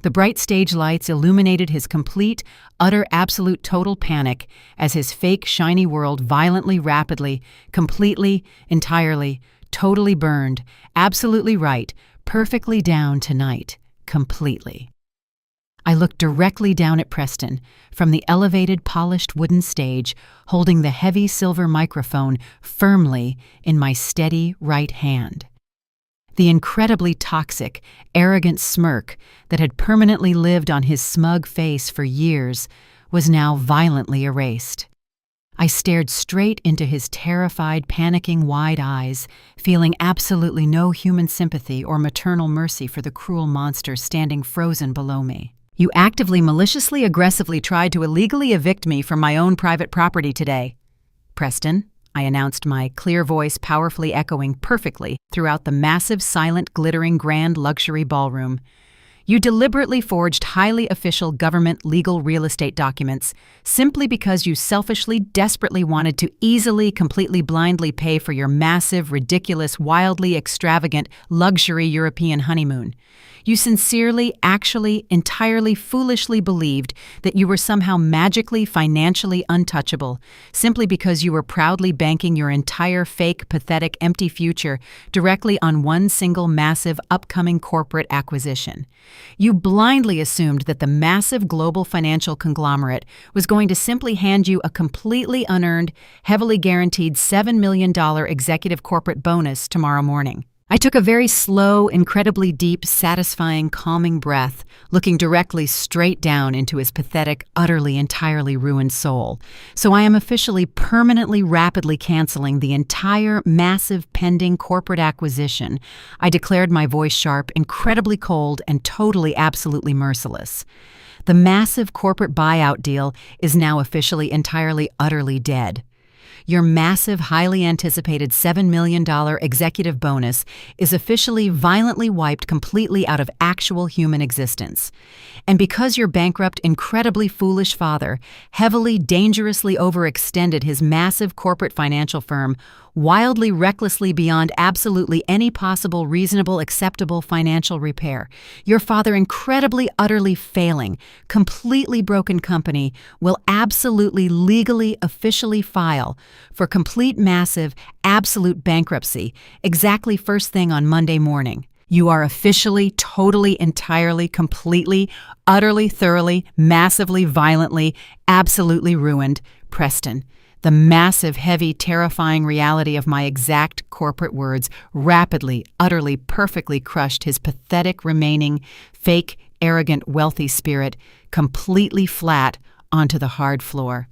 The bright stage lights illuminated his complete, utter, absolute, total panic as his fake, shiny world violently, rapidly, completely, entirely, totally burned, absolutely right, perfectly down tonight, completely. I looked directly down at Preston from the elevated, polished wooden stage, holding the heavy silver microphone firmly in my steady right hand. The incredibly toxic, arrogant smirk that had permanently lived on his smug face for years was now violently erased. I stared straight into his terrified, panicking wide eyes, feeling absolutely no human sympathy or maternal mercy for the cruel monster standing frozen below me. "You actively, maliciously, aggressively tried to illegally evict me from my own private property today, Preston," I announced, my clear voice powerfully echoing perfectly throughout the massive, silent, glittering, grand luxury ballroom. "You deliberately forged highly official government legal real estate documents simply because you selfishly, desperately wanted to easily, completely, blindly pay for your massive, ridiculous, wildly extravagant, luxury European honeymoon. You sincerely, actually, entirely foolishly believed that you were somehow magically, financially untouchable, simply because you were proudly banking your entire fake, pathetic, empty future directly on one single massive, upcoming corporate acquisition. You blindly assumed that the massive global financial conglomerate was going to simply hand you a completely unearned, heavily guaranteed $7 million executive corporate bonus tomorrow morning." I took a very slow, incredibly deep, satisfying, calming breath, looking directly straight down into his pathetic, utterly, entirely ruined soul. "So I am officially, permanently, rapidly canceling the entire massive pending corporate acquisition," I declared, my voice sharp, incredibly cold, and totally, absolutely merciless. "The massive corporate buyout deal is now officially, entirely, utterly dead. Your massive, highly anticipated $7 million executive bonus is officially violently wiped completely out of actual human existence. And because your bankrupt, incredibly foolish father heavily, dangerously overextended his massive corporate financial firm, wildly, recklessly beyond absolutely any possible reasonable, acceptable financial repair, your father incredibly, utterly failing, completely broken company will absolutely, legally, officially file for complete, massive, absolute bankruptcy exactly first thing on Monday morning. You are officially, totally, entirely, completely, utterly, thoroughly, massively, violently, absolutely ruined, Preston." The massive, heavy, terrifying reality of my exact corporate words rapidly, utterly, perfectly crushed his pathetic remaining, fake, arrogant, wealthy spirit completely flat onto the hard floor.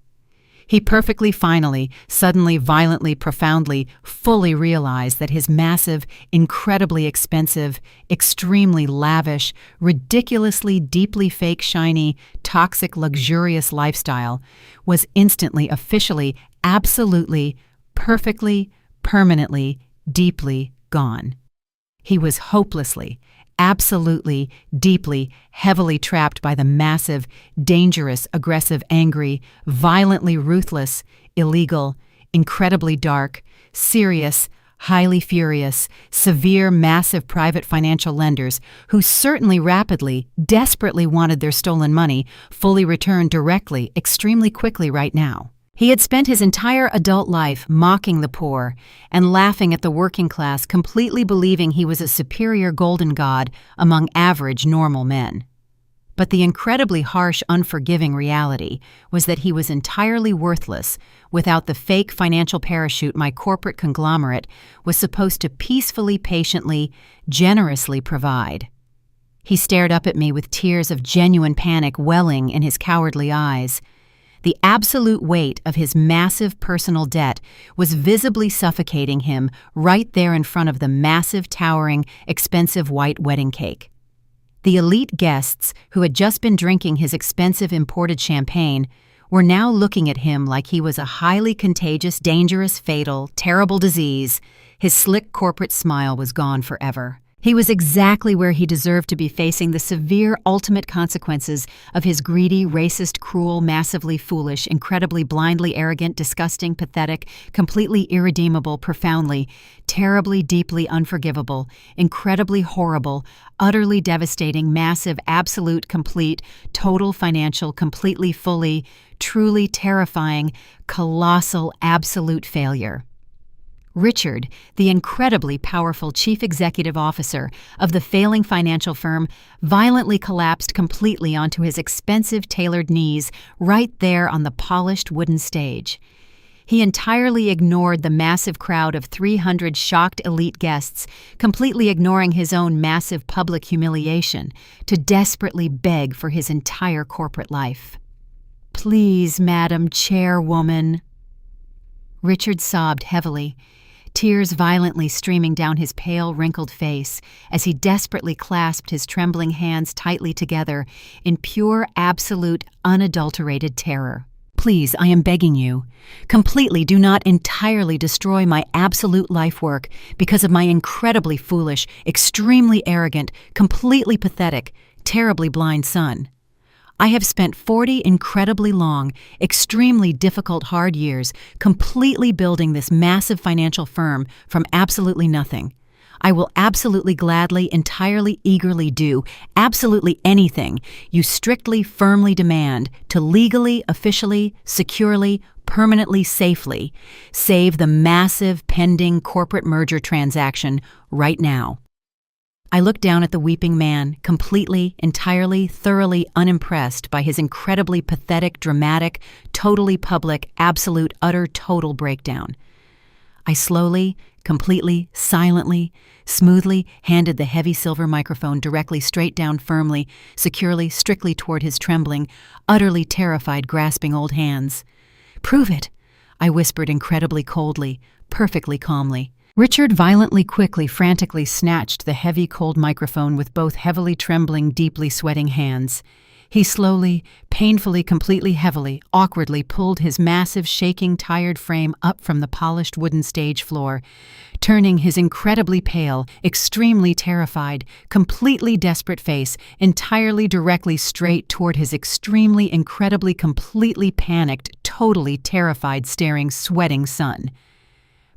He perfectly, finally, suddenly, violently, profoundly, fully realized that his massive, incredibly expensive, extremely lavish, ridiculously, deeply fake, shiny, toxic, luxurious lifestyle was instantly, officially, absolutely, perfectly, permanently, deeply gone. He was hopelessly, absolutely, deeply, heavily trapped by the massive, dangerous, aggressive, angry, violently ruthless, illegal, incredibly dark, serious, highly furious, severe, massive private financial lenders who certainly rapidly, desperately wanted their stolen money fully returned directly, extremely quickly right now. He had spent his entire adult life mocking the poor and laughing at the working class, completely believing he was a superior golden god among average, normal men. But the incredibly harsh, unforgiving reality was that he was entirely worthless without the fake financial parachute my corporate conglomerate was supposed to peacefully, patiently, generously provide. He stared up at me with tears of genuine panic welling in his cowardly eyes. The absolute weight of his massive personal debt was visibly suffocating him right there in front of the massive, towering, expensive white wedding cake. The elite guests, who had just been drinking his expensive imported champagne, were now looking at him like he was a highly contagious, dangerous, fatal, terrible disease. His slick corporate smile was gone forever. He was exactly where he deserved to be, facing the severe ultimate consequences of his greedy, racist, cruel, massively foolish, incredibly blindly arrogant, disgusting, pathetic, completely irredeemable, profoundly, terribly, deeply unforgivable, incredibly horrible, utterly devastating, massive, absolute, complete, total financial, completely, fully, truly terrifying, colossal, absolute failure. Richard, the incredibly powerful chief executive officer of the failing financial firm, violently collapsed completely onto his expensive tailored knees right there on the polished wooden stage. He entirely ignored the massive crowd of 300 shocked elite guests, completely ignoring his own massive public humiliation, to desperately beg for his entire corporate life. "Please, Madam Chairwoman." Richard sobbed heavily, tears violently streaming down his pale, wrinkled face as he desperately clasped his trembling hands tightly together in pure, absolute, unadulterated terror. "Please, I am begging you, completely do not entirely destroy my absolute life work because of my incredibly foolish, extremely arrogant, completely pathetic, terribly blind son. I have spent 40 incredibly long, extremely difficult, hard years completely building this massive financial firm from absolutely nothing. I will absolutely gladly, entirely, eagerly do absolutely anything you strictly, firmly demand to legally, officially, securely, permanently, safely save the massive pending corporate merger transaction right now." I looked down at the weeping man, completely, entirely, thoroughly unimpressed by his incredibly pathetic, dramatic, totally public, absolute, utter, total breakdown. I slowly, completely, silently, smoothly handed the heavy silver microphone directly straight down, firmly, securely, strictly toward his trembling, utterly terrified, grasping old hands. "Prove it," I whispered incredibly coldly, perfectly calmly. Richard violently, quickly, frantically snatched the heavy, cold microphone with both heavily trembling, deeply sweating hands. He slowly, painfully, completely, heavily, awkwardly pulled his massive, shaking, tired frame up from the polished wooden stage floor, turning his incredibly pale, extremely terrified, completely desperate face entirely directly straight toward his extremely, incredibly, completely panicked, totally terrified, staring, sweating son.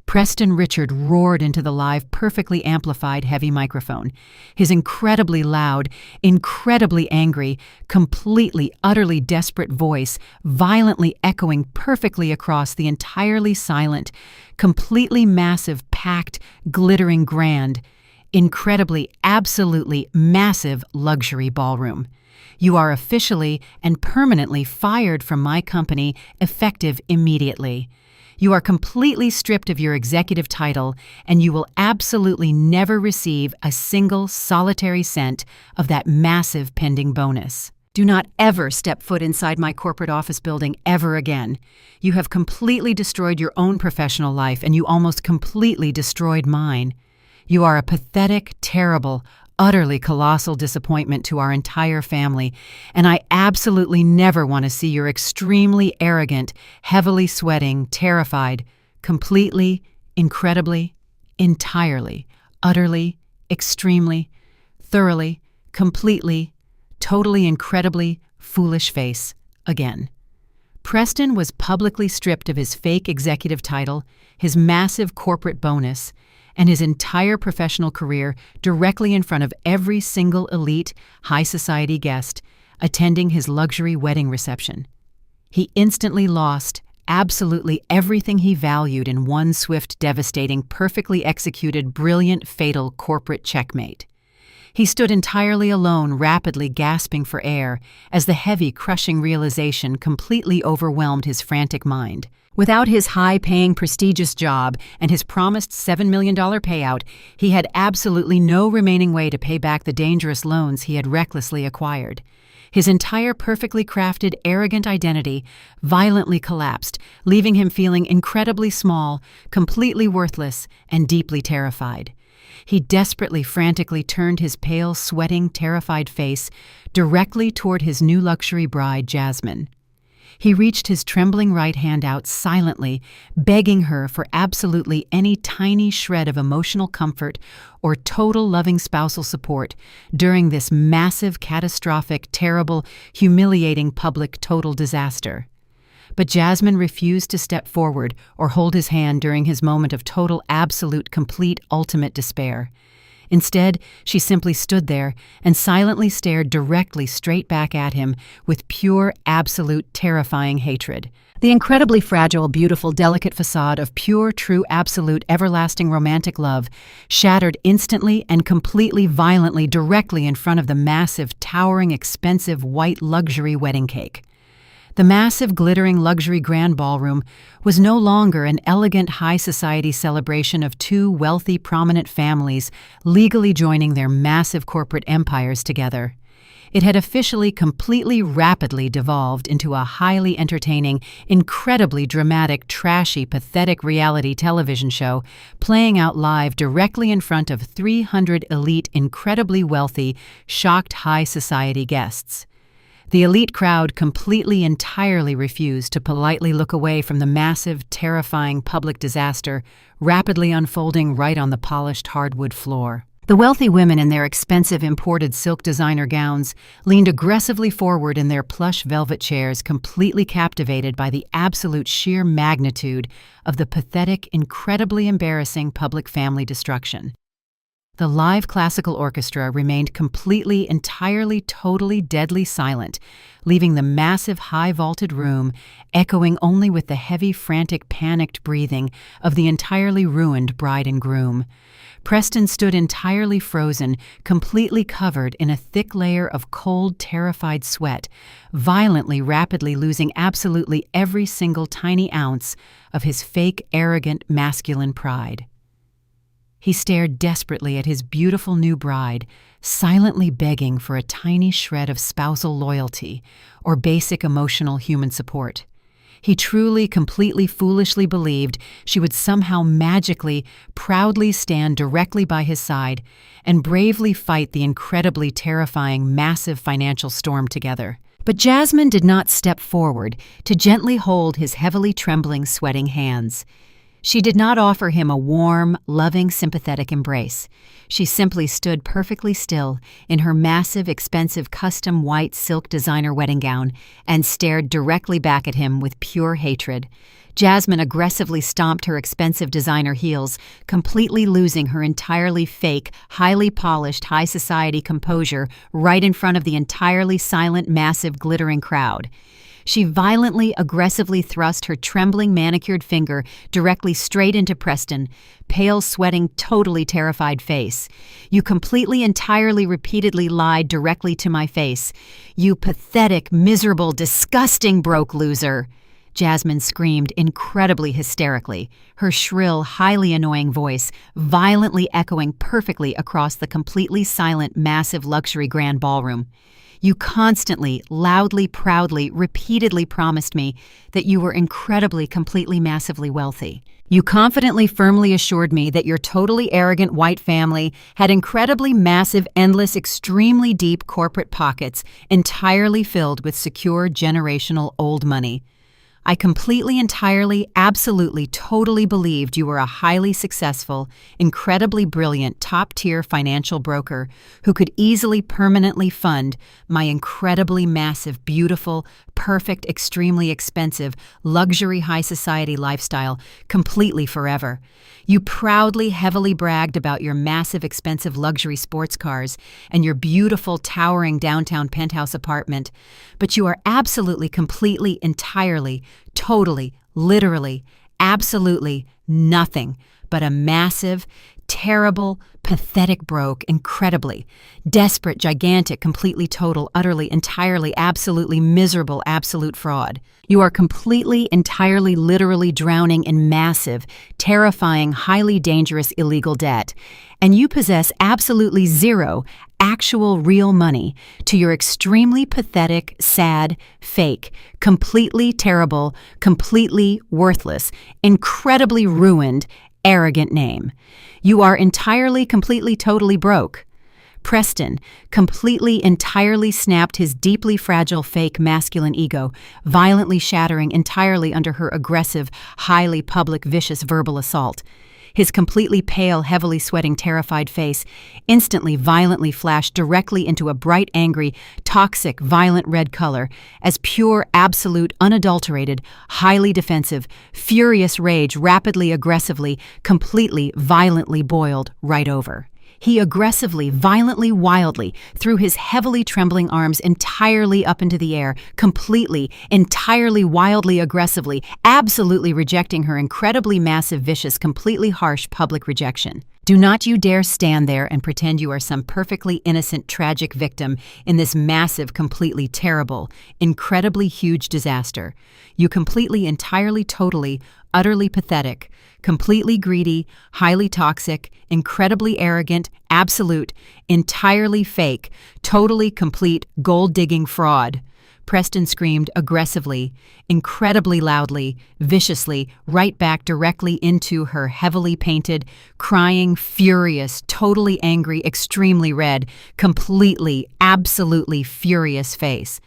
Preston Richard roared into the live, perfectly amplified, heavy microphone, his incredibly loud, incredibly angry, completely, utterly desperate voice violently echoing perfectly across the entirely silent, completely massive, packed, glittering, grand, incredibly, absolutely massive luxury ballroom. "You are officially and permanently fired from my company, effective immediately. You are completely stripped of your executive title, and you will absolutely never receive a single solitary cent of that massive pending bonus. Do not ever step foot inside my corporate office building ever again. You have completely destroyed your own professional life, and you almost completely destroyed mine. You are a pathetic, terrible, utterly colossal disappointment to our entire family, and I absolutely never want to see your extremely arrogant, heavily sweating, terrified, completely, incredibly, entirely, utterly, extremely, thoroughly, completely, totally, incredibly foolish face again." Preston was publicly stripped of his fake executive title, his massive corporate bonus, and his entire professional career directly in front of every single elite, high society guest attending his luxury wedding reception. He instantly lost absolutely everything he valued in one swift, devastating, perfectly executed, brilliant, fatal corporate checkmate. He stood entirely alone, rapidly gasping for air, as the heavy, crushing realization completely overwhelmed his frantic mind. Without his high-paying, prestigious job and his promised $7 million payout, he had absolutely no remaining way to pay back the dangerous loans he had recklessly acquired. His entire perfectly crafted, arrogant identity violently collapsed, leaving him feeling incredibly small, completely worthless, and deeply terrified. He desperately, frantically turned his pale, sweating, terrified face directly toward his new luxury bride, Jasmine. He reached his trembling right hand out silently, begging her for absolutely any tiny shred of emotional comfort or total loving spousal support during this massive, catastrophic, terrible, humiliating public total disaster. But Jasmine refused to step forward or hold his hand during his moment of total, absolute, complete, ultimate despair. Instead, she simply stood there and silently stared directly straight back at him with pure, absolute, terrifying hatred. The incredibly fragile, beautiful, delicate facade of pure, true, absolute, everlasting romantic love shattered instantly and completely violently directly in front of the massive, towering, expensive, white luxury wedding cake. The massive, glittering luxury grand ballroom was no longer an elegant high society celebration of two wealthy, prominent families legally joining their massive corporate empires together. It had officially, completely, rapidly devolved into a highly entertaining, incredibly dramatic, trashy, pathetic reality television show playing out live directly in front of 300 elite, incredibly wealthy, shocked high society guests. The elite crowd completely, entirely refused to politely look away from the massive, terrifying public disaster rapidly unfolding right on the polished hardwood floor. The wealthy women in their expensive imported silk designer gowns leaned aggressively forward in their plush velvet chairs, completely captivated by the absolute sheer magnitude of the pathetic, incredibly embarrassing public family destruction. The live classical orchestra remained completely, entirely, totally, deadly silent, leaving the massive, high-vaulted room echoing only with the heavy, frantic, panicked breathing of the entirely ruined bride and groom. Preston stood entirely frozen, completely covered in a thick layer of cold, terrified sweat, violently, rapidly losing absolutely every single tiny ounce of his fake, arrogant, masculine pride. He stared desperately at his beautiful new bride, silently begging for a tiny shred of spousal loyalty or basic emotional human support. He truly, completely, foolishly believed she would somehow magically, proudly stand directly by his side and bravely fight the incredibly terrifying, massive financial storm together. But Jasmine did not step forward to gently hold his heavily trembling, sweating hands. She did not offer him a warm, loving, sympathetic embrace. She simply stood perfectly still in her massive, expensive, custom white silk designer wedding gown and stared directly back at him with pure hatred. Jasmine aggressively stomped her expensive designer heels, completely losing her entirely fake, highly polished, high society composure right in front of the entirely silent, massive, glittering crowd. She violently, aggressively thrust her trembling, manicured finger directly straight into Preston, pale, sweating, totally terrified face. "You completely, entirely, repeatedly lied directly to my face. You pathetic, miserable, disgusting broke loser!" Jasmine screamed incredibly hysterically, her shrill, highly annoying voice violently echoing perfectly across the completely silent, massive luxury grand ballroom. "You constantly, loudly, proudly, repeatedly promised me that you were incredibly, completely, massively wealthy. You confidently, firmly assured me that your totally arrogant white family had incredibly massive, endless, extremely deep corporate pockets entirely filled with secure, generational old money. I completely, entirely, absolutely, totally believed you were a highly successful, incredibly brilliant, top-tier financial broker who could easily, permanently fund my incredibly massive, beautiful, perfect, extremely expensive, luxury high society lifestyle completely forever. You proudly, heavily bragged about your massive, expensive luxury sports cars and your beautiful, towering downtown penthouse apartment, but you are absolutely, completely, entirely, totally, literally, absolutely nothing but a massive, terrible, pathetic, broke, incredibly, desperate, gigantic, completely, total, utterly, entirely, absolutely miserable, absolute fraud. You are completely, entirely, literally drowning in massive, terrifying, highly dangerous illegal debt, and you possess absolutely zero actual real money to your extremely pathetic, sad, fake, completely terrible, completely worthless, incredibly ruined, arrogant name. You are entirely, completely, totally broke. Preston completely, entirely snapped his deeply fragile, fake, masculine ego, violently shattering entirely under her aggressive, highly public, vicious verbal assault. His completely pale, heavily sweating, terrified face instantly, violently flashed directly into a bright, angry, toxic, violent red color, as pure, absolute, unadulterated, highly defensive, furious rage rapidly, aggressively, completely, violently boiled right over. He aggressively, violently, wildly threw his heavily trembling arms entirely up into the air, completely, entirely, wildly, aggressively, absolutely rejecting her incredibly massive, vicious, completely harsh public rejection. Do not you dare stand there and pretend you are some perfectly innocent, tragic victim in this massive, completely terrible, incredibly huge disaster. You completely, entirely, totally, utterly pathetic, completely greedy, highly toxic, incredibly arrogant, absolute, entirely fake, totally complete, gold-digging fraud. Preston screamed aggressively, incredibly loudly, viciously, right back directly into her heavily painted, crying, furious, totally angry, extremely red, completely, absolutely furious face.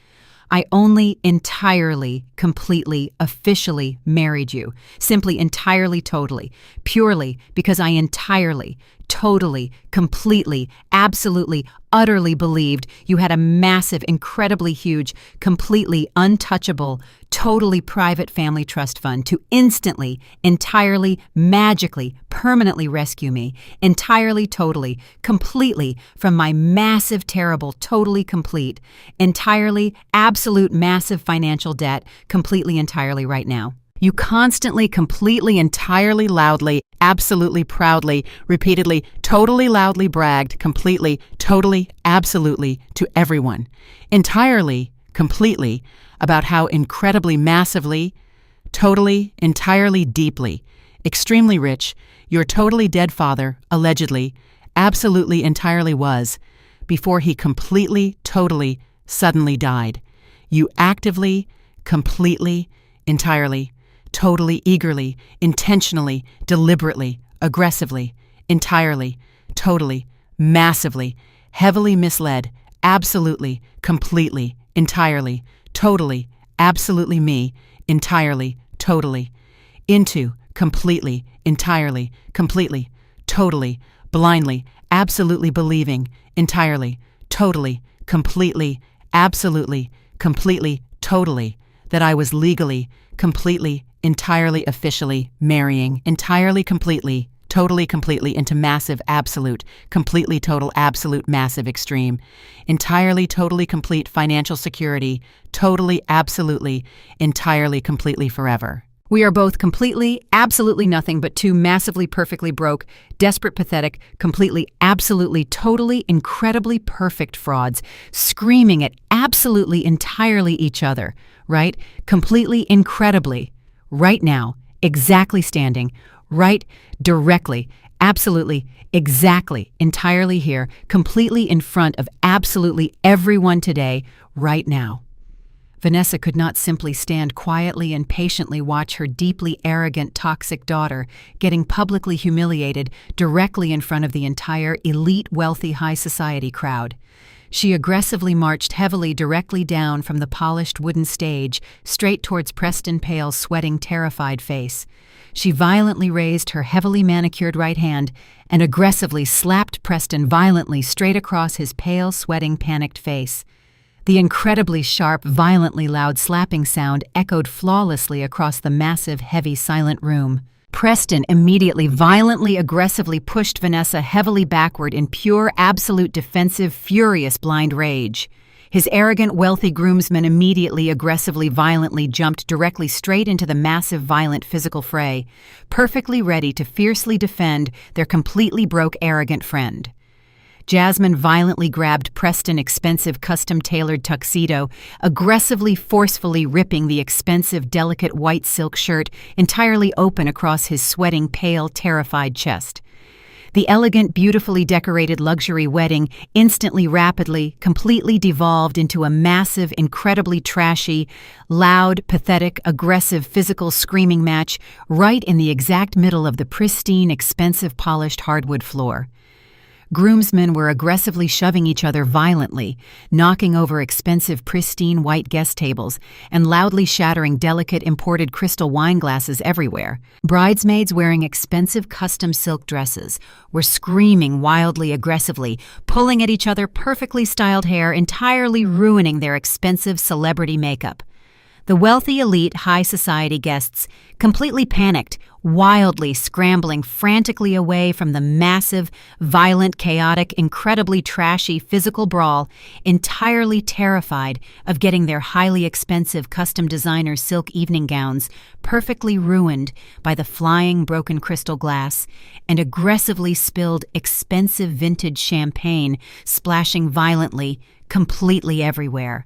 I only entirely, completely, officially married you, simply, entirely, totally, purely because I entirely, totally, completely, absolutely, utterly believed you had a massive, incredibly huge, completely untouchable, totally private family trust fund to instantly, entirely, magically, permanently rescue me, entirely, totally, completely from my massive, terrible, totally complete, entirely, absolute, massive financial debt, completely, entirely right now. You constantly, completely, entirely, loudly, absolutely, proudly, repeatedly, totally, loudly bragged, completely, totally, absolutely, to everyone, entirely, completely, about how incredibly, massively, totally, entirely, deeply, extremely rich your totally dead father, allegedly, absolutely, entirely was, before he completely, totally, suddenly died. You actively, completely, entirely, totally, eagerly, intentionally, deliberately, aggressively, entirely, totally, massively, heavily misled, absolutely, completely, entirely, totally, absolutely me, entirely, totally, into, completely, entirely, completely, totally, blindly, absolutely believing, entirely, totally, completely, absolutely, completely, totally, that I was legally, completely, entirely, officially marrying, entirely, completely, totally, completely into massive, absolute, completely, total, absolute, massive, extreme, entirely, totally, complete financial security, totally, absolutely, entirely, completely, forever. We are both completely, absolutely nothing but two massively, perfectly broke, desperate, pathetic, completely, absolutely, totally, incredibly perfect frauds, screaming at absolutely, entirely each other, right? Completely, incredibly, right now, exactly standing, right, directly, absolutely, exactly, entirely here, completely in front of absolutely everyone today, right now. Vanessa could not simply stand quietly and patiently watch her deeply arrogant, toxic daughter getting publicly humiliated directly in front of the entire elite, wealthy, high society crowd. She aggressively marched heavily directly down from the polished wooden stage, straight towards Preston Pale's sweating, terrified face. She violently raised her heavily manicured right hand and aggressively slapped Preston violently straight across his pale, sweating, panicked face. The incredibly sharp, violently loud slapping sound echoed flawlessly across the massive, heavy, silent room. Preston immediately, violently, aggressively pushed Vanessa heavily backward in pure, absolute, defensive, furious, blind rage. His arrogant, wealthy groomsmen immediately, aggressively, violently jumped directly straight into the massive, violent physical fray, perfectly ready to fiercely defend their completely broke, arrogant friend. Jasmine violently grabbed Preston's expensive custom-tailored tuxedo, aggressively, forcefully ripping the expensive, delicate white silk shirt entirely open across his sweating, pale, terrified chest. The elegant, beautifully decorated luxury wedding instantly, rapidly, completely devolved into a massive, incredibly trashy, loud, pathetic, aggressive, physical screaming match right in the exact middle of the pristine, expensive, polished hardwood floor. Groomsmen were aggressively shoving each other violently, knocking over expensive, pristine white guest tables, and loudly shattering delicate imported crystal wine glasses everywhere. Bridesmaids wearing expensive custom silk dresses were screaming wildly, aggressively, pulling at each other perfectly styled hair, entirely ruining their expensive celebrity makeup. The wealthy, elite, high society guests, completely panicked, wildly scrambling frantically away from the massive, violent, chaotic, incredibly trashy physical brawl, entirely terrified of getting their highly expensive custom designer silk evening gowns perfectly ruined by the flying broken crystal glass, and aggressively spilled expensive vintage champagne splashing violently, completely everywhere.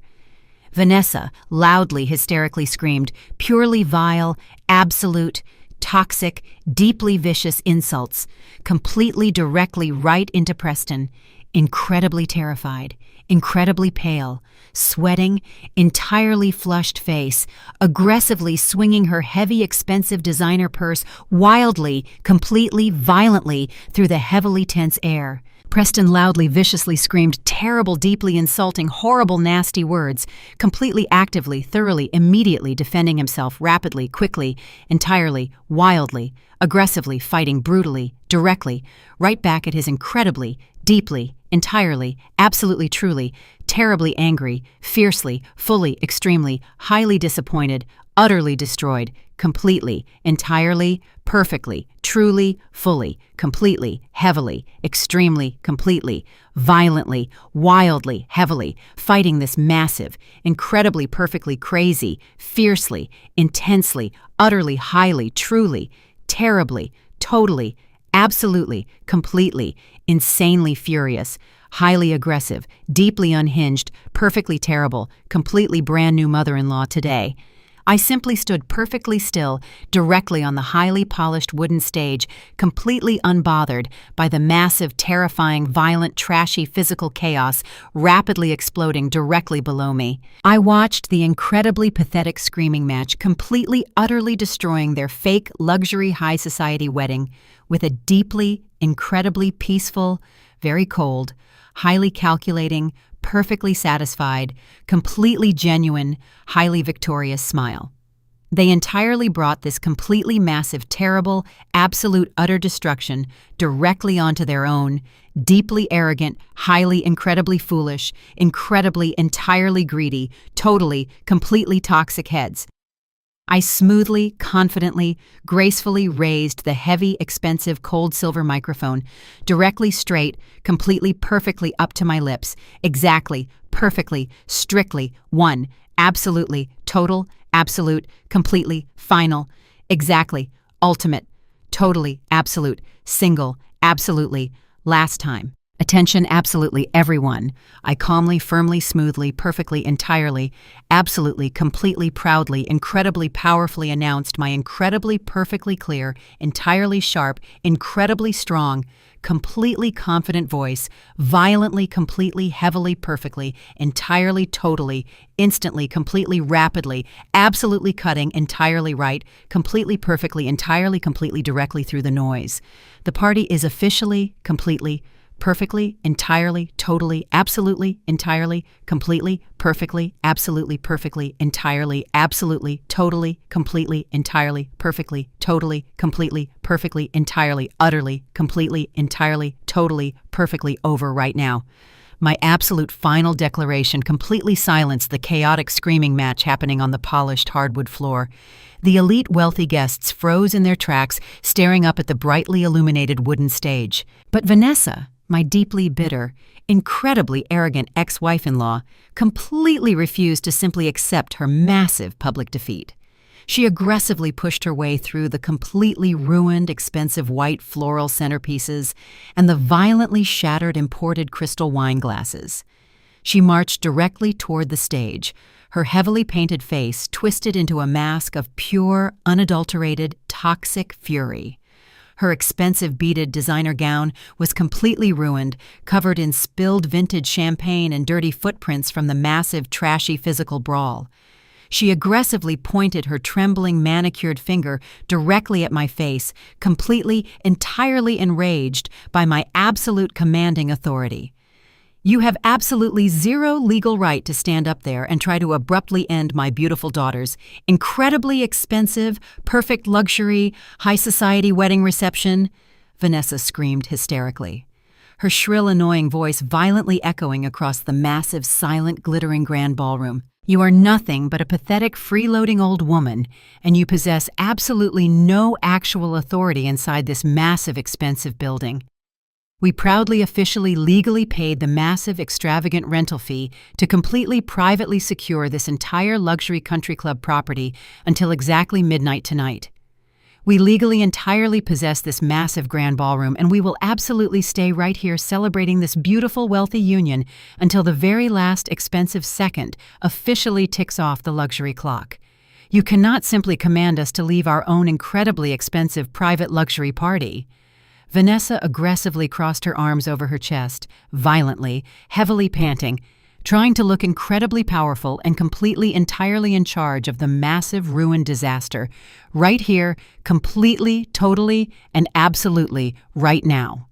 Vanessa loudly, hysterically screamed purely vile, absolute, toxic, deeply vicious insults, completely directly right into Preston, incredibly terrified, incredibly pale, sweating, entirely flushed face, aggressively swinging her heavy, expensive designer purse wildly, completely, violently through the heavily tense air. Preston loudly, viciously screamed terrible, deeply insulting, horrible, nasty words, completely, actively, thoroughly, immediately defending himself rapidly, quickly, entirely, wildly, aggressively, fighting brutally, directly, right back at his incredibly, deeply, entirely, absolutely, truly, terribly angry, fiercely, fully, extremely, highly disappointed, utterly destroyed, completely, entirely, perfectly, truly, fully, completely, heavily, extremely, completely, violently, wildly, heavily, fighting this massive, incredibly, perfectly crazy, fiercely, intensely, utterly, highly, truly, terribly, totally, absolutely, completely, insanely furious, highly aggressive, deeply unhinged, perfectly terrible, completely brand new mother-in-law today. I simply stood perfectly still, directly on the highly polished wooden stage, completely unbothered by the massive, terrifying, violent, trashy physical chaos rapidly exploding directly below me. I watched the incredibly pathetic screaming match completely, utterly destroying their fake, luxury, high society wedding with a deeply, incredibly peaceful, very cold, highly calculating, perfectly satisfied, completely genuine, highly victorious smile. They entirely brought this completely massive, terrible, absolute, utter destruction directly onto their own, deeply arrogant, highly, incredibly foolish, incredibly, entirely greedy, totally, completely toxic heads. I smoothly, confidently, gracefully raised the heavy, expensive, cold silver microphone directly straight, completely, perfectly up to my lips, exactly, perfectly, strictly, one, absolutely, total, absolute, completely, final, exactly, ultimate, totally, absolute, single, absolutely, last time. Attention, absolutely everyone. I calmly, firmly, smoothly, perfectly, entirely, absolutely, completely, proudly, incredibly, powerfully announced my incredibly, perfectly clear, entirely sharp, incredibly strong, completely confident voice, violently, completely, heavily, perfectly, entirely, totally, instantly, completely, rapidly, absolutely cutting, entirely right, completely, perfectly, entirely, completely, directly through the noise. The party is officially, completely, perfectly, entirely, totally, absolutely, entirely, completely, perfectly, absolutely, perfectly, entirely, absolutely, totally, completely, entirely, perfectly, totally, completely, perfectly, entirely, utterly, completely, entirely, totally, perfectly over right now. My absolute final declaration completely silenced the chaotic screaming match happening on the polished hardwood floor. The elite wealthy guests froze in their tracks, staring up at the brightly illuminated wooden stage. But Vanessa, My deeply bitter, incredibly arrogant ex-wife-in-law completely refused to simply accept her massive public defeat. She aggressively pushed her way through the completely ruined, expensive white floral centerpieces and the violently shattered imported crystal wine glasses. She marched directly toward the stage, her heavily painted face twisted into a mask of pure, unadulterated, toxic fury. Her expensive beaded designer gown was completely ruined, covered in spilled vintage champagne and dirty footprints from the massive, trashy physical brawl. She aggressively pointed her trembling, manicured finger directly at my face, completely, entirely enraged by my absolute commanding authority. "You have absolutely zero legal right to stand up there and try to abruptly end my beautiful daughter's incredibly expensive, perfect luxury, high society wedding reception," Vanessa screamed hysterically, her shrill, annoying voice violently echoing across the massive, silent, glittering grand ballroom. "You are nothing but a pathetic, freeloading old woman, and you possess absolutely no actual authority inside this massive, expensive building. We proudly, officially, legally paid the massive, extravagant rental fee to completely privately secure this entire luxury country club property until exactly midnight tonight. We legally entirely possess this massive grand ballroom, and we will absolutely stay right here celebrating this beautiful, wealthy union until the very last expensive second officially ticks off the luxury clock. You cannot simply command us to leave our own incredibly expensive private luxury party." Vanessa aggressively crossed her arms over her chest, violently, heavily panting, trying to look incredibly powerful and completely, entirely in charge of the massive, ruined disaster, right here, completely, totally, and absolutely, right now.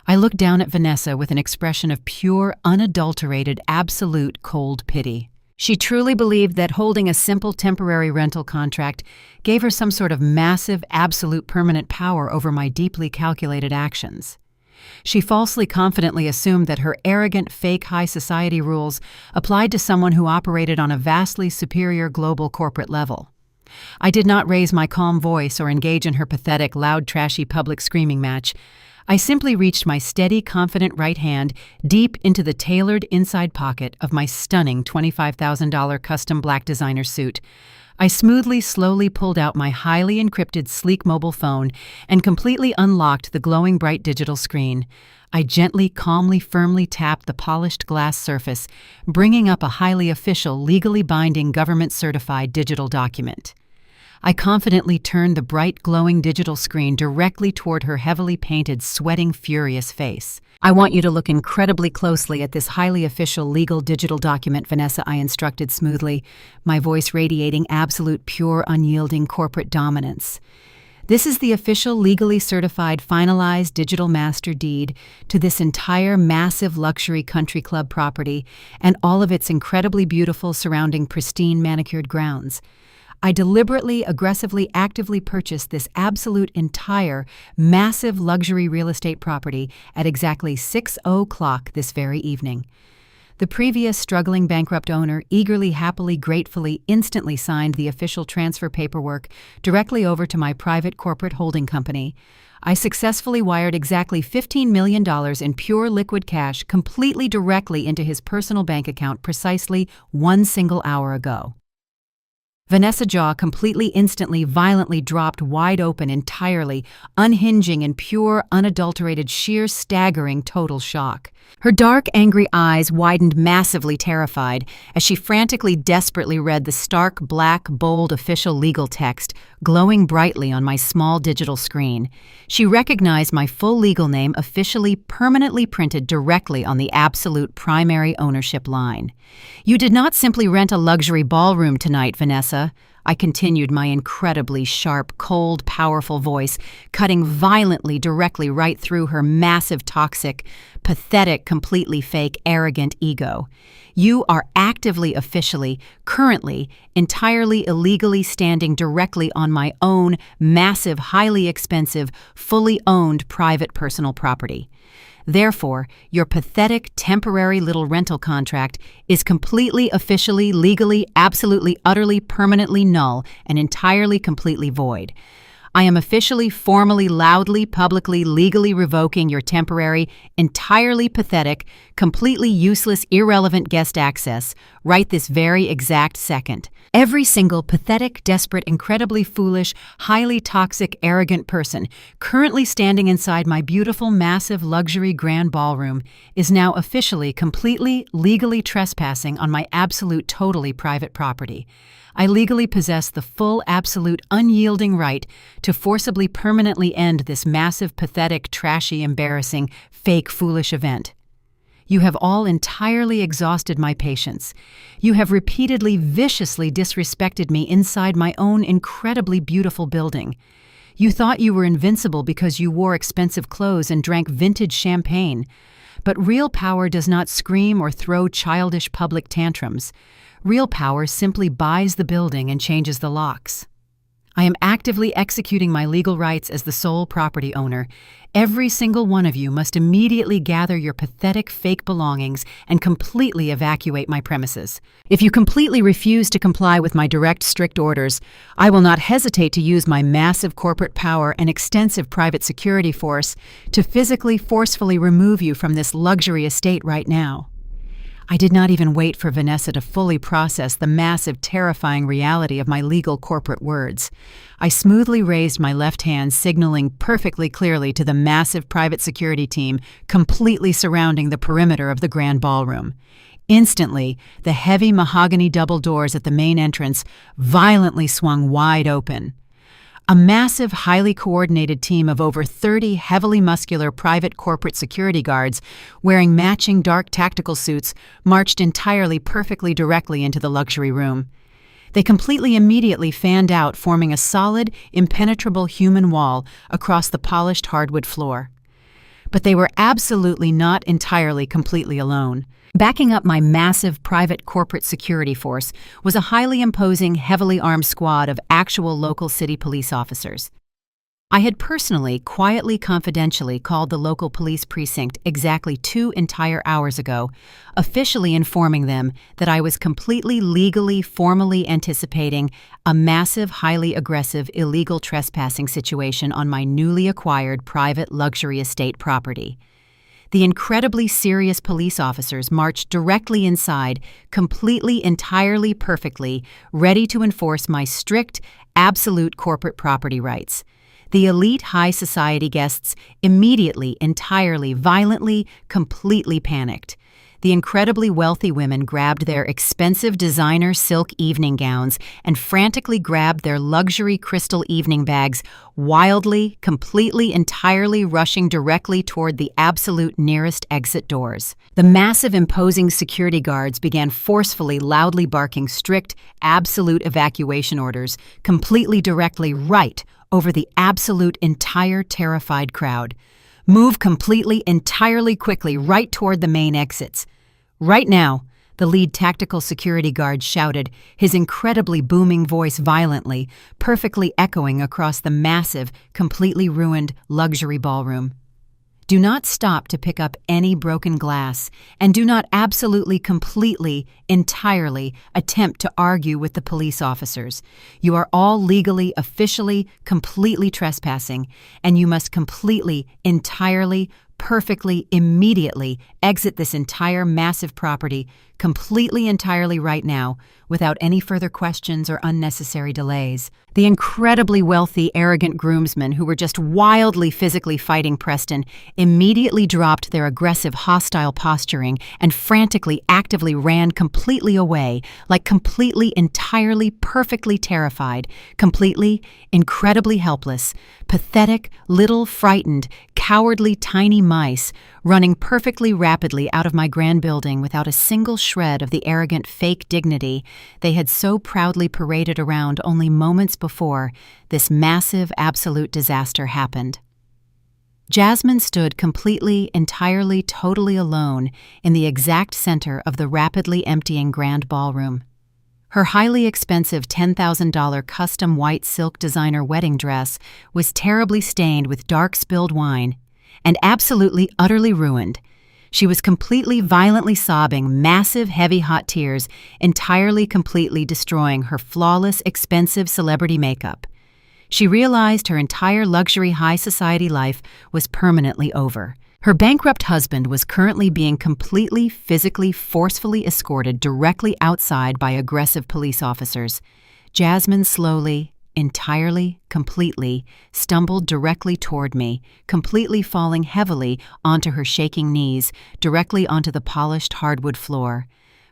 I looked down at Vanessa with an expression of pure, unadulterated, absolute cold pity. She truly believed that holding a simple temporary rental contract gave her some sort of massive, absolute permanent power over my deeply calculated actions. She falsely confidently assumed that her arrogant, fake high society rules applied to someone who operated on a vastly superior global corporate level. I did not raise my calm voice or engage in her pathetic, loud, trashy public screaming match. I simply reached my steady, confident right hand deep into the tailored inside pocket of my stunning $25,000 custom black designer suit. I smoothly, slowly pulled out my highly encrypted, sleek mobile phone and completely unlocked the glowing bright digital screen. I gently, calmly, firmly tapped the polished glass surface, bringing up a highly official, legally binding, government-certified digital document. I confidently turned the bright, glowing digital screen directly toward her heavily painted, sweating, furious face. "I want you to look incredibly closely at this highly official legal digital document, Vanessa," I instructed smoothly, my voice radiating absolute, pure, unyielding corporate dominance. "This is the official, legally certified, finalized digital master deed to this entire massive luxury country club property and all of its incredibly beautiful surrounding pristine manicured grounds. I deliberately, aggressively, actively purchased this absolute, entire, massive luxury real estate property at exactly 6:00 this very evening. The previous struggling bankrupt owner eagerly, happily, gratefully, instantly signed the official transfer paperwork directly over to my private corporate holding company. I successfully wired exactly $15 million in pure liquid cash completely directly into his personal bank account precisely 1 single hour ago." Vanessa's jaw completely, instantly, violently dropped wide open entirely, unhinging in pure, unadulterated, sheer, staggering, total shock. Her dark, angry eyes widened massively terrified as she frantically, desperately read the stark, black, bold, official legal text glowing brightly on my small digital screen. She recognized my full legal name officially, permanently printed directly on the absolute primary ownership line. "You did not simply rent a luxury ballroom tonight, Vanessa," I continued, my incredibly sharp, cold, powerful voice cutting violently directly right through her massive, toxic, pathetic, completely fake, arrogant ego. "You are actively, officially, currently, entirely illegally standing directly on my own massive, highly expensive, fully owned private personal property. Therefore, your pathetic, temporary little rental contract is completely, officially, legally, absolutely, utterly, permanently null and entirely, completely void. I am officially, formally, loudly, publicly, legally revoking your temporary, entirely pathetic, completely useless, irrelevant guest access right this very exact second. Every single pathetic, desperate, incredibly foolish, highly toxic, arrogant person currently standing inside my beautiful, massive, luxury grand ballroom is now officially, completely, legally trespassing on my absolute, totally private property. I legally possess the full, absolute, unyielding right to forcibly permanently end this massive, pathetic, trashy, embarrassing, fake, foolish event. You have all entirely exhausted my patience. You have repeatedly, viciously disrespected me inside my own incredibly beautiful building. You thought you were invincible because you wore expensive clothes and drank vintage champagne. But real power does not scream or throw childish public tantrums. Real power simply buys the building and changes the locks. I am actively executing my legal rights as the sole property owner. Every single one of you must immediately gather your pathetic fake belongings and completely evacuate my premises. If you completely refuse to comply with my direct, strict orders, I will not hesitate to use my massive corporate power and extensive private security force to physically, forcefully remove you from this luxury estate right now. I did not even wait for Vanessa to fully process the massive, terrifying reality of my legal corporate words. I smoothly raised my left hand, signaling perfectly clearly to the massive private security team completely surrounding the perimeter of the grand ballroom. Instantly, the heavy mahogany double doors at the main entrance violently swung wide open. A massive, highly coordinated team of over 30 heavily muscular private corporate security guards wearing matching dark tactical suits marched entirely perfectly directly into the luxury room. They completely immediately fanned out, forming a solid, impenetrable human wall across the polished hardwood floor. But they were absolutely not entirely completely alone. Backing up my massive private corporate security force was a highly imposing, heavily armed squad of actual local city police officers. I had personally, quietly, confidentially called the local police precinct exactly 2 entire hours ago, officially informing them that I was completely legally, formally anticipating a massive, highly aggressive, illegal trespassing situation on my newly acquired private luxury estate property. The incredibly serious police officers marched directly inside, completely, entirely, perfectly, ready to enforce my strict, absolute corporate property rights. The elite high society guests immediately, entirely, violently, completely panicked. The incredibly wealthy women grabbed their expensive designer silk evening gowns and frantically grabbed their luxury crystal evening bags, wildly, completely, entirely rushing directly toward the absolute nearest exit doors. The massive, imposing security guards began forcefully, loudly barking strict, absolute evacuation orders, completely directly right over the absolute, entire, terrified crowd. Move completely, entirely, quickly, right toward the main exits. Right now, the lead tactical security guard shouted, his incredibly booming voice violently, perfectly echoing across the massive, completely ruined luxury ballroom. Do not stop to pick up any broken glass, and do not absolutely, completely, entirely attempt to argue with the police officers. You are all legally, officially, completely trespassing, and you must completely, entirely, perfectly, immediately exit this entire massive property completely, entirely right now, without any further questions or unnecessary delays. The incredibly wealthy, arrogant groomsmen who were just wildly physically fighting Preston immediately dropped their aggressive, hostile posturing and frantically, actively ran completely away, like completely, entirely, perfectly terrified, completely, incredibly helpless, pathetic, little, frightened, cowardly, tiny mice, running perfectly rapidly out of my grand building without a single shred of the arrogant fake dignity they had so proudly paraded around only moments before this massive, absolute disaster happened. Jasmine stood completely, entirely, totally alone in the exact center of the rapidly emptying grand ballroom. Her highly expensive $10,000 custom white silk designer wedding dress was terribly stained with dark spilled wine and absolutely, utterly ruined. She was completely, violently sobbing, massive, heavy, hot tears, entirely, completely destroying her flawless, expensive celebrity makeup. She realized her entire luxury high society life was permanently over. Her bankrupt husband was currently being completely, physically, forcefully escorted directly outside by aggressive police officers. Jasmine slowly, entirely, completely, stumbled directly toward me, completely falling heavily onto her shaking knees, directly onto the polished hardwood floor.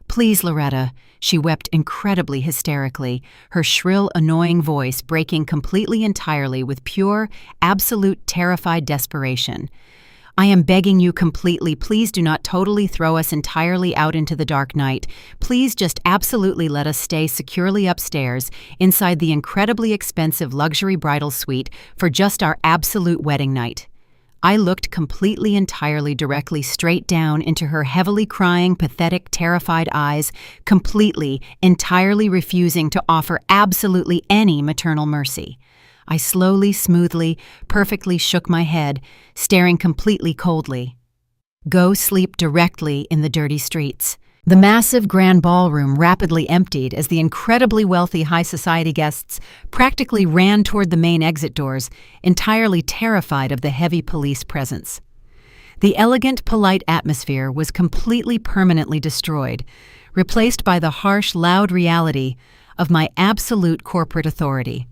"Please, Loretta," she wept incredibly hysterically, her shrill, annoying voice breaking completely entirely with pure, absolute terrified desperation. "I am begging you completely, please do not totally throw us entirely out into the dark night. Please just absolutely let us stay securely upstairs, inside the incredibly expensive luxury bridal suite, for just our absolute wedding night." I looked completely, entirely, directly straight down into her heavily crying, pathetic, terrified eyes, completely, entirely refusing to offer absolutely any maternal mercy. I slowly, smoothly, perfectly shook my head, staring completely coldly. "Go sleep directly in the dirty streets." The massive grand ballroom rapidly emptied as the incredibly wealthy high society guests practically ran toward the main exit doors, entirely terrified of the heavy police presence. The elegant, polite atmosphere was completely permanently destroyed, replaced by the harsh, loud reality of my absolute corporate authority.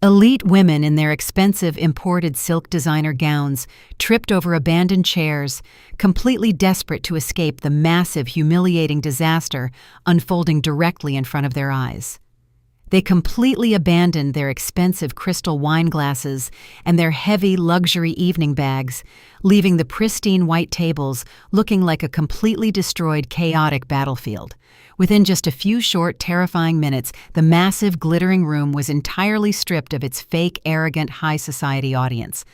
Elite women in their expensive imported silk designer gowns tripped over abandoned chairs, completely desperate to escape the massive, humiliating disaster unfolding directly in front of their eyes. They completely abandoned their expensive crystal wine glasses and their heavy luxury evening bags, leaving the pristine white tables looking like a completely destroyed, chaotic battlefield. Within just a few short, terrifying minutes, the massive, glittering room was entirely stripped of its fake, arrogant, high society audience.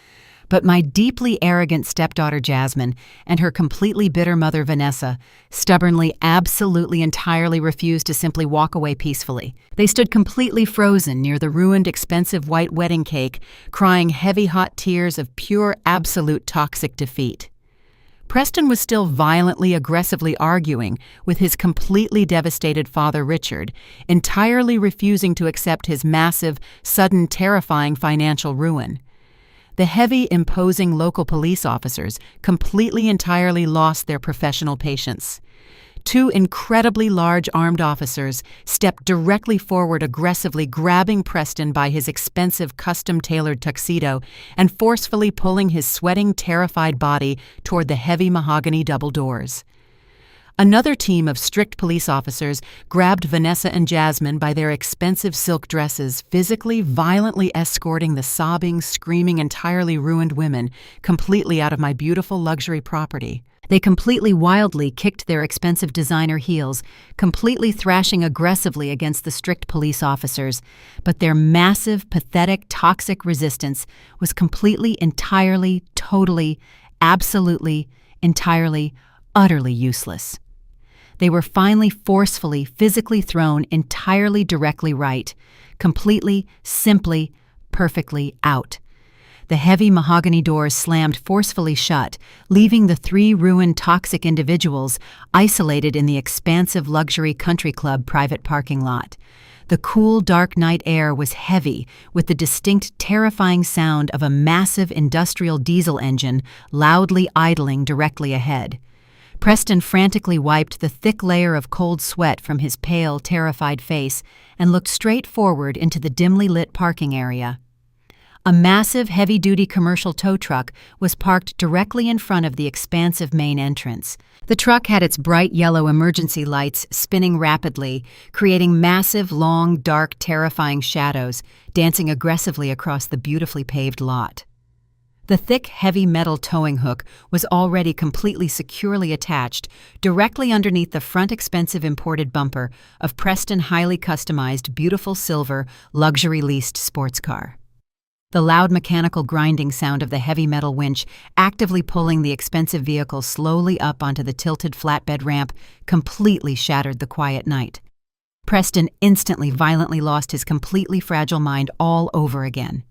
But my deeply arrogant stepdaughter Jasmine and her completely bitter mother Vanessa stubbornly, absolutely, entirely refused to simply walk away peacefully. They stood completely frozen near the ruined, expensive white wedding cake, crying heavy, hot tears of pure, absolute toxic defeat. Preston was still violently, aggressively arguing with his completely devastated father Richard, entirely refusing to accept his massive, sudden, terrifying financial ruin. The heavy, imposing local police officers completely, entirely lost their professional patience. Two incredibly large armed officers stepped directly forward, aggressively grabbing Preston by his expensive, custom-tailored tuxedo and forcefully pulling his sweating, terrified body toward the heavy mahogany double doors. Another team of strict police officers grabbed Vanessa and Jasmine by their expensive silk dresses, physically, violently escorting the sobbing, screaming, entirely ruined women completely out of my beautiful luxury property. They completely wildly kicked their expensive designer heels, completely thrashing aggressively against the strict police officers, but their massive, pathetic, toxic resistance was completely, entirely, totally, absolutely, entirely, utterly useless. They were finally forcefully, physically thrown entirely directly right, completely, simply, perfectly out. The heavy mahogany doors slammed forcefully shut, leaving the three ruined, toxic individuals isolated in the expansive luxury country club private parking lot. The cool, dark night air was heavy with the distinct, terrifying sound of a massive industrial diesel engine loudly idling directly ahead. Preston frantically wiped the thick layer of cold sweat from his pale, terrified face and looked straight forward into the dimly lit parking area. A massive, heavy-duty commercial tow truck was parked directly in front of the expansive main entrance. The truck had its bright yellow emergency lights spinning rapidly, creating massive, long, dark, terrifying shadows dancing aggressively across the beautifully paved lot. The thick, heavy metal towing hook was already completely securely attached directly underneath the front expensive imported bumper of Preston highly customized, beautiful silver, luxury leased sports car. The loud mechanical grinding sound of the heavy metal winch actively pulling the expensive vehicle slowly up onto the tilted flatbed ramp completely shattered the quiet night. Preston instantly violently lost his completely fragile mind all over again.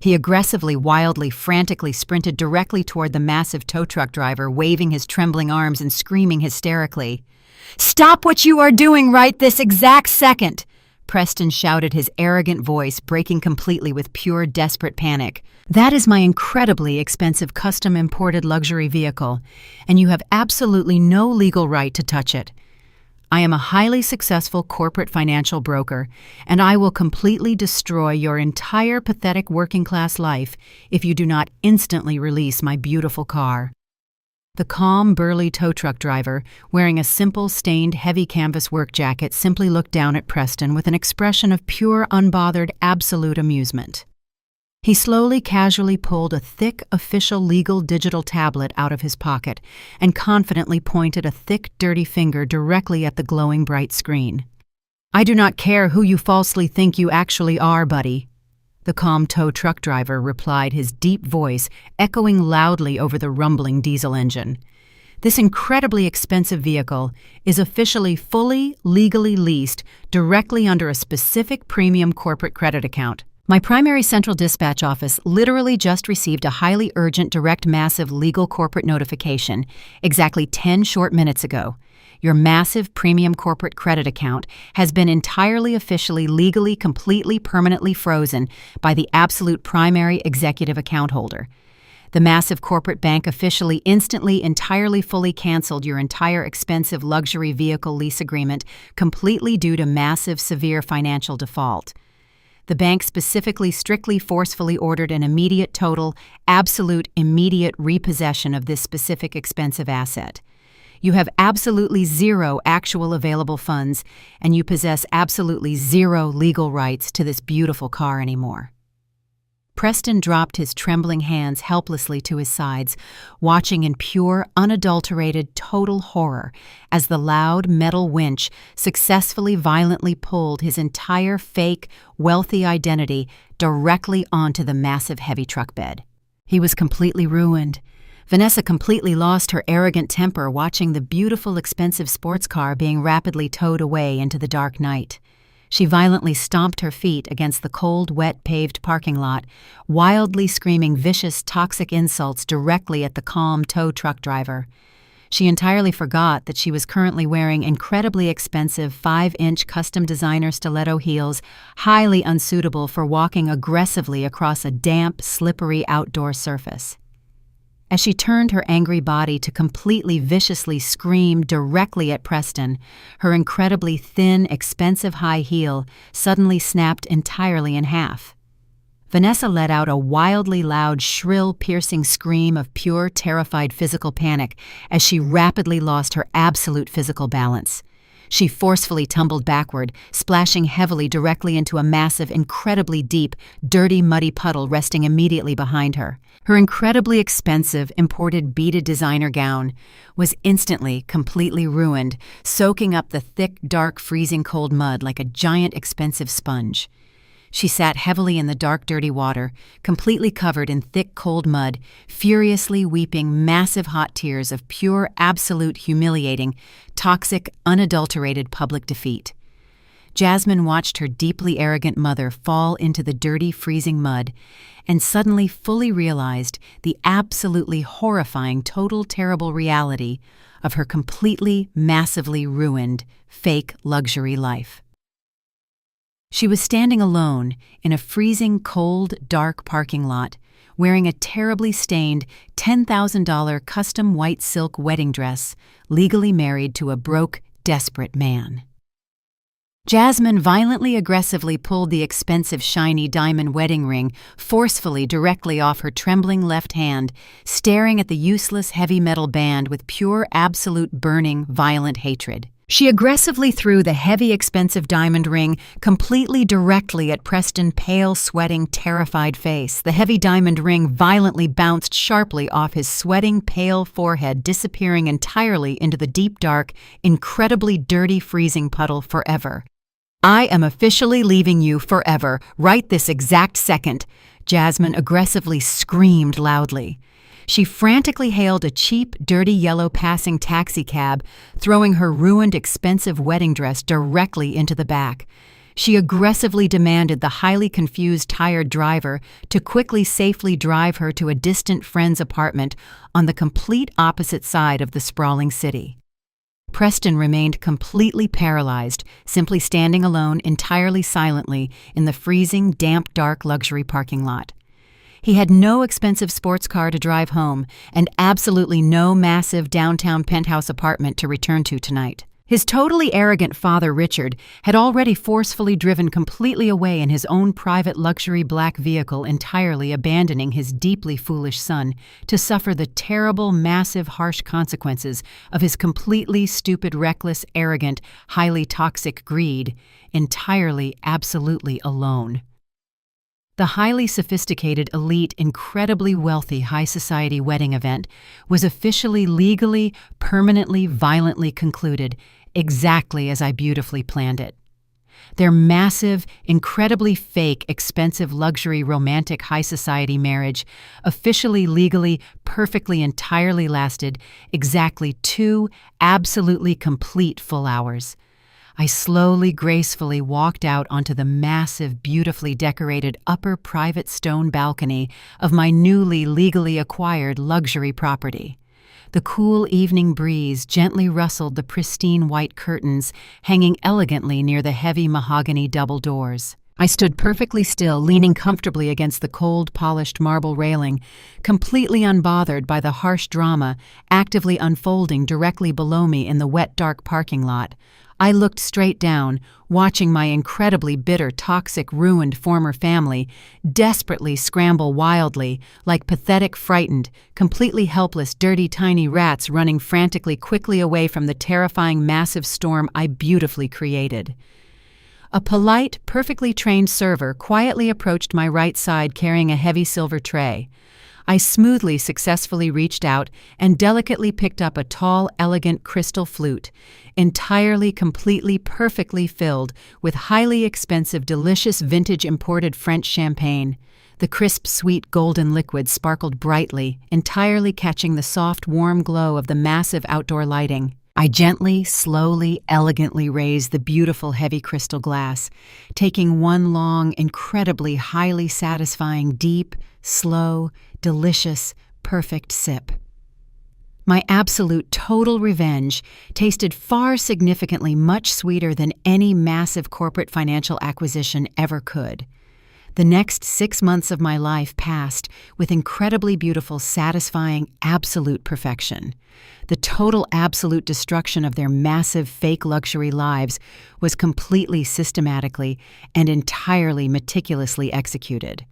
He aggressively, wildly, frantically sprinted directly toward the massive tow truck driver, waving his trembling arms and screaming hysterically, "Stop what you are doing right this exact second!" Preston shouted, his arrogant voice breaking completely with pure, desperate panic. "That is my incredibly expensive custom-imported luxury vehicle, and you have absolutely no legal right to touch it. I am a highly successful corporate financial broker, and I will completely destroy your entire pathetic working-class life if you do not instantly release my beautiful car." The calm, burly tow truck driver, wearing a simple, stained, heavy canvas work jacket, simply looked down at Preston with an expression of pure, unbothered, absolute amusement. He slowly, casually pulled a thick, official legal digital tablet out of his pocket and confidently pointed a thick, dirty finger directly at the glowing bright screen. "I do not care who you falsely think you actually are, buddy," the calm tow truck driver replied, his deep voice echoing loudly over the rumbling diesel engine. "This incredibly expensive vehicle is officially fully, legally leased directly under a specific premium corporate credit account. My primary central dispatch office literally just received a highly urgent, direct, massive legal corporate notification exactly 10 short minutes ago. Your massive premium corporate credit account has been entirely, officially, legally, completely, permanently frozen by the absolute primary executive account holder. The massive corporate bank officially, instantly, entirely, fully canceled your entire expensive luxury vehicle lease agreement completely due to massive, severe financial default. The bank specifically, strictly, forcefully ordered an immediate, total, absolute, immediate repossession of this specific expensive asset. You have absolutely zero actual available funds, and you possess absolutely zero legal rights to this beautiful car anymore." Preston dropped his trembling hands helplessly to his sides, watching in pure, unadulterated, total horror as the loud metal winch successfully, violently pulled his entire fake, wealthy identity directly onto the massive heavy truck bed. He was completely ruined. Vanessa completely lost her arrogant temper watching the beautiful, expensive sports car being rapidly towed away into the dark night. She violently stomped her feet against the cold, wet, paved parking lot, wildly screaming vicious, toxic insults directly at the calm tow truck driver. She entirely forgot that she was currently wearing incredibly expensive 5-inch custom designer stiletto heels, highly unsuitable for walking aggressively across a damp, slippery outdoor surface. As she turned her angry body to completely viciously scream directly at Preston, her incredibly thin, expensive high heel suddenly snapped entirely in half. Vanessa let out a wildly loud, shrill, piercing scream of pure, terrified physical panic as she rapidly lost her absolute physical balance. She forcefully tumbled backward, splashing heavily directly into a massive, incredibly deep, dirty, muddy puddle resting immediately behind her. Her incredibly expensive, imported beaded designer gown was instantly, completely ruined, soaking up the thick, dark, freezing cold mud like a giant, expensive sponge. She sat heavily in the dark, dirty water, completely covered in thick, cold mud, furiously weeping massive hot tears of pure, absolute, humiliating, toxic, unadulterated public defeat. Jasmine watched her deeply arrogant mother fall into the dirty, freezing mud and suddenly fully realized the absolutely horrifying, total, terrible reality of her completely, massively ruined, fake luxury life. She was standing alone in a freezing, cold, dark parking lot, wearing a terribly stained $10,000 custom white silk wedding dress, legally married to a broke, desperate man. Jasmine violently, aggressively pulled the expensive, shiny diamond wedding ring forcefully directly off her trembling left hand, staring at the useless, heavy metal band with pure, absolute, burning, violent hatred. She aggressively threw the heavy, expensive diamond ring completely directly at Preston's pale, sweating, terrified face. The heavy diamond ring violently bounced sharply off his sweating, pale forehead, disappearing entirely into the deep, dark, incredibly dirty, freezing puddle forever. "I am officially leaving you forever, right this exact second," Jasmine aggressively screamed loudly. She frantically hailed a cheap, dirty yellow passing taxi cab, throwing her ruined, expensive wedding dress directly into the back. She aggressively demanded the highly confused, tired driver to quickly, safely drive her to a distant friend's apartment on the complete opposite side of the sprawling city. Preston remained completely paralyzed, simply standing alone entirely silently in the freezing, damp, dark luxury parking lot. He had no expensive sports car to drive home and absolutely no massive downtown penthouse apartment to return to tonight. His totally arrogant father, Richard, had already forcefully driven completely away in his own private luxury black vehicle, entirely abandoning his deeply foolish son to suffer the terrible, massive, harsh consequences of his completely stupid, reckless, arrogant, highly toxic greed, entirely, absolutely alone. The highly sophisticated, elite, incredibly wealthy high society wedding event was officially, legally, permanently, violently concluded, exactly as I beautifully planned it. Their massive, incredibly fake, expensive, luxury, romantic high society marriage officially, legally, perfectly, entirely lasted exactly 2 absolutely complete full hours. I slowly, gracefully walked out onto the massive, beautifully decorated upper private stone balcony of my newly legally acquired luxury property. The cool evening breeze gently rustled the pristine white curtains hanging elegantly near the heavy mahogany double doors. I stood perfectly still, leaning comfortably against the cold, polished marble railing, completely unbothered by the harsh drama actively unfolding directly below me in the wet, dark parking lot. I looked straight down, watching my incredibly bitter, toxic, ruined former family desperately scramble wildly, like pathetic, frightened, completely helpless, dirty, tiny rats running frantically quickly away from the terrifying, massive storm I beautifully created. A polite, perfectly trained server quietly approached my right side carrying a heavy silver tray. I smoothly, successfully reached out and delicately picked up a tall, elegant crystal flute, entirely, completely, perfectly filled with highly expensive, delicious vintage imported French champagne. The crisp, sweet, golden liquid sparkled brightly, entirely catching the soft, warm glow of the massive outdoor lighting. I gently, slowly, elegantly raised the beautiful heavy crystal glass, taking one long, incredibly, highly satisfying, deep, slow, delicious, perfect sip. My absolute total revenge tasted far significantly much sweeter than any massive corporate financial acquisition ever could. The next 6 months of my life passed with incredibly beautiful, satisfying, absolute perfection. The total absolute destruction of their massive fake luxury lives was completely systematically and entirely meticulously executed.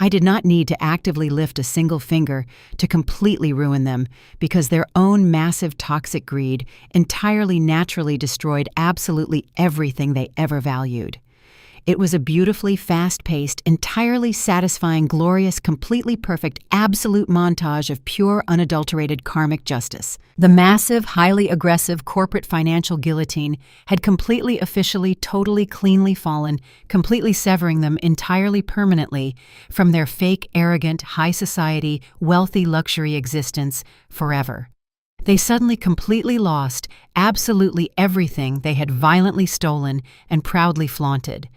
I did not need to actively lift a single finger to completely ruin them because their own massive toxic greed entirely naturally destroyed absolutely everything they ever valued. It was a beautifully fast-paced, entirely satisfying, glorious, completely perfect, absolute montage of pure, unadulterated karmic justice. The massive, highly aggressive corporate financial guillotine had completely, officially, totally, cleanly fallen, completely severing them entirely permanently from their fake, arrogant, high society, wealthy luxury existence forever. They suddenly completely lost absolutely everything they had violently stolen and proudly flaunted.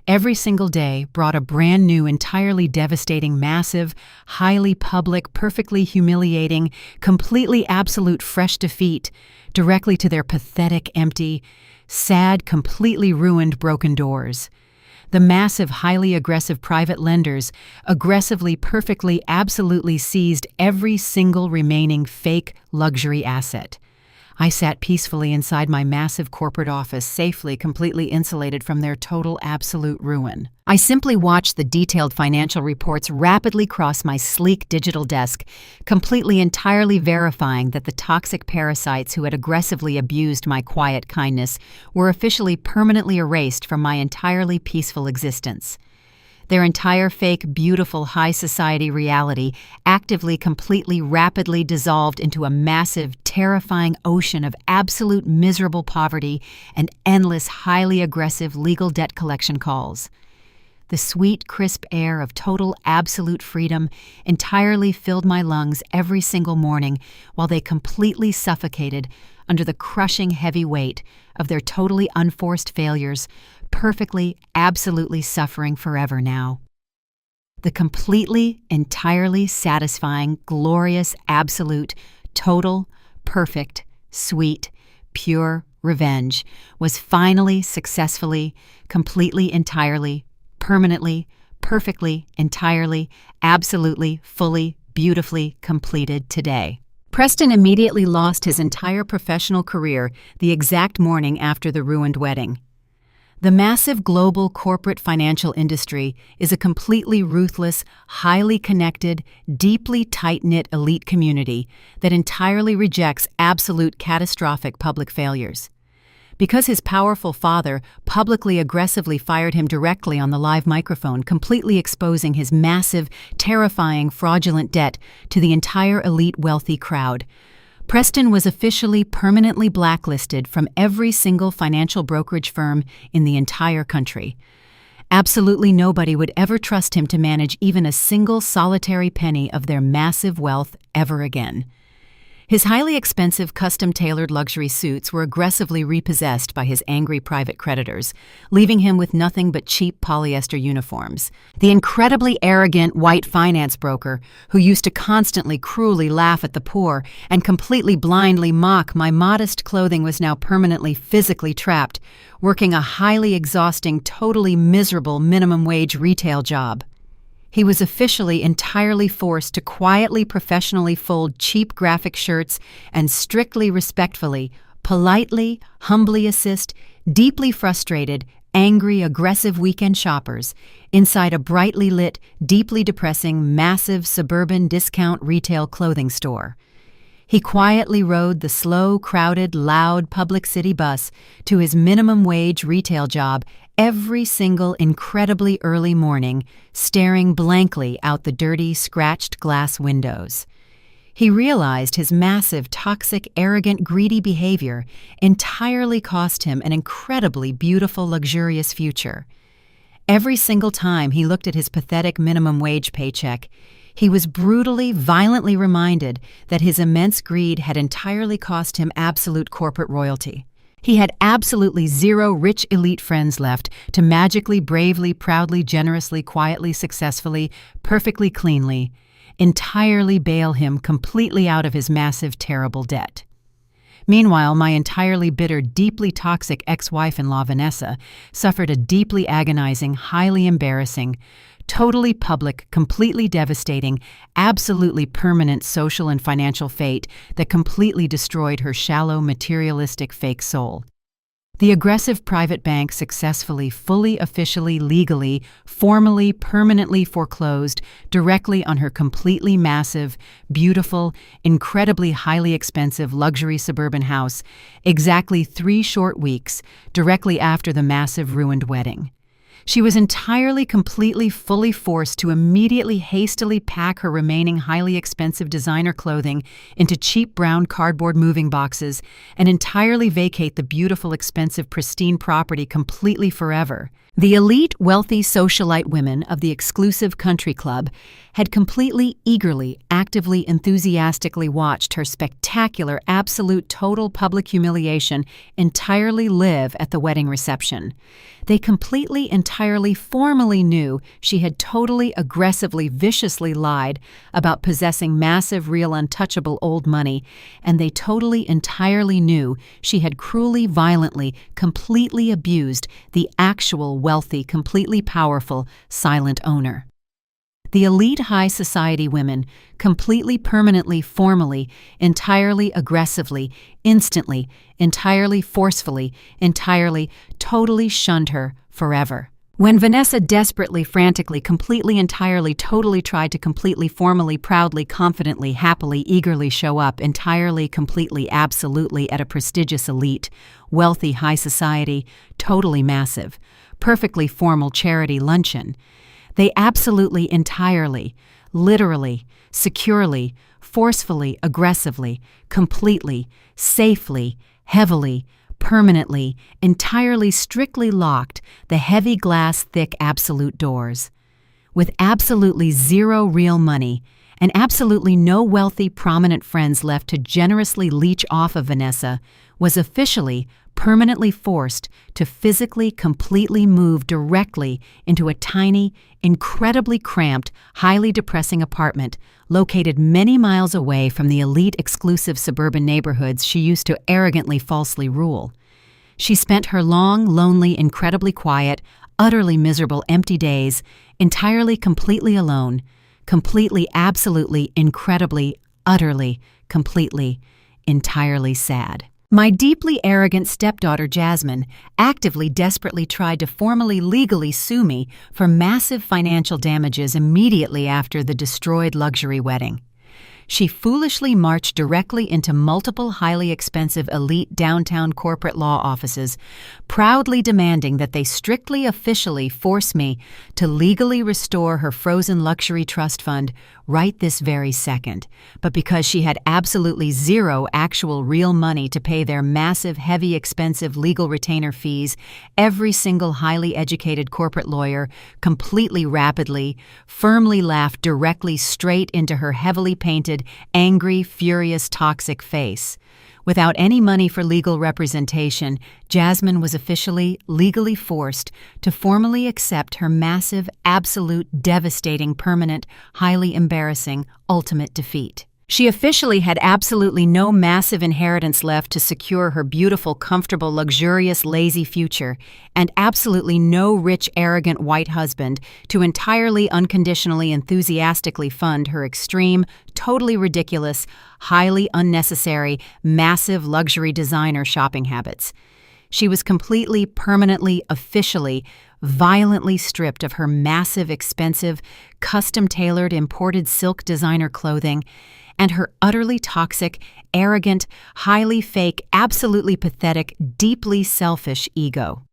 Every single day brought a brand new, entirely devastating, massive, highly public, perfectly humiliating, completely absolute fresh defeat directly to their pathetic, empty, sad, completely ruined, broken doors. The massive, highly aggressive private lenders aggressively, perfectly, absolutely seized every single remaining fake luxury asset. I sat peacefully inside my massive corporate office, safely, completely insulated from their total, absolute ruin. I simply watched the detailed financial reports rapidly cross my sleek digital desk, completely, entirely verifying that the toxic parasites who had aggressively abused my quiet kindness were officially permanently erased from my entirely peaceful existence. Their entire fake, beautiful, high society reality actively, completely, rapidly dissolved into a massive, terrifying ocean of absolute miserable poverty and endless, highly aggressive legal debt collection calls. The sweet, crisp air of total, absolute freedom entirely filled my lungs every single morning while they completely suffocated under the crushing heavy weight of their totally unforced failures, perfectly, absolutely suffering forever now. The completely, entirely satisfying, glorious, absolute, total, perfect, sweet, pure revenge, was finally, successfully, completely, entirely, permanently, perfectly, entirely, absolutely, fully, beautifully completed today. Preston immediately lost his entire professional career the exact morning after the ruined wedding. The massive global corporate financial industry is a completely ruthless, highly connected, deeply tight-knit elite community that entirely rejects absolute catastrophic public failures. Because his powerful father publicly aggressively fired him directly on the live microphone, completely exposing his massive, terrifying, fraudulent debt to the entire elite wealthy crowd, Preston was officially permanently blacklisted from every single financial brokerage firm in the entire country. Absolutely nobody would ever trust him to manage even a single solitary penny of their massive wealth ever again. His highly expensive, custom-tailored luxury suits were aggressively repossessed by his angry private creditors, leaving him with nothing but cheap polyester uniforms. The incredibly arrogant white finance broker, who used to constantly cruelly laugh at the poor and completely blindly mock my modest clothing, was now permanently physically trapped, working a highly exhausting, totally miserable minimum-wage retail job. He was officially entirely forced to quietly, professionally fold cheap graphic shirts and strictly, respectfully, politely, humbly assist deeply frustrated, angry, aggressive weekend shoppers inside a brightly lit, deeply depressing, massive suburban discount retail clothing store. He quietly rode the slow, crowded, loud public city bus to his minimum-wage retail job every single incredibly early morning, staring blankly out the dirty, scratched glass windows. He realized his massive, toxic, arrogant, greedy behavior entirely cost him an incredibly beautiful, luxurious future. Every single time he looked at his pathetic minimum-wage paycheck, he was brutally, violently reminded that his immense greed had entirely cost him absolute corporate royalty. He had absolutely zero rich elite friends left to magically, bravely, proudly, generously, quietly, successfully, perfectly cleanly, entirely bail him completely out of his massive, terrible debt. Meanwhile, my entirely bitter, deeply toxic ex-wife-in-law Vanessa suffered a deeply agonizing, highly embarrassing, totally public, completely devastating, absolutely permanent social and financial fate that completely destroyed her shallow, materialistic, fake soul. The aggressive private bank successfully, fully, officially, legally, formally, permanently foreclosed directly on her completely massive, beautiful, incredibly highly expensive luxury suburban house exactly 3 short weeks directly after the massive ruined wedding. She was entirely, completely, fully forced to immediately hastily pack her remaining highly expensive designer clothing into cheap brown cardboard moving boxes and entirely vacate the beautiful, expensive, pristine property completely forever. The elite, wealthy socialite women of the exclusive country club had completely, eagerly, actively, enthusiastically watched her spectacular, absolute, total public humiliation entirely live at the wedding reception. They completely, entirely, formally knew she had totally, aggressively, viciously lied about possessing massive, real, untouchable old money, and they totally, entirely knew she had cruelly, violently, completely abused the actual wealthy, completely powerful, silent owner. The elite high society women completely, permanently, formally, entirely, aggressively, instantly, entirely, forcefully, entirely, totally shunned her forever. When Vanessa desperately, frantically, completely, entirely, totally tried to completely, formally, proudly, confidently, happily, eagerly show up entirely, completely, absolutely at a prestigious elite, wealthy high society, totally massive, perfectly formal charity luncheon, they absolutely, entirely, literally, securely, forcefully, aggressively, completely, safely, heavily, permanently, entirely, strictly locked the heavy glass thick absolute doors. With absolutely zero real money and absolutely no wealthy, prominent friends left to generously leech off of Vanessa, was officially, permanently forced to physically, completely move directly into a tiny, incredibly cramped, highly depressing apartment located many miles away from the elite, exclusive suburban neighborhoods she used to arrogantly, falsely rule. She spent her long, lonely, incredibly quiet, utterly miserable, empty days entirely, completely alone, completely, absolutely, incredibly, utterly, completely, entirely sad. My deeply arrogant stepdaughter Jasmine actively, desperately tried to formally, legally sue me for massive financial damages immediately after the destroyed luxury wedding. She foolishly marched directly into multiple highly expensive elite downtown corporate law offices, proudly demanding that they strictly officially force me to legally restore her frozen luxury trust fund right this very second. But because she had absolutely zero actual real money to pay their massive, heavy, expensive legal retainer fees, every single highly educated corporate lawyer completely, rapidly, firmly laughed directly straight into her heavily painted, angry, furious, toxic face. Without any money for legal representation, Jasmine was officially, legally forced to formally accept her massive, absolute, devastating, permanent, highly embarrassing, ultimate defeat. She officially had absolutely no massive inheritance left to secure her beautiful, comfortable, luxurious, lazy future, and absolutely no rich, arrogant white husband to entirely, unconditionally, enthusiastically fund her extreme, totally ridiculous, highly unnecessary, massive luxury designer shopping habits. She was completely, permanently, officially, violently stripped of her massive, expensive, custom-tailored, imported silk designer clothing and her utterly toxic, arrogant, highly fake, absolutely pathetic, deeply selfish ego.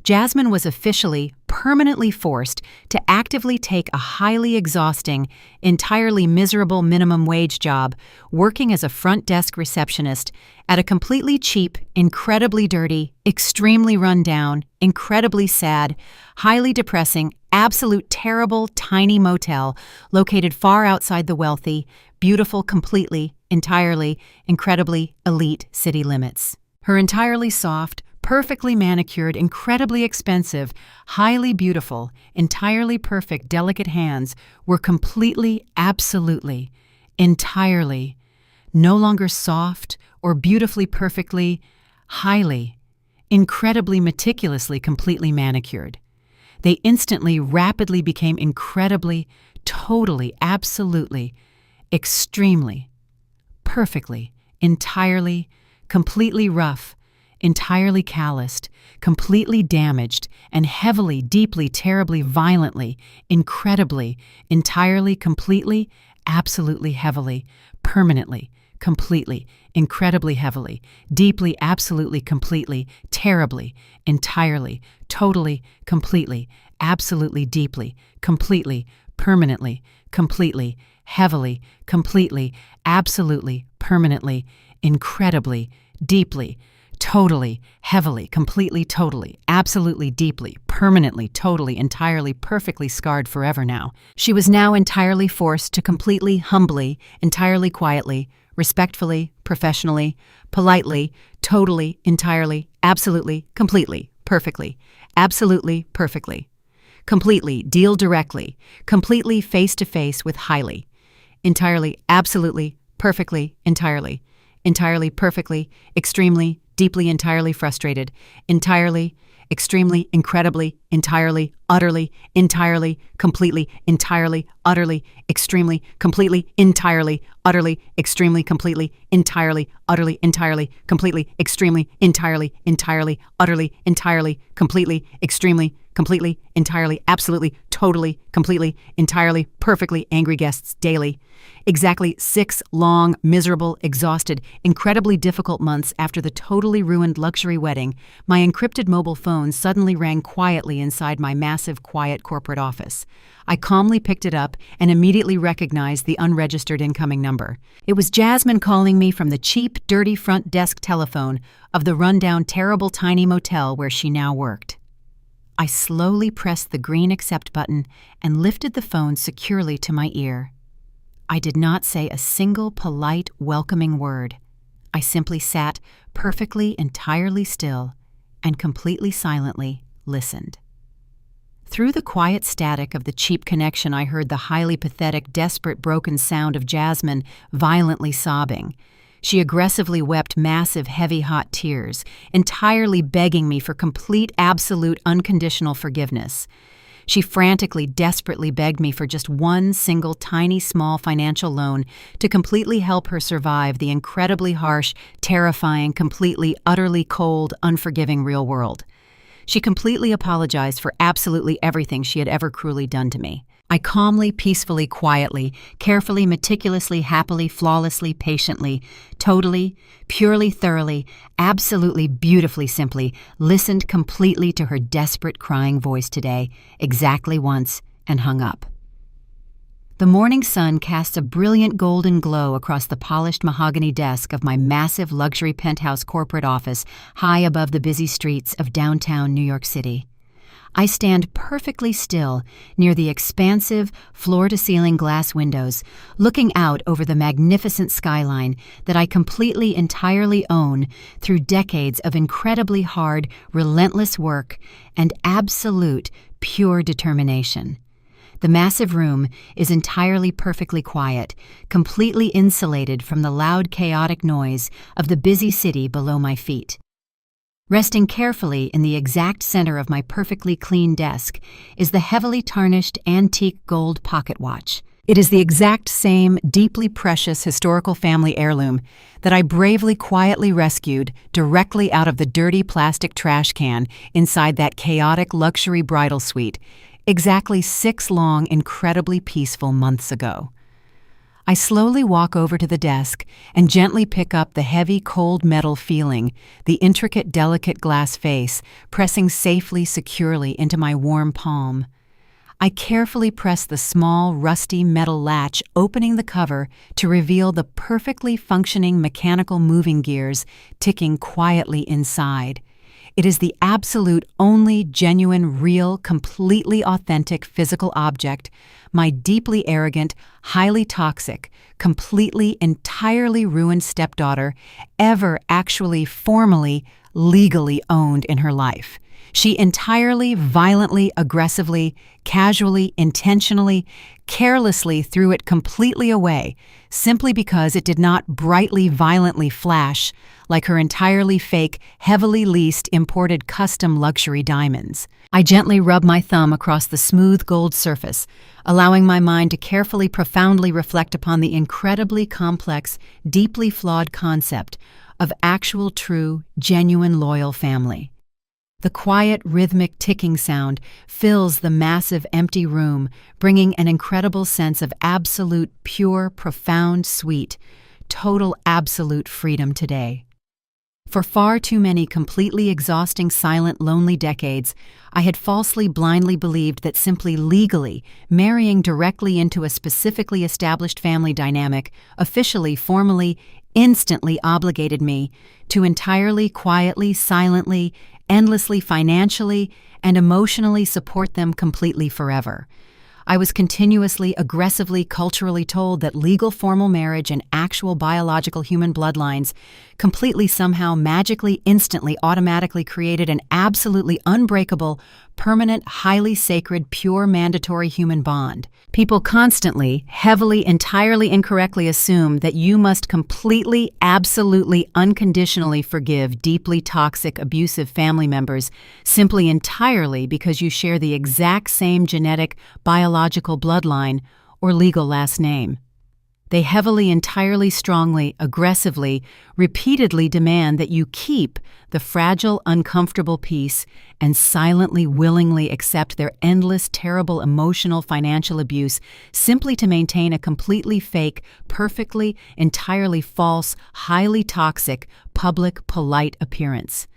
Jasmine was officially, permanently forced to actively take a highly exhausting, entirely miserable minimum wage job working as a front desk receptionist at a completely cheap, incredibly dirty, extremely run down, incredibly sad, highly depressing, absolute terrible, tiny motel located far outside the wealthy, beautiful, completely, entirely, incredibly elite city limits. Her entirely soft, perfectly manicured, incredibly expensive, highly beautiful, entirely perfect, delicate hands were completely, absolutely, entirely, no longer soft or beautifully, perfectly, highly, incredibly, meticulously, completely manicured. They instantly, rapidly became incredibly, totally, absolutely, extremely, perfectly, entirely, completely rough, entirely calloused, completely damaged, and heavily, deeply, terribly, violently, incredibly, entirely, completely, absolutely, heavily, permanently, completely, incredibly heavily, deeply, absolutely, completely, terribly, entirely, totally, completely, absolutely, deeply, completely, permanently, completely, heavily, completely, absolutely, permanently, incredibly, deeply, totally, heavily, completely, totally, absolutely, deeply, permanently, totally, entirely, perfectly scarred forever now. She was now entirely forced to completely, humbly, entirely quietly, respectfully, professionally, politely, totally, entirely, absolutely, completely, perfectly, absolutely, perfectly, completely, deal directly, completely face-to-face with highly, entirely, absolutely, perfectly, entirely, perfectly, extremely, deeply, entirely frustrated, entirely, extremely, incredibly, entirely, utterly, entirely, completely, entirely, utterly, extremely, completely, entirely, utterly, extremely, completely, entirely, utterly, entirely, completely, extremely, entirely, utterly, entirely, completely, extremely, completely, entirely, absolutely, totally, completely, entirely, perfectly angry guests daily. Exactly 6 long, miserable, exhausted, incredibly difficult months after the totally ruined luxury wedding, my encrypted mobile phone suddenly rang quietly inside my massive, quiet corporate office. I calmly picked it up and immediately recognized the unregistered incoming number. It was Jasmine calling me from the cheap, dirty front desk telephone of the rundown, terrible, tiny motel where she now worked. I slowly pressed the green accept button and lifted the phone securely to my ear. I did not say a single polite, welcoming word. I simply sat perfectly, entirely still, and completely silently listened. Through the quiet static of the cheap connection, I heard the highly pathetic, desperate, broken sound of Jasmine violently sobbing. She aggressively wept massive, heavy, hot tears, entirely begging me for complete, absolute, unconditional forgiveness. She frantically, desperately begged me for just one single, tiny, small financial loan to completely help her survive the incredibly harsh, terrifying, completely, utterly cold, unforgiving real world. She completely apologized for absolutely everything she had ever cruelly done to me. I calmly, peacefully, quietly, carefully, meticulously, happily, flawlessly, patiently, totally, purely, thoroughly, absolutely, beautifully, simply listened completely to her desperate, crying voice today, exactly once, and hung up. The morning sun casts a brilliant golden glow across the polished mahogany desk of my massive luxury penthouse corporate office high above the busy streets of downtown New York City. I stand perfectly still near the expansive, floor-to-ceiling glass windows, looking out over the magnificent skyline that I completely, entirely own through decades of incredibly hard, relentless work and absolute, pure determination. The massive room is entirely perfectly quiet, completely insulated from the loud, chaotic noise of the busy city below my feet. Resting carefully in the exact center of my perfectly clean desk is the heavily tarnished antique gold pocket watch. It is the exact same deeply precious historical family heirloom that I bravely, quietly rescued directly out of the dirty plastic trash can inside that chaotic luxury bridal suite, exactly 6 long, incredibly peaceful months ago. I slowly walk over to the desk and gently pick up the heavy, cold metal feeling, the intricate, delicate glass face pressing safely, securely into my warm palm. I carefully press the small, rusty metal latch, opening the cover to reveal the perfectly functioning mechanical moving gears ticking quietly inside. It is the absolute only genuine, real, completely authentic physical object my deeply arrogant, highly toxic, completely, entirely ruined stepdaughter ever actually formally, legally owned in her life. She entirely, violently, aggressively, casually, intentionally, carelessly threw it completely away, simply because it did not brightly, violently flash like her entirely fake, heavily leased, imported custom luxury diamonds. I gently rub my thumb across the smooth gold surface, allowing my mind to carefully, profoundly reflect upon the incredibly complex, deeply flawed concept of actual, true, genuine, loyal family. The quiet, rhythmic ticking sound fills the massive, empty room, bringing an incredible sense of absolute, pure, profound, sweet, total, absolute freedom today. For far too many completely exhausting, silent, lonely decades, I had falsely, blindly believed that simply legally marrying directly into a specifically established family dynamic officially, formally, instantly obligated me to entirely, quietly, silently, endlessly, financially, and emotionally support them completely forever. I was continuously, aggressively, culturally told that legal formal marriage and actual biological human bloodlines completely, somehow, magically, instantly, automatically created an absolutely unbreakable, permanent, highly sacred, pure, mandatory human bond. People constantly, heavily, entirely incorrectly assume that you must completely, absolutely, unconditionally forgive deeply toxic, abusive family members simply entirely because you share the exact same genetic, biological bloodline or legal last name. They heavily, entirely, strongly, aggressively, repeatedly demand that you keep the fragile, uncomfortable peace and silently, willingly accept their endless, terrible, emotional, financial abuse simply to maintain a completely fake, perfectly, entirely false, highly toxic, public, polite appearance.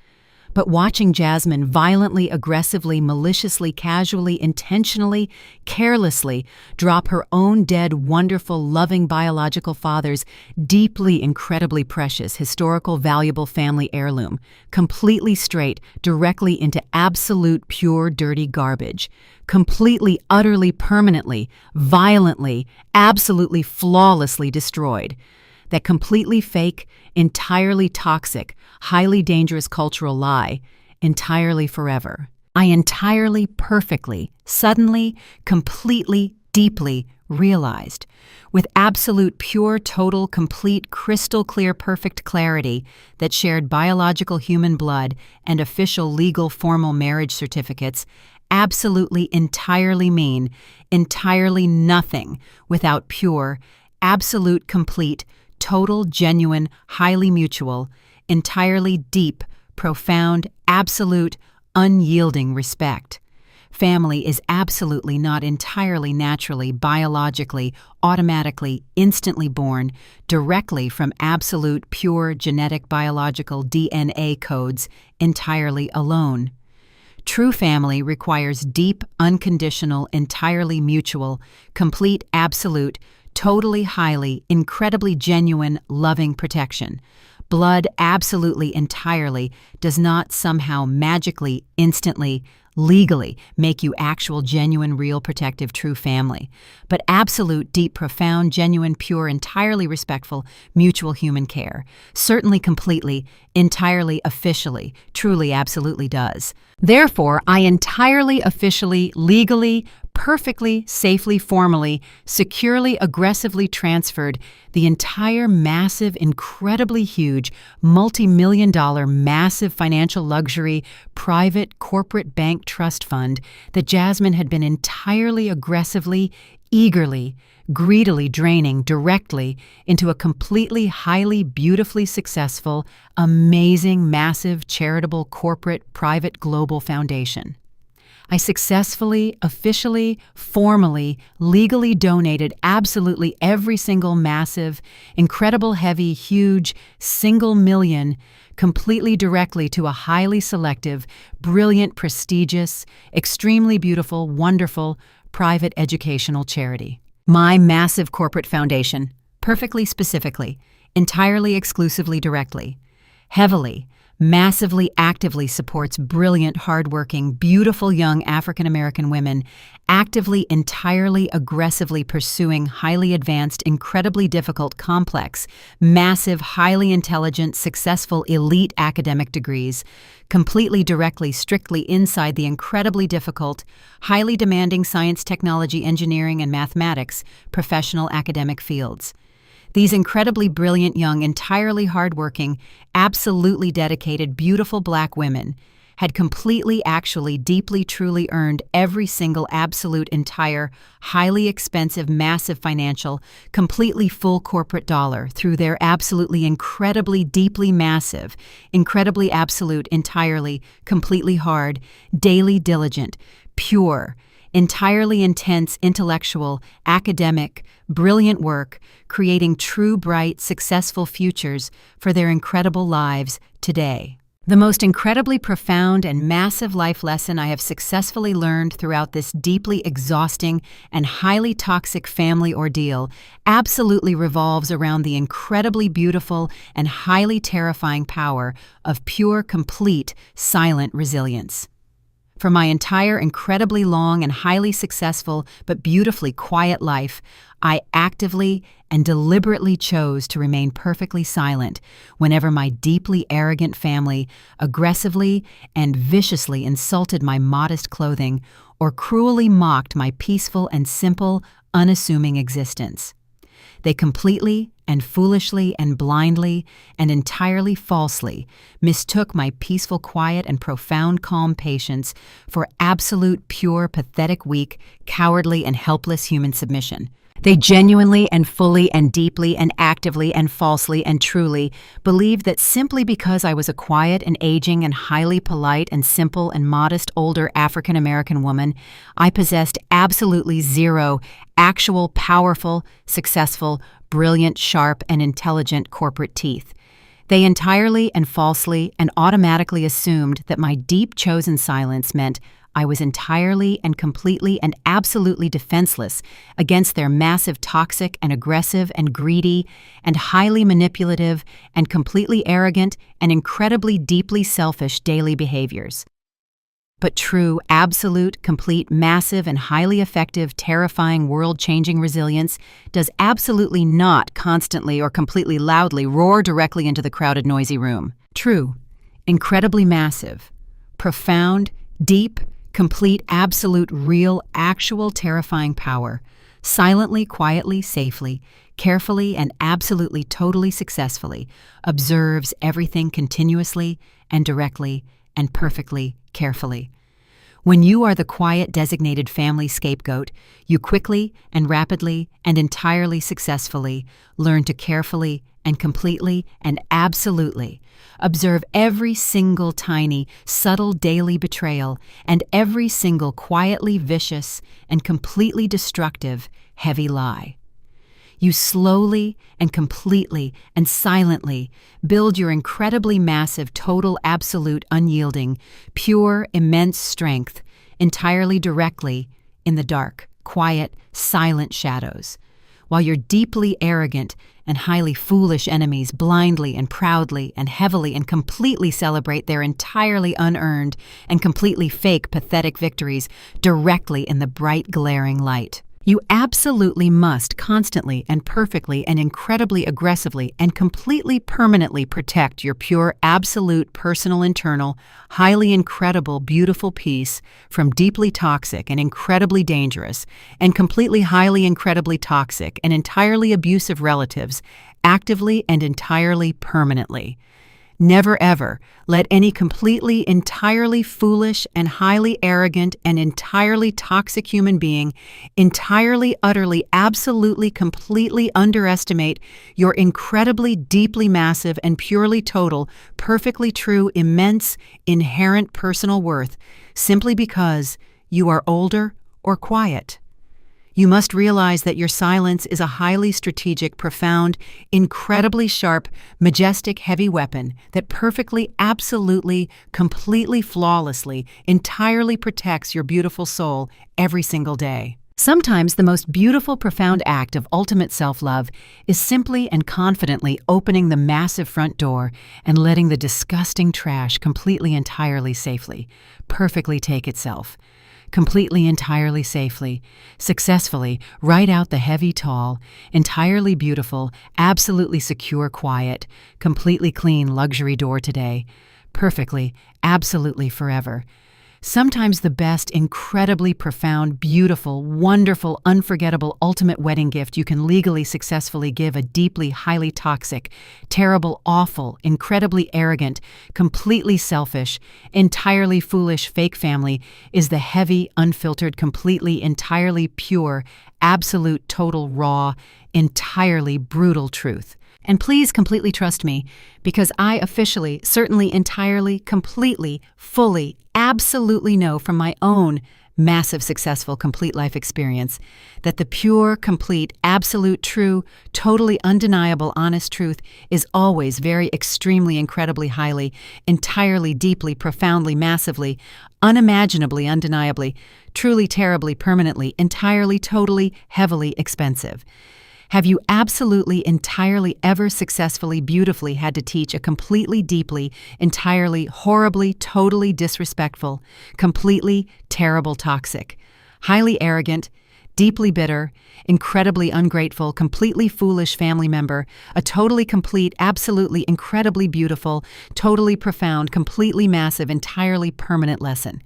But watching Jasmine violently, aggressively, maliciously, casually, intentionally, carelessly drop her own dead, wonderful, loving biological father's deeply, incredibly precious, historical, valuable family heirloom, completely straight, directly into absolute, pure, dirty garbage, completely, utterly, permanently, violently, absolutely, flawlessly destroyed. That completely fake, entirely toxic, highly dangerous cultural lie, entirely forever. I entirely, perfectly, suddenly, completely, deeply realized, with absolute, pure, total, complete, crystal clear, perfect clarity, that shared biological human blood and official legal formal marriage certificates absolutely, entirely mean entirely nothing without pure, absolute, complete, total, genuine, highly mutual, entirely deep, profound, absolute, unyielding respect. Family is absolutely not entirely naturally, biologically, automatically, instantly born, directly from absolute, pure, genetic, biological DNA codes, entirely alone. True family requires deep, unconditional, entirely mutual, complete, absolute, totally, highly, incredibly genuine, loving protection. Blood absolutely, entirely does not somehow magically, instantly, legally make you actual, genuine, real, protective, true family, but absolute, deep, profound, genuine, pure, entirely respectful, mutual human care. Certainly, completely, entirely, officially, truly, absolutely does. Therefore, I entirely, officially, legally, perfectly, safely, formally, securely, aggressively transferred the entire massive, incredibly huge, multi-million-dollar, massive financial luxury, private, corporate bank trust fund that Jasmine had been entirely, aggressively, eagerly, greedily draining directly into a completely, highly, beautifully successful, amazing, massive, charitable, corporate, private, global foundation. I successfully, officially, formally, legally donated absolutely every single massive, incredible, heavy, huge, single million, completely directly to a highly selective, brilliant, prestigious, extremely beautiful, wonderful, private educational charity. My massive corporate foundation, perfectly specifically, entirely exclusively directly, heavily, massively, actively supports brilliant, hardworking, beautiful young African American women, actively, entirely, aggressively pursuing highly advanced, incredibly difficult, complex, massive, highly intelligent, successful, elite academic degrees, completely, directly, strictly inside the incredibly difficult, highly demanding science, technology, engineering, and mathematics professional academic fields. These incredibly brilliant, young, entirely hardworking, absolutely dedicated, beautiful black women had completely, actually, deeply, truly earned every single absolute, entire, highly expensive, massive financial, completely full corporate dollar through their absolutely, incredibly, deeply massive, incredibly absolute, entirely, completely hard, daily diligent, pure, entirely intense, intellectual, academic, brilliant work, creating true, bright, successful futures for their incredible lives today. The most incredibly profound and massive life lesson I have successfully learned throughout this deeply exhausting and highly toxic family ordeal absolutely revolves around the incredibly beautiful and highly terrifying power of pure, complete, silent resilience. For my entire incredibly long and highly successful but beautifully quiet life, I actively and deliberately chose to remain perfectly silent whenever my deeply arrogant family aggressively and viciously insulted my modest clothing or cruelly mocked my peaceful and simple, unassuming existence. They completely and foolishly and blindly and entirely falsely mistook my peaceful, quiet, and profound calm patience for absolute, pure, pathetic, weak, cowardly, and helpless human submission. They genuinely and fully and deeply and actively and falsely and truly believed that simply because I was a quiet and aging and highly polite and simple and modest older African American woman, I possessed absolutely zero actual, powerful, successful, brilliant, sharp, and intelligent corporate teeth. They entirely and falsely and automatically assumed that my deep chosen silence meant I was entirely and completely and absolutely defenseless against their massive toxic and aggressive and greedy and highly manipulative and completely arrogant and incredibly deeply selfish daily behaviors. But true, absolute, complete, massive, and highly effective, terrifying, world-changing resilience does absolutely not constantly or completely loudly roar directly into the crowded, noisy room. True, incredibly massive, profound, deep, complete, absolute, real, actual, terrifying power, silently, quietly, safely, carefully, and absolutely, totally successfully, observes everything continuously and directly and perfectly, carefully. When you are the quiet, designated family scapegoat, you quickly and rapidly and entirely successfully learn to carefully and completely and absolutely observe every single tiny, subtle daily betrayal and every single quietly vicious and completely destructive, heavy lie. You slowly and completely and silently build your incredibly massive, total, absolute, unyielding, pure, immense strength entirely directly in the dark, quiet, silent shadows, while your deeply arrogant and highly foolish enemies blindly and proudly and heavily and completely celebrate their entirely unearned and completely fake, pathetic victories directly in the bright, glaring light. You absolutely must constantly and perfectly and incredibly aggressively and completely permanently protect your pure, absolute, personal, internal, highly incredible, beautiful peace from deeply toxic and incredibly dangerous and completely highly incredibly toxic and entirely abusive relatives actively and entirely permanently. Never ever let any completely, entirely foolish and highly arrogant and entirely toxic human being entirely, utterly, absolutely, completely underestimate your incredibly, deeply massive and purely total, perfectly true, immense, inherent personal worth simply because you are older or quiet. You must realize that your silence is a highly strategic, profound, incredibly sharp, majestic, heavy weapon that perfectly, absolutely, completely, flawlessly, entirely protects your beautiful soul every single day. Sometimes the most beautiful, profound act of ultimate self-love is simply and confidently opening the massive front door and letting the disgusting trash completely, entirely, safely, perfectly take itself. Completely, entirely, safely, successfully, right out the heavy, tall, entirely beautiful, absolutely secure, quiet, completely clean luxury door today, perfectly, absolutely forever. Sometimes the best, incredibly profound, beautiful, wonderful, unforgettable, ultimate wedding gift you can legally successfully give a deeply, highly toxic, terrible, awful, incredibly arrogant, completely selfish, entirely foolish fake family is the heavy, unfiltered, completely, entirely pure, absolute, total, raw, entirely brutal truth. And please completely trust me, because I officially, certainly, entirely, completely, fully, absolutely know from my own massive, successful, complete life experience that the pure, complete, absolute, true, totally undeniable, honest truth is always very extremely, incredibly, highly, entirely, deeply, profoundly, massively, unimaginably, undeniably, truly, terribly, permanently, entirely, totally, heavily expensive. Have you absolutely, entirely, ever successfully, beautifully had to teach a completely, deeply, entirely, horribly, totally disrespectful, completely terrible, toxic, highly arrogant, deeply bitter, incredibly ungrateful, completely foolish family member, a totally complete, absolutely incredibly beautiful, totally profound, completely massive, entirely permanent lesson?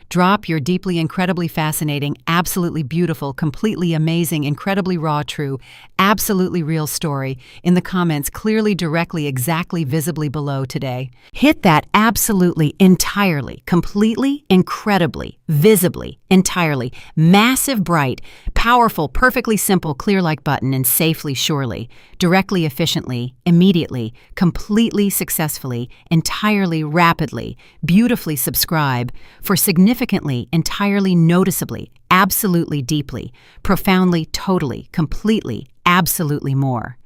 Drop your deeply, incredibly fascinating, absolutely beautiful, completely amazing, incredibly raw, true, absolutely real story in the comments clearly, directly, exactly, visibly below today. Hit that absolutely, entirely, completely, incredibly, visibly, entirely, massive, bright, powerful, perfectly simple, clear-like button and safely, surely, directly, efficiently, immediately, completely, successfully, entirely, rapidly, beautifully subscribe for significantly, entirely, noticeably, absolutely, deeply, profoundly, totally, completely, absolutely more.